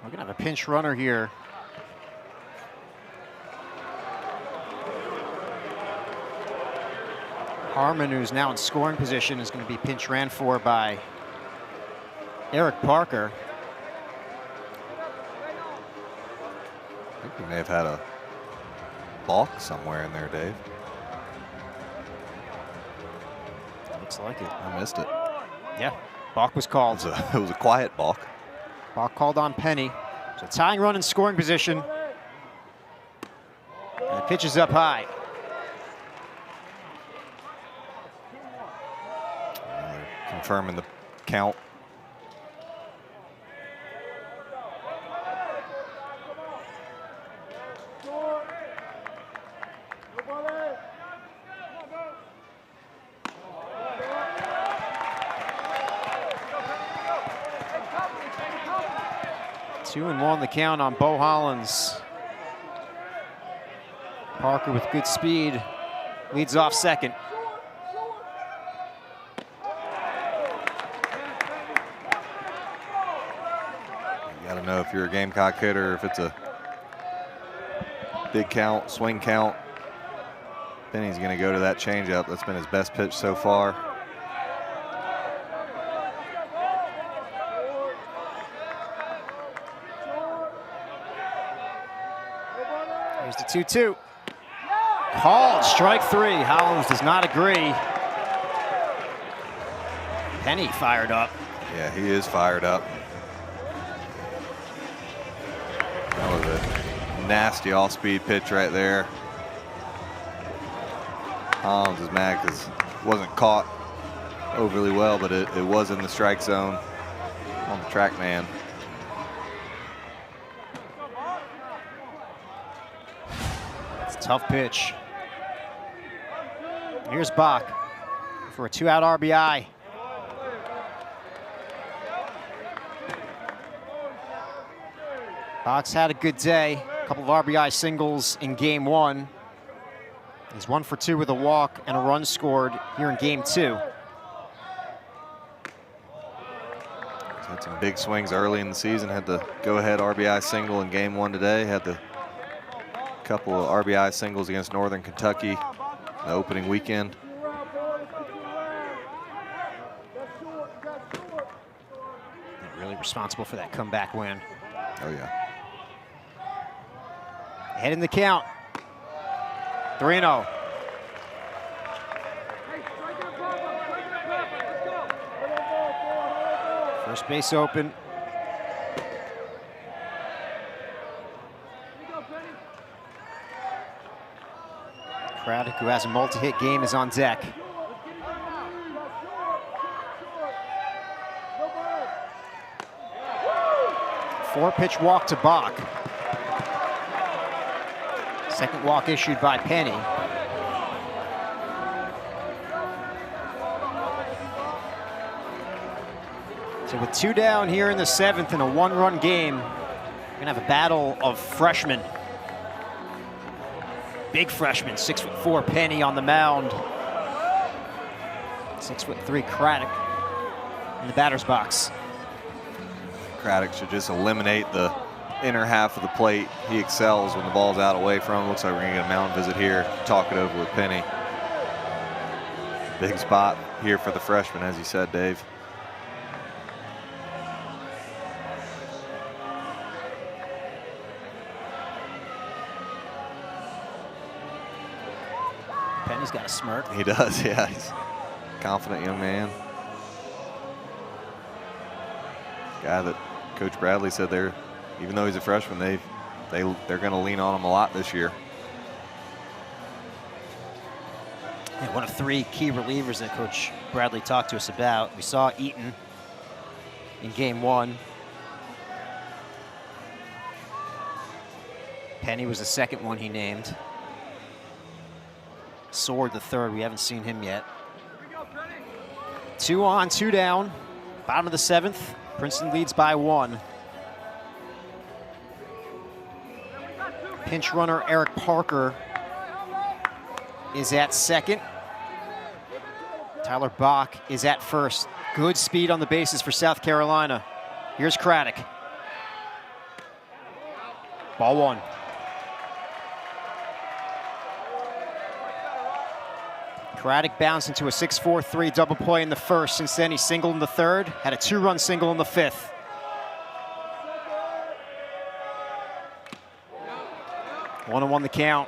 We're gonna have a pinch runner here. Harmon, who's now in scoring position, is going to be pinch ran for by Eric Parker. I think we may have had a balk somewhere in there, Dave. Looks like it. I missed it. Yeah, balk was called. It was a quiet balk. Balk called on Penny. So tying run in scoring position. And the pitch is up high. Confirming the count. Two and one the count on Bo Hollins. Parker with good speed leads off second. You got to know if you're a Gamecock hitter, if it's a big count, swing count. Penny's going to go to that changeup. That's been his best pitch so far. Here's the 2-2. Called, strike three. Hollins does not agree. Penny fired up. Yeah, he is fired up. That was a nasty off-speed pitch right there. Hollins is mad because it wasn't caught overly well, but it was in the strike zone on the track man. It's a tough pitch. Here's Bach for a 2-out RBI. Bach's had a good day. A couple of RBI singles in game one. He's 1 for 2 with a walk and a run scored here in game two. He's had some big swings early in the season. Had the go-ahead RBI single in game one today. Had the couple of RBI singles against Northern Kentucky the opening weekend. Really responsible for that comeback win. Oh, yeah. Ahead in the count. 3-0. First base open. Craddock, who has a multi-hit game, is on deck. Four-pitch walk to Bach. Second walk issued by Penny. So with 2 down here in the 7th in a 1-run game, we're gonna have a battle of freshmen. Big freshman, 6'4" Penny on the mound. 6'3" Craddock in the batter's box. Craddock should just eliminate the inner half of the plate. He excels when the ball's out away from him. Looks like we're gonna get a mound visit here. Talk it over with Penny. Big spot here for the freshman, as you said, Dave. Penny's got a smirk. He does, yeah. He's a confident young man. Guy that Coach Bradley said even though he's a freshman, they're going to lean on him a lot this year. Yeah, one of 3 key relievers that Coach Bradley talked to us about. We saw Eaton in game 1. Penny was the second one he named. Sword the third. We haven't seen him yet. 2 on, 2 down. Bottom of the 7th. Princeton leads by 1. Pinch runner Eric Parker is at second. Tyler Bach is at first. Good speed on the bases for South Carolina. Here's Craddock. Ball 1. Craddock bounced into a 6-4-3 double play in the first. Since then, he singled in the third, had a 2-run single in the 5th. One and one the count.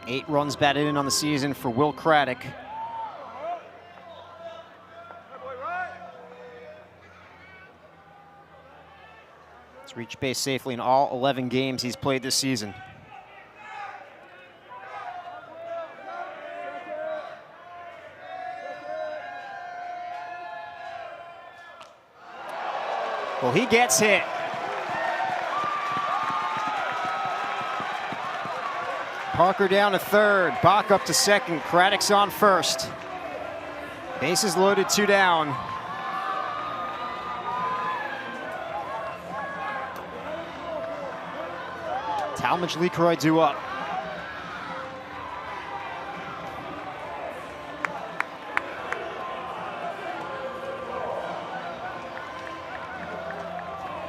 8 runs batted in on the season for Will Craddock. He's reached base safely in all 11 games he's played this season. Well, he gets hit. Parker down to third, Bach up to second, Craddock's on first. Bases loaded, 2 down. Talmadge, LeCroy due up.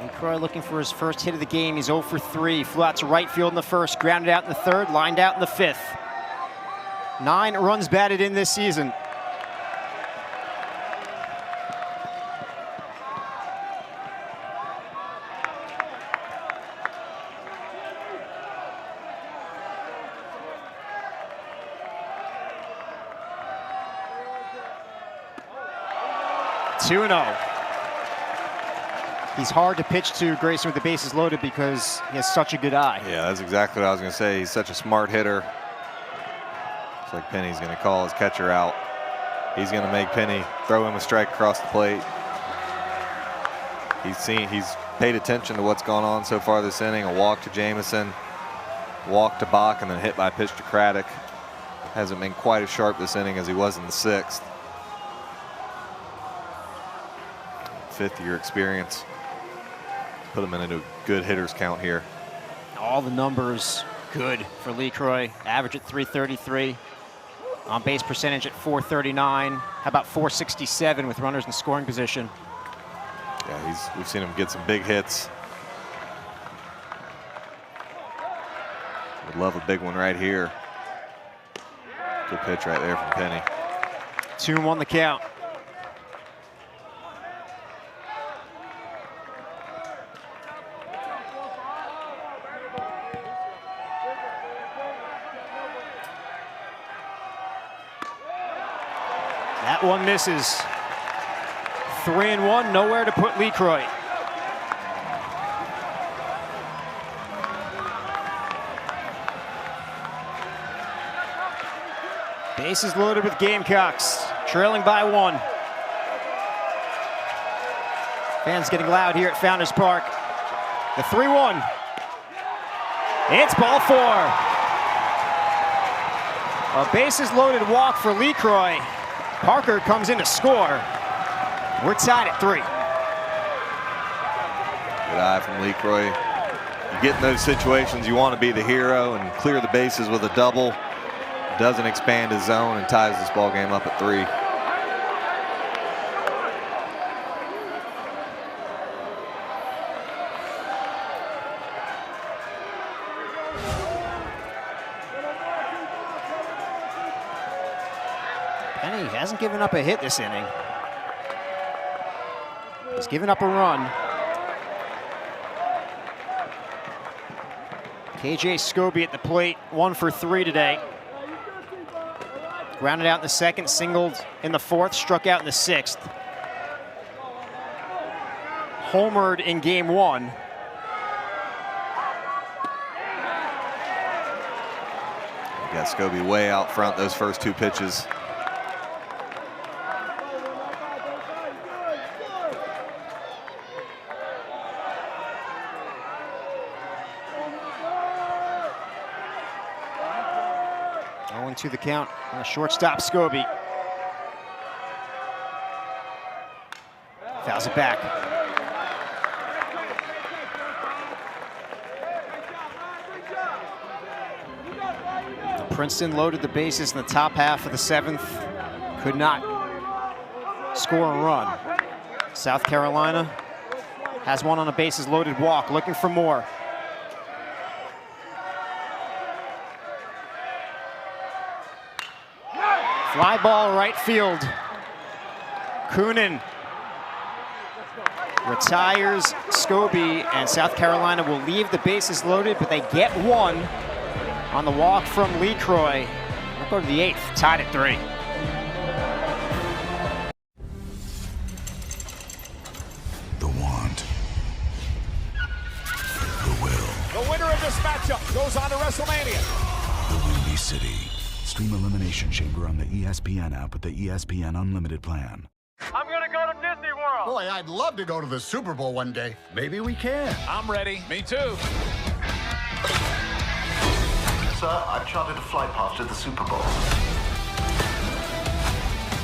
LeCroy looking for his first hit of the game. He's 0 for 3. Flew out to right field in the first, grounded out in the third, lined out in the fifth. 9 runs batted in this season. Two-0. He's hard to pitch to, Grayson, with the bases loaded because he has such a good eye. Yeah, that's exactly what I was going to say. He's such a smart hitter. Looks like Penny's going to call his catcher out. He's going to make Penny throw him a strike across the plate. He's paid attention to what's gone on so far this inning. A walk to Jamison, walk to Bach, and then hit by pitch to Craddock. Hasn't been quite as sharp this inning as he was in the 6th. 5th-year experience. Put him in a good hitter's count here. All the numbers good for LeCroy. Average at 333. On base percentage at 439. How about 467 with runners in scoring position? Yeah, we've seen him get some big hits. Would love a big one right here. Good pitch right there from Penny. 2-1 the count. That one misses. 3-1, nowhere to put LeCroy. Bases loaded with Gamecocks, trailing by 1. Fans getting loud here at Founders Park. The 3-1. It's ball 4. A bases loaded walk for LeCroy. Parker comes in to score. We're tied at 3. Good eye from LeCroy. You get in those situations, you want to be the hero and clear the bases with a double. Doesn't expand his zone and ties this ball game up at 3. Penny hasn't given up a hit this inning. He's given up a run. KJ Scobie at the plate, 1 for 3 today. Grounded out in the 2nd, singled in the 4th, struck out in the 6th. Homered in game 1. You got Scobie way out front those first 2 pitches. To the count on the shortstop, Scobie. Fouls it back. Princeton loaded the bases in the top half of the 7th. Could not score a run. South Carolina has one on a bases loaded walk, looking for more. Fly ball right field. Coonan retires Scobie, and South Carolina will leave the bases loaded, but they get 1. on the walk from Lee Croy. We'll go to the 8th, tied at 3. The want. The will. The winner of this matchup goes on to WrestleMania. The Windy City. Stream Elimination Chamber on the ESPN app with the ESPN Unlimited plan. I'm gonna go to Disney World. Boy, I'd love to go to the Super Bowl one day. Maybe we can. I'm ready. Me too. Sir, I've chartered a flight path to the Super Bowl.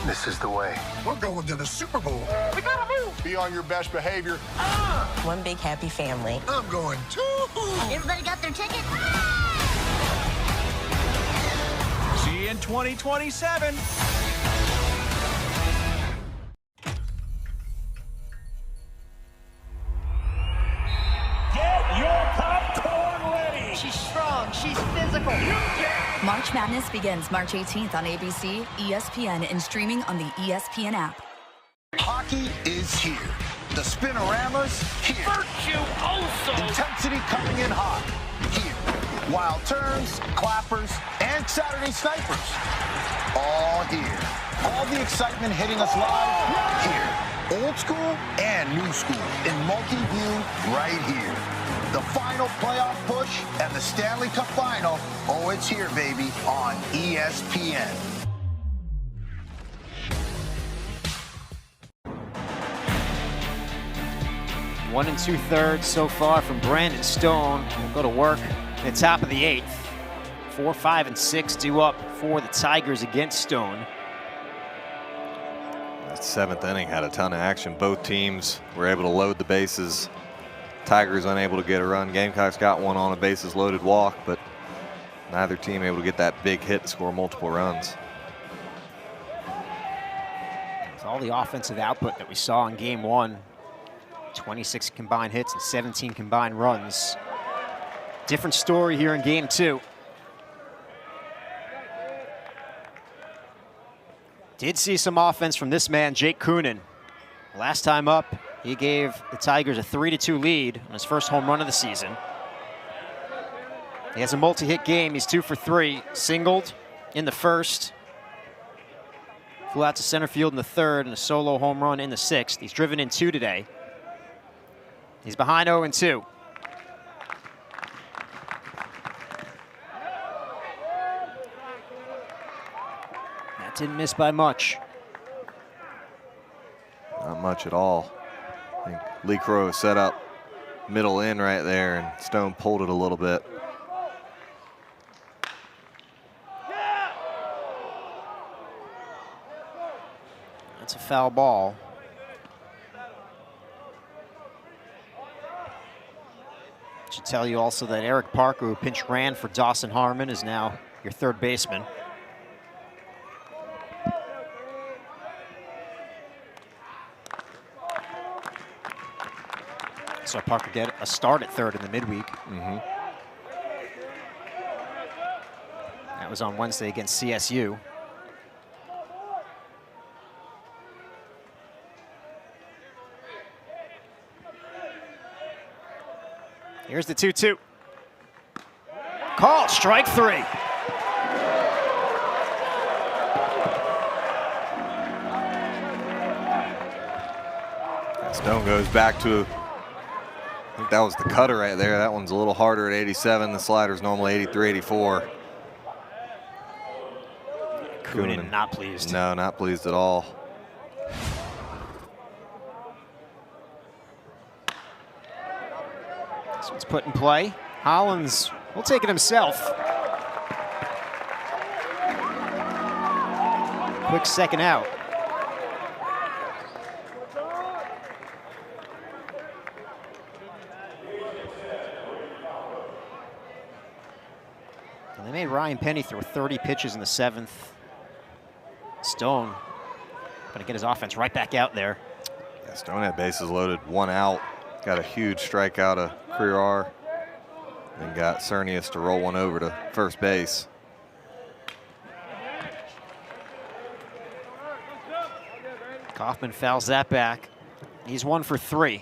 This is the way. We're going to the Super Bowl. We gotta move. Be on your best behavior. One big happy family. I'm going too. Everybody got their ticket? See you in 2027. Get your popcorn ready. She's strong. She's physical. March Madness begins March 18th on ABC, ESPN, and streaming on the ESPN app. Hockey is here. The Spinoramas here. Virtuoso. Intensity coming in hot here. Wild turns, clappers, and Saturday snipers. All here. All the excitement hitting us live here. Old school and new school in multi-view right here. The final playoff push and the Stanley Cup final. Oh, it's here, baby, on ESPN. One and 2/3 so far from Brandon Stone. We'll go to work at the top of the 8th. 4, 5, and 6 due up for the Tigers against Stone. That 7th inning had a ton of action. Both teams were able to load the bases. Tigers unable to get a run. Gamecocks got one on a bases loaded walk, but neither team able to get that big hit to score multiple runs. It's all the offensive output that we saw in game 1. 26 combined hits and 17 combined runs. Different story here in game 2. Did see some offense from this man, Jake Coonan. Last time up, he gave the Tigers a 3-2 lead on his first home run of the season. He has a multi-hit game. He's 2 for 3. Singled in the first. Flew out to center field in the 3rd and a solo home run in the 6th. He's driven in 2 today. He's behind 0-2. That didn't miss by much. Not much at all. I think Lee Crow set up middle in right there, and Stone pulled it a little bit. That's a foul ball. Should tell you also that Eric Parker, who pinch ran for Dawson Harmon, is now your 3rd baseman. So Parker get a start at 3rd in the midweek. That was on Wednesday against CSU. Here's the 2-2. Call, strike 3. Stone goes back to, I think that was the cutter right there. That one's a little harder at 87. The slider's normally 83, 84. Coonan not pleased. No, not pleased at all. This one's put in play. Hollins will take it himself. Quick second out. And they made Ryan Penny throw 30 pitches in the 7th. Stone gonna get his offense right back out there. Yeah, Stone had bases loaded, 1 out. Got a huge strikeout of Crerar, and got Cernius to roll one over to first base. Kaufman fouls that back. He's 1 for 3.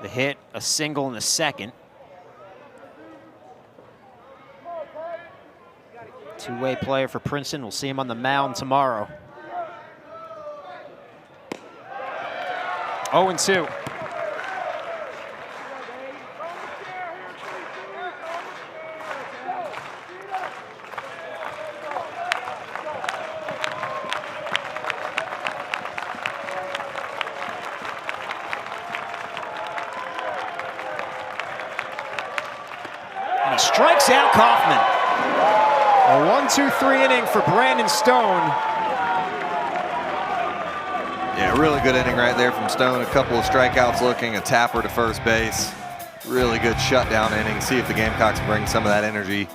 The hit, a single in the 2nd. Two-way player for Princeton. We'll see him on the mound tomorrow. 0-2. And he strikes out Kaufman. A 1-2-3 inning for Brandon Stone. Yeah, really good inning right there from Stone. A couple of strikeouts looking, a tapper to first base. Really good shutdown inning. See if the Gamecocks can bring some of that energy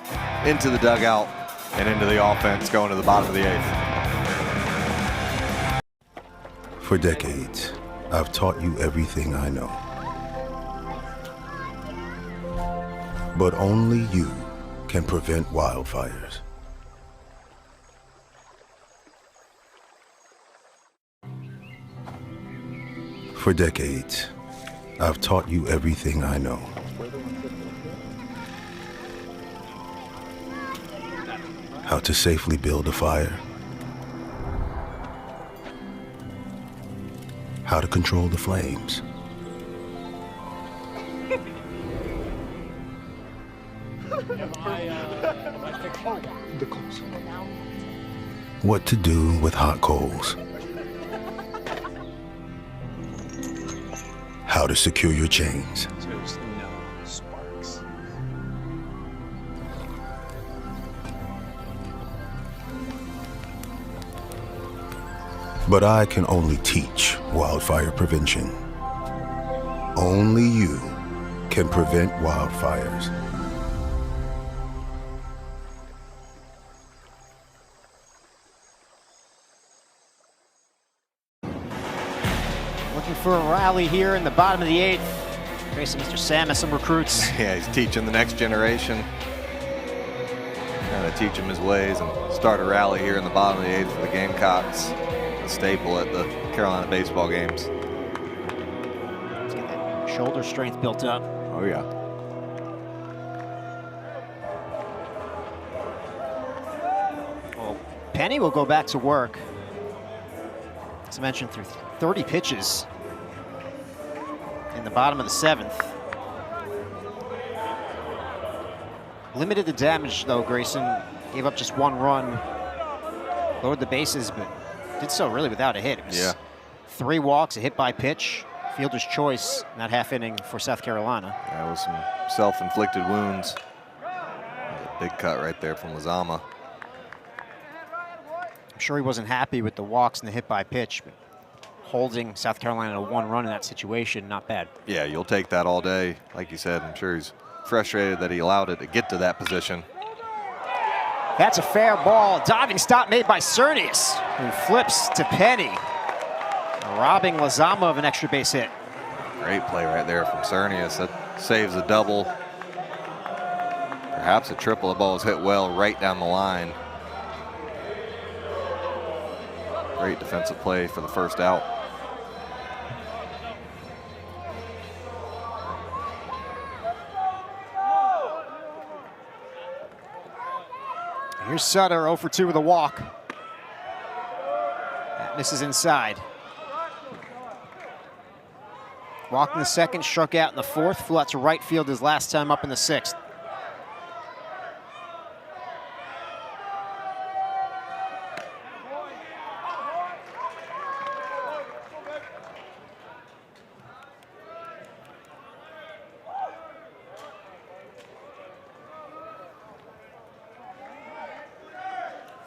into the dugout and into the offense going to the bottom of the 8th. For decades, I've taught you everything I know. But only you can prevent wildfires. For decades, I've taught you everything I know. How to safely build a fire. How to control the flames. What to do with hot coals. How to secure your chains. But I can only teach wildfire prevention. Only you can prevent wildfires. Looking for a rally here in the bottom of the 8th. Facing Mr. Sam as some recruits. Yeah, he's teaching the next generation. Trying to teach him his ways and start a rally here in the bottom of the 8th for the Gamecocks. A staple at the Carolina baseball games. Let's get that shoulder strength built up. Oh, yeah. Well, Penny will go back to work. As I mentioned, through 30 pitches in the bottom of the 7th. Limited the damage, though, Grayson. Gave up just 1 run. Lowered the bases, but did so really without a hit. It was 3 walks, a hit by pitch. Fielder's choice in that half inning for South Carolina. That was some self-inflicted wounds. A big cut right there from Lizama. I'm sure he wasn't happy with the walks and the hit by pitch, but holding South Carolina to 1 run in that situation, not bad. Yeah, you'll take that all day. Like you said, I'm sure he's frustrated that he allowed it to get to that position. That's a fair ball. Diving stop made by Cernius, who flips to Penny, robbing Lizama of an extra base hit. Great play right there from Cernius. That saves a double. Perhaps a triple. The ball was hit well right down the line. Great defensive play for the first out. Here's Sutter, 0 for 2 with a walk. That misses inside. Walked in the 2nd, struck out in the 4th, flew out to right field his last time up in the 6th.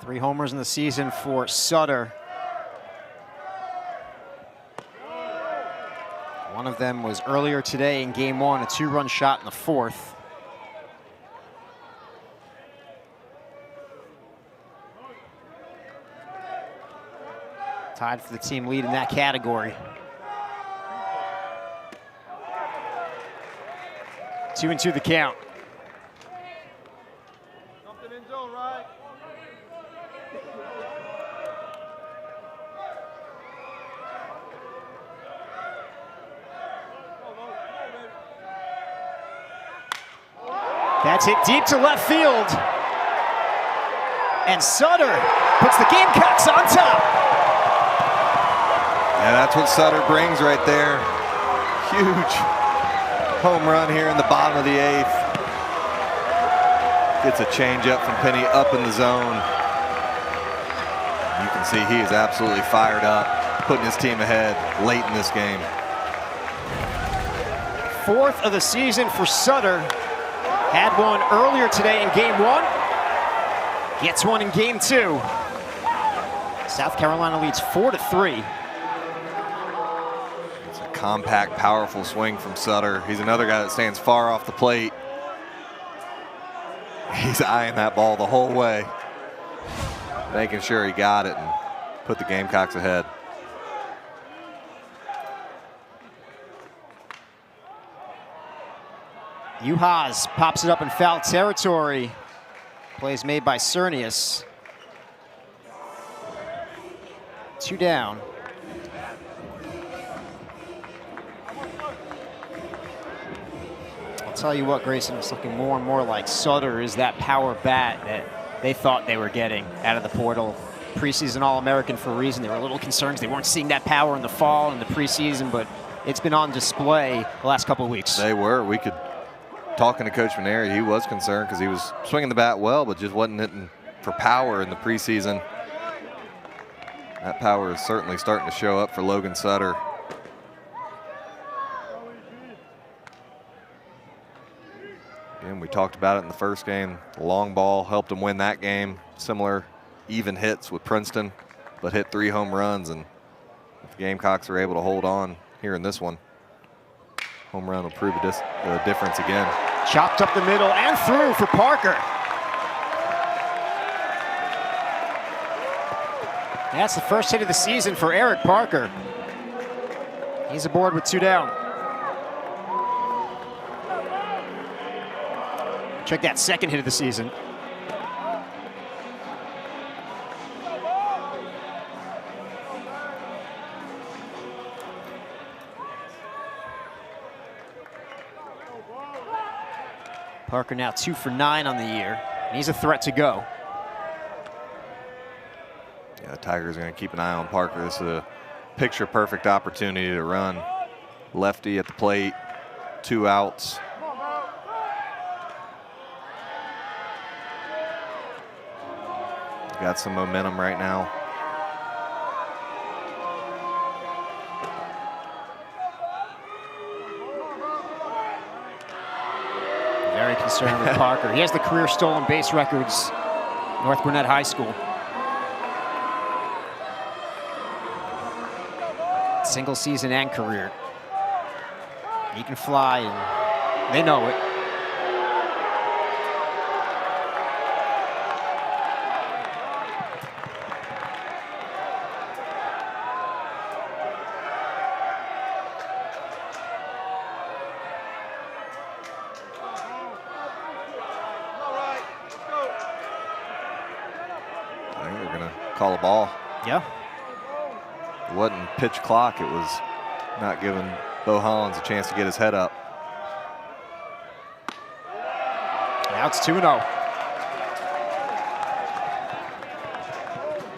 Three homers in the season for Sutter. One of them was earlier today in game 1, a 2-run shot in the 4th. Tied for the team lead in that category. 2-2 the count. That's hit deep to left field. And Sutter puts the Gamecocks on top. Yeah, that's what Sutter brings right there. Huge home run here in the bottom of the 8th. Gets a changeup from Penny up in the zone. You can see he is absolutely fired up, putting his team ahead late in this game. 4th of the season for Sutter. Had one earlier today in game 1. Gets one in game 2. South Carolina leads 4-3. It's a compact, powerful swing from Sutter. He's another guy that stands far off the plate. He's eyeing that ball the whole way, making sure he got it and put the Gamecocks ahead. Uhas pops it up in foul territory. Plays made by Cernius. 2 down. I'll tell you what, Grayson, it's looking more and more like Sutter is that power bat that they thought they were getting out of the portal. Preseason All-American for a reason. They were a little concerned they weren't seeing that power in the fall and the preseason, but it's been on display the last couple of weeks. They were. We could, talking to Coach Maneri, he was concerned because he was swinging the bat well, but just wasn't hitting for power in the preseason. That power is certainly starting to show up for Logan Sutter. Again, we talked about it in the first game. The long ball helped him win that game. Similar even hits with Princeton, but hit 3 home runs, and if the Gamecocks are able to hold on here in this one, home run will prove the difference again. Chopped up the middle and through for Parker. That's the first hit of the season for Eric Parker. He's aboard with 2 down. Check that second hit of the season. Parker now 2 for 9 on the year. And he's a threat to go. Yeah, the Tigers are going to keep an eye on Parker. This is a picture-perfect opportunity to run. Lefty at the plate, 2 outs. Got some momentum right now. Very concerned with Parker. He has the career stolen base records, North Gwinnett High School. Single season and career. He can fly, and they know it. I think they're going to call a ball. Yeah. It wasn't pitch clock. It was not giving Bo Hollins a chance to get his head up. Now it's 2-0.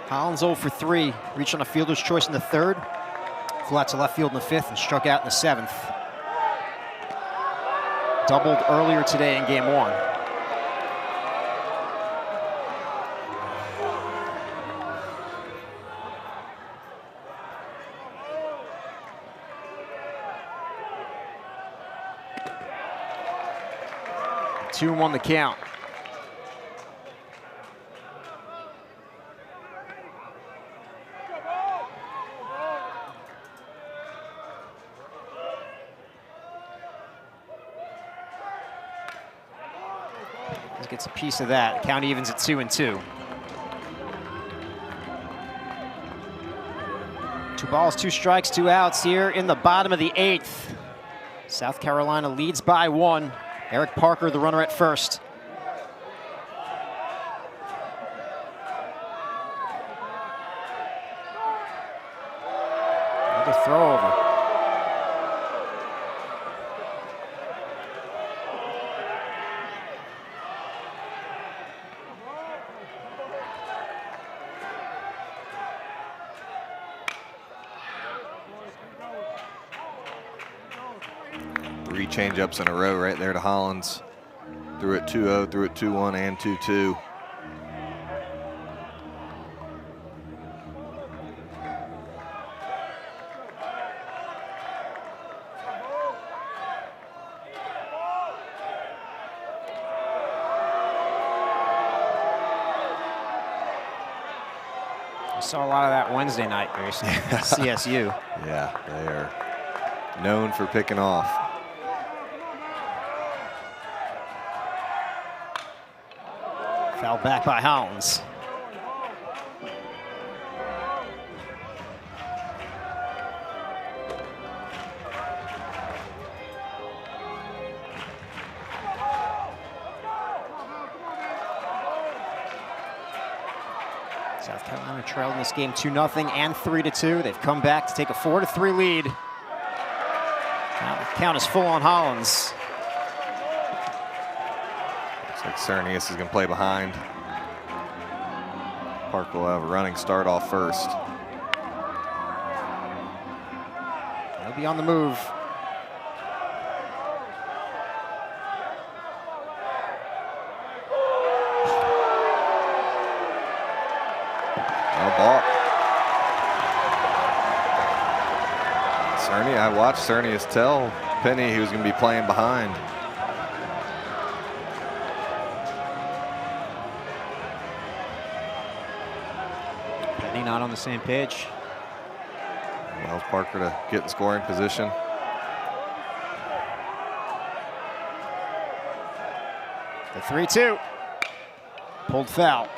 Hollins 0 for 3. Reached on a fielder's choice in the 3rd. Flew out to left field in the 5th and struck out in the 7th. Doubled earlier today in game 1. Two and 1 the count. Just gets a piece of that. Count evens at 2-2. 2 balls, 2 strikes, 2 outs here in the bottom of the 8th. South Carolina leads by 1. Eric Parker, the runner at first. Another throw over. 3 change-ups in a row right there to Hollins. Threw it 2-0, threw it 2-1 and 2-2. Saw a lot of that Wednesday night, Grayson. CSU. Yeah, they are known for picking off. Foul back by Hollins. South Carolina trailing this game 2-0 and 3-2. They've come back to take a 4-3 lead. Now the count is full on Hollins. Looks like Cernius is going to play behind. Park will have a running start off first. He'll be on the move. I watched Cernius tell Penny he was going to be playing behind. Penny not on the same page. Allows Parker to get in scoring position. The 3-2. Pulled foul.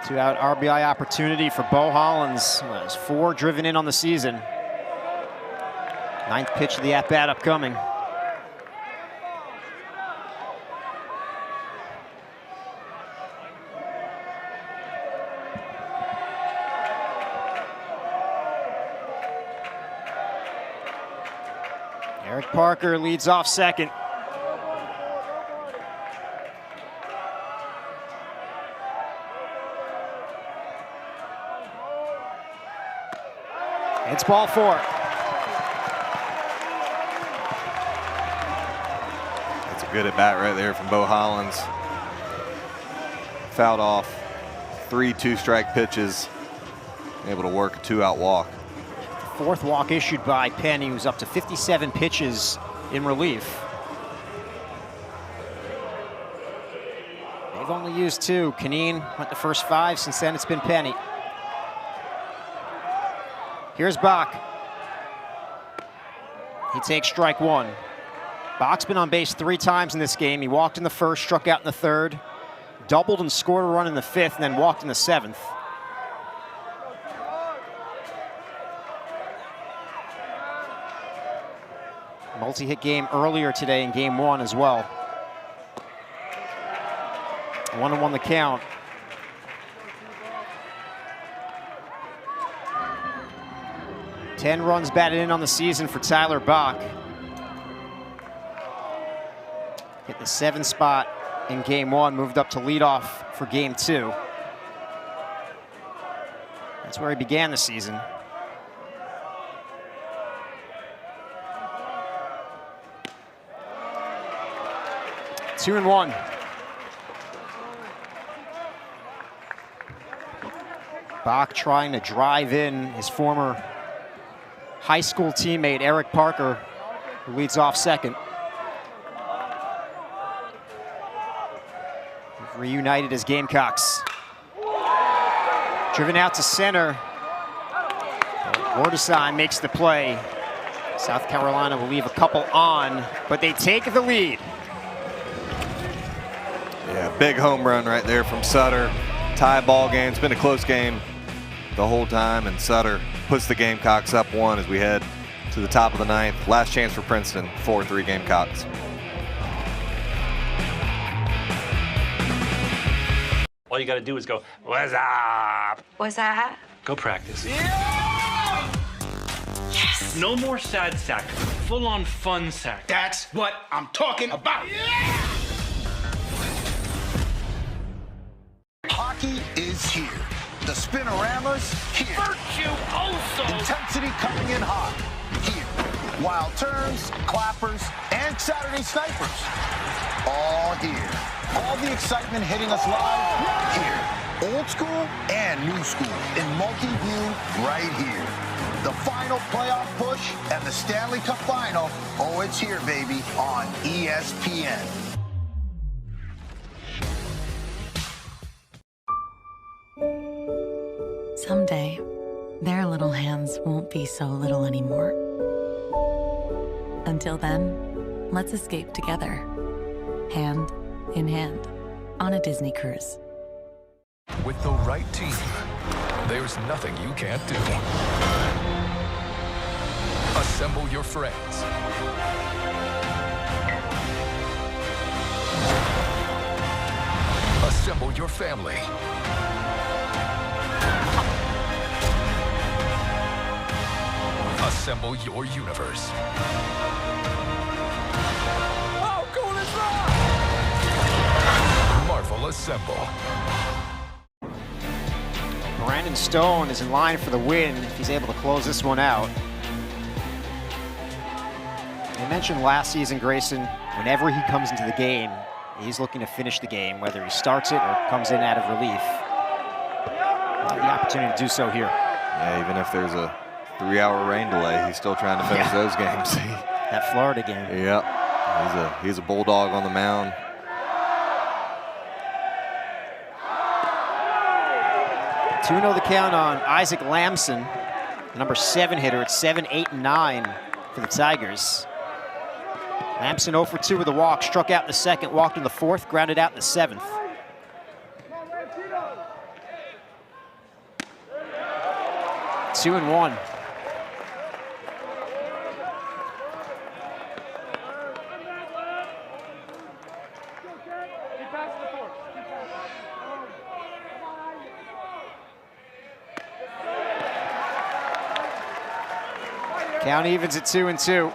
2-out RBI opportunity for Bo Hollins. There's 4 driven in on the season. 9th pitch of the at-bat upcoming. Eric Parker leads off second. It's ball 4. That's a good at bat right there from Bo Hollins. Fouled off 3 2-strike pitches, able to work a 2-out walk. The 4th walk issued by Penny, who's up to 57 pitches in relief. They've only used 2. Caneen went the first 5. Since then, it's been Penny. Here's Bach. He takes strike 1. Bach's been on base 3 times in this game. He walked in the 1st, struck out in the 3rd, doubled and scored a run in the 5th, and then walked in the 7th. Multi-hit game earlier today in game 1 as well. 1-1 the count. Ten runs batted in on the season for Tyler Bach. Hit the 7th spot in game 1, moved up to leadoff for game 2. That's where he began the season. Two and 1. Bach trying to drive in his former high school teammate Eric Parker, who leads off second. They've reunited as Gamecocks. Driven out to center. Wardesheim makes the play. South Carolina will leave a couple on, but they take the lead. Yeah, big home run right there from Sutter. Tie ball game. It's been a close game the whole time, and Sutter puts the Gamecocks up 1 as we head to the top of the 9th. Last chance for Princeton, 4-3 Gamecocks. All you got to do is go, what's up? What's that? Go practice. Yes! No more sad sack, full-on fun sack. That's what I'm talking about. Hockey is here. The Spinoramas here. Intensity coming in hot here. Wild turns, clappers, and Saturday snipers. All here. All the excitement hitting us live here. Old school and new school in multi-view right here. The final playoff push and the Stanley Cup final. Oh, it's here, baby, on ESPN. Someday, their little hands won't be so little anymore. Until then, let's escape together, hand in hand, on a Disney cruise. With the right team, there's nothing you can't do. Assemble your friends. Assemble your family. Assemble your universe. How cool is that? Marvel Assemble. Brandon Stone is in line for the win if he's able to close this one out. I mentioned last season, Grayson, whenever he comes into the game, he's looking to finish the game, whether he starts it or comes in out of relief. The opportunity to do so here. Yeah, even if there's a 3-hour rain delay, he's still trying to finish those games. That Florida game. Yep, he's a bulldog on the mound. Two 2-0 the count on Isaac Lamson, the number 7 hitter at 7, 8, and 9 for the Tigers. Lamson 0 for 2 with a walk, struck out in the second, walked in the fourth, grounded out in the seventh. Two and 1. Count evens at 2 and 2.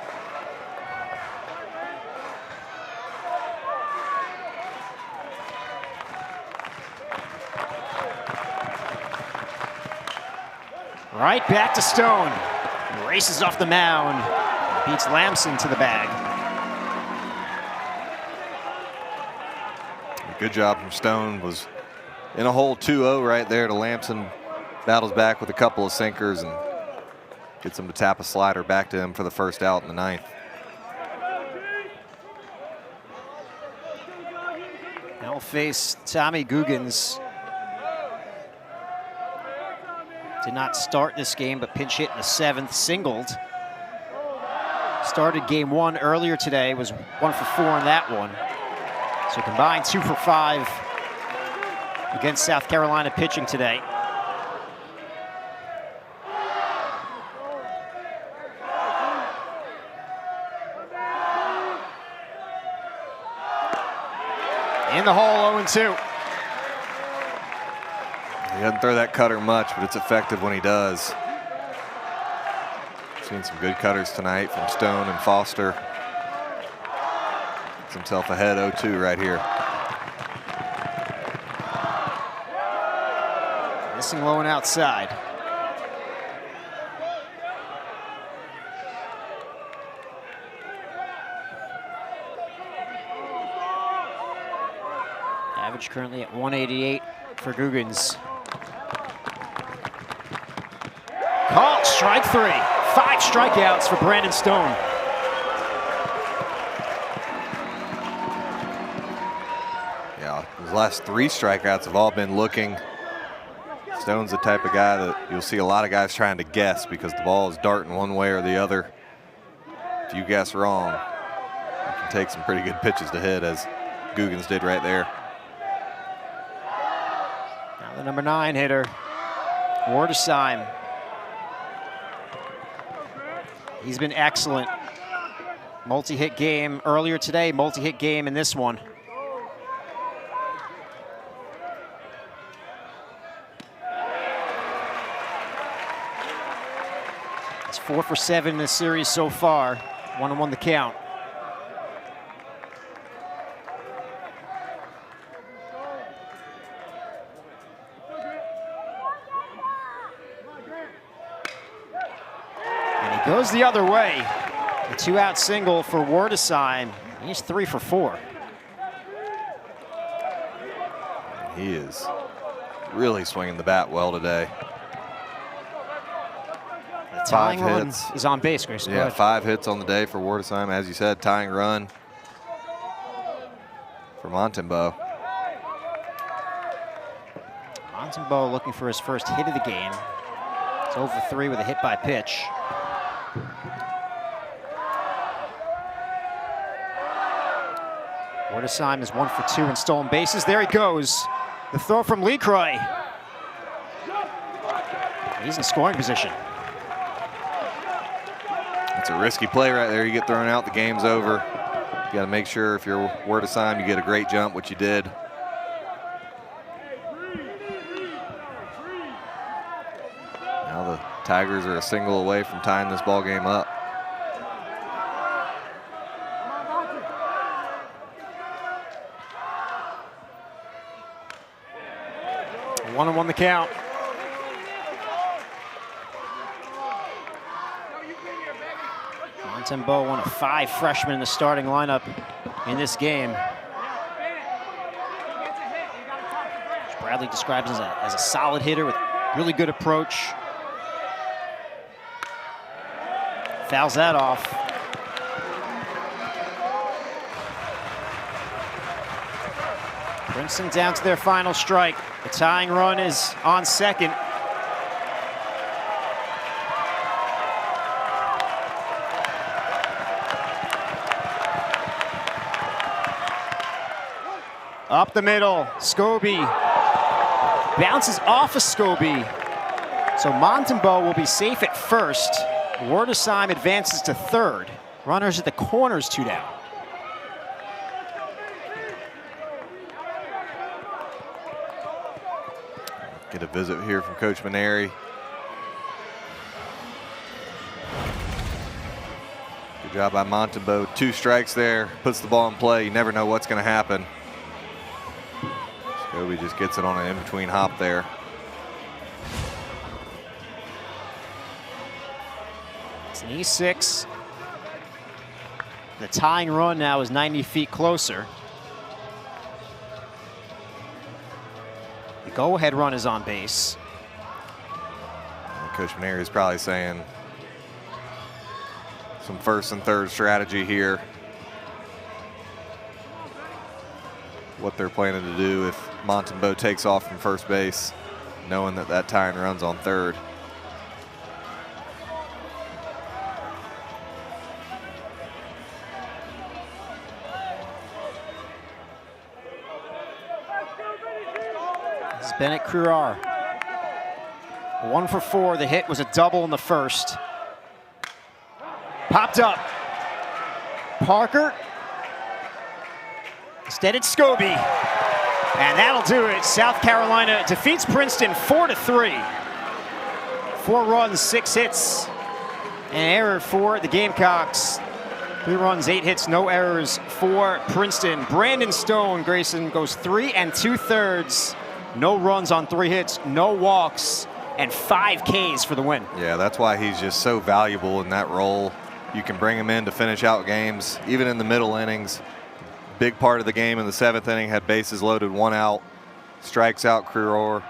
Right back to Stone. Races off the mound. Beats Lamson to the bag. Good job from Stone. Was in a hole 2-0 right there to Lamson. Battles back with a couple of sinkers and gets him to tap a slider back to him for the first out in the ninth. Now we'll face Tommy Guggens. Did not start this game, but pinch hit in the seventh, singled. Started game 1 earlier today, was 1 for 4 in that one. So combined 2 for 5 against South Carolina pitching today. In the hole, 0-2. He doesn't throw that cutter much, but it's effective when he does. Seen some good cutters tonight from Stone and Foster. Gets himself ahead 0-2 right here. Missing low and outside. Average currently at 188 for Guggens. Called strike 3. 5 strikeouts for Brandon Stone. Yeah, his last 3 strikeouts have all been looking. Stone's the type of guy that you'll see a lot of guys trying to guess because the ball is darting one way or the other. If you guess wrong, you can take some pretty good pitches to hit, as Guggens did right there. Now the number 9 hitter, Wardesheim. He's been excellent. Multi-hit game earlier today, multi-hit game in this one. It's 4 for 7 in this series so far. 1-1 the count. Goes the other way. A 2-out single for Wordesheim. He's 3 for 4. He is really swinging the bat well today. The tying run is on base, Grayson. Yeah, 5 hits on the day for Wordesheim. As you said, tying run for Montembeau. Montembeau looking for his first hit of the game. It's 0 for 3 with a hit by pitch. Wordesheim is 1 for 2 in stolen bases. There he goes. The throw from Lecroy. He's in scoring position. It's a risky play right there. You get thrown out, the game's over. You got to make sure if you're Wordesheim, you get a great jump, which you did. Now the Tigers are a single away from tying this ball game up. One and 1 the count. Montembeau, one of 5 freshmen in the starting lineup in this game. Which Bradley describes as a solid hitter with really good approach. Fouls that off. Princeton down to their final strike. The tying run is on second. Up the middle, Scobie bounces off of Scobie. So Montembeau will be safe at first. Wordesheim advances to third. Runners at the corners, 2 down. Get a visit here from Coach Maneri. Good job by Montembeau. 2 strikes there, puts the ball in play. You never know what's going to happen. Scobie just gets it on an in-between hop there. It's an E6. The tying run now is 90 feet closer. The go-ahead run is on base. Coach Maneri is probably saying some first and third strategy here. What they're planning to do if Montembeau takes off from first base, knowing that that tying run's on third. This is Bennett Kruar. 1 for 4. The hit was a double in the first. Popped up. Parker. Instead it's Scobie. And that'll do it. South Carolina defeats Princeton 4-3. 4 runs, 6 hits. An error for the Gamecocks. 3 runs, 8 hits, no errors for Princeton. Brandon Stone, Grayson, goes 3 2/3. No runs on 3 hits, no walks, and 5 Ks for the win. Yeah, that's why he's just so valuable in that role. You can bring him in to finish out games, even in the middle innings. Big part of the game in the 7th inning, had bases loaded, 1 out, strikes out Kruor,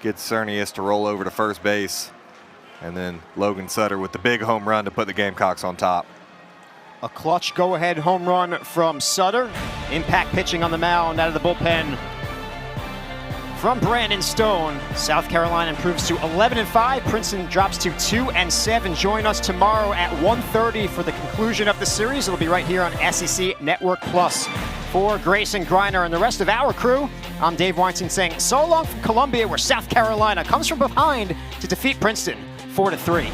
gets Cernius to roll over to first base, and then Logan Sutter with the big home run to put the Gamecocks on top. A clutch go-ahead home run from Sutter. Impact pitching on the mound out of the bullpen from Brandon Stone. South Carolina improves to 11-5. Princeton drops to 2-7. Join us tomorrow at 1:30 for the conclusion of the series. It'll be right here on SEC Network Plus. For Grayson Greiner and the rest of our crew, I'm Dave Weinstein saying so long from Columbia, where South Carolina comes from behind to defeat Princeton 4-3.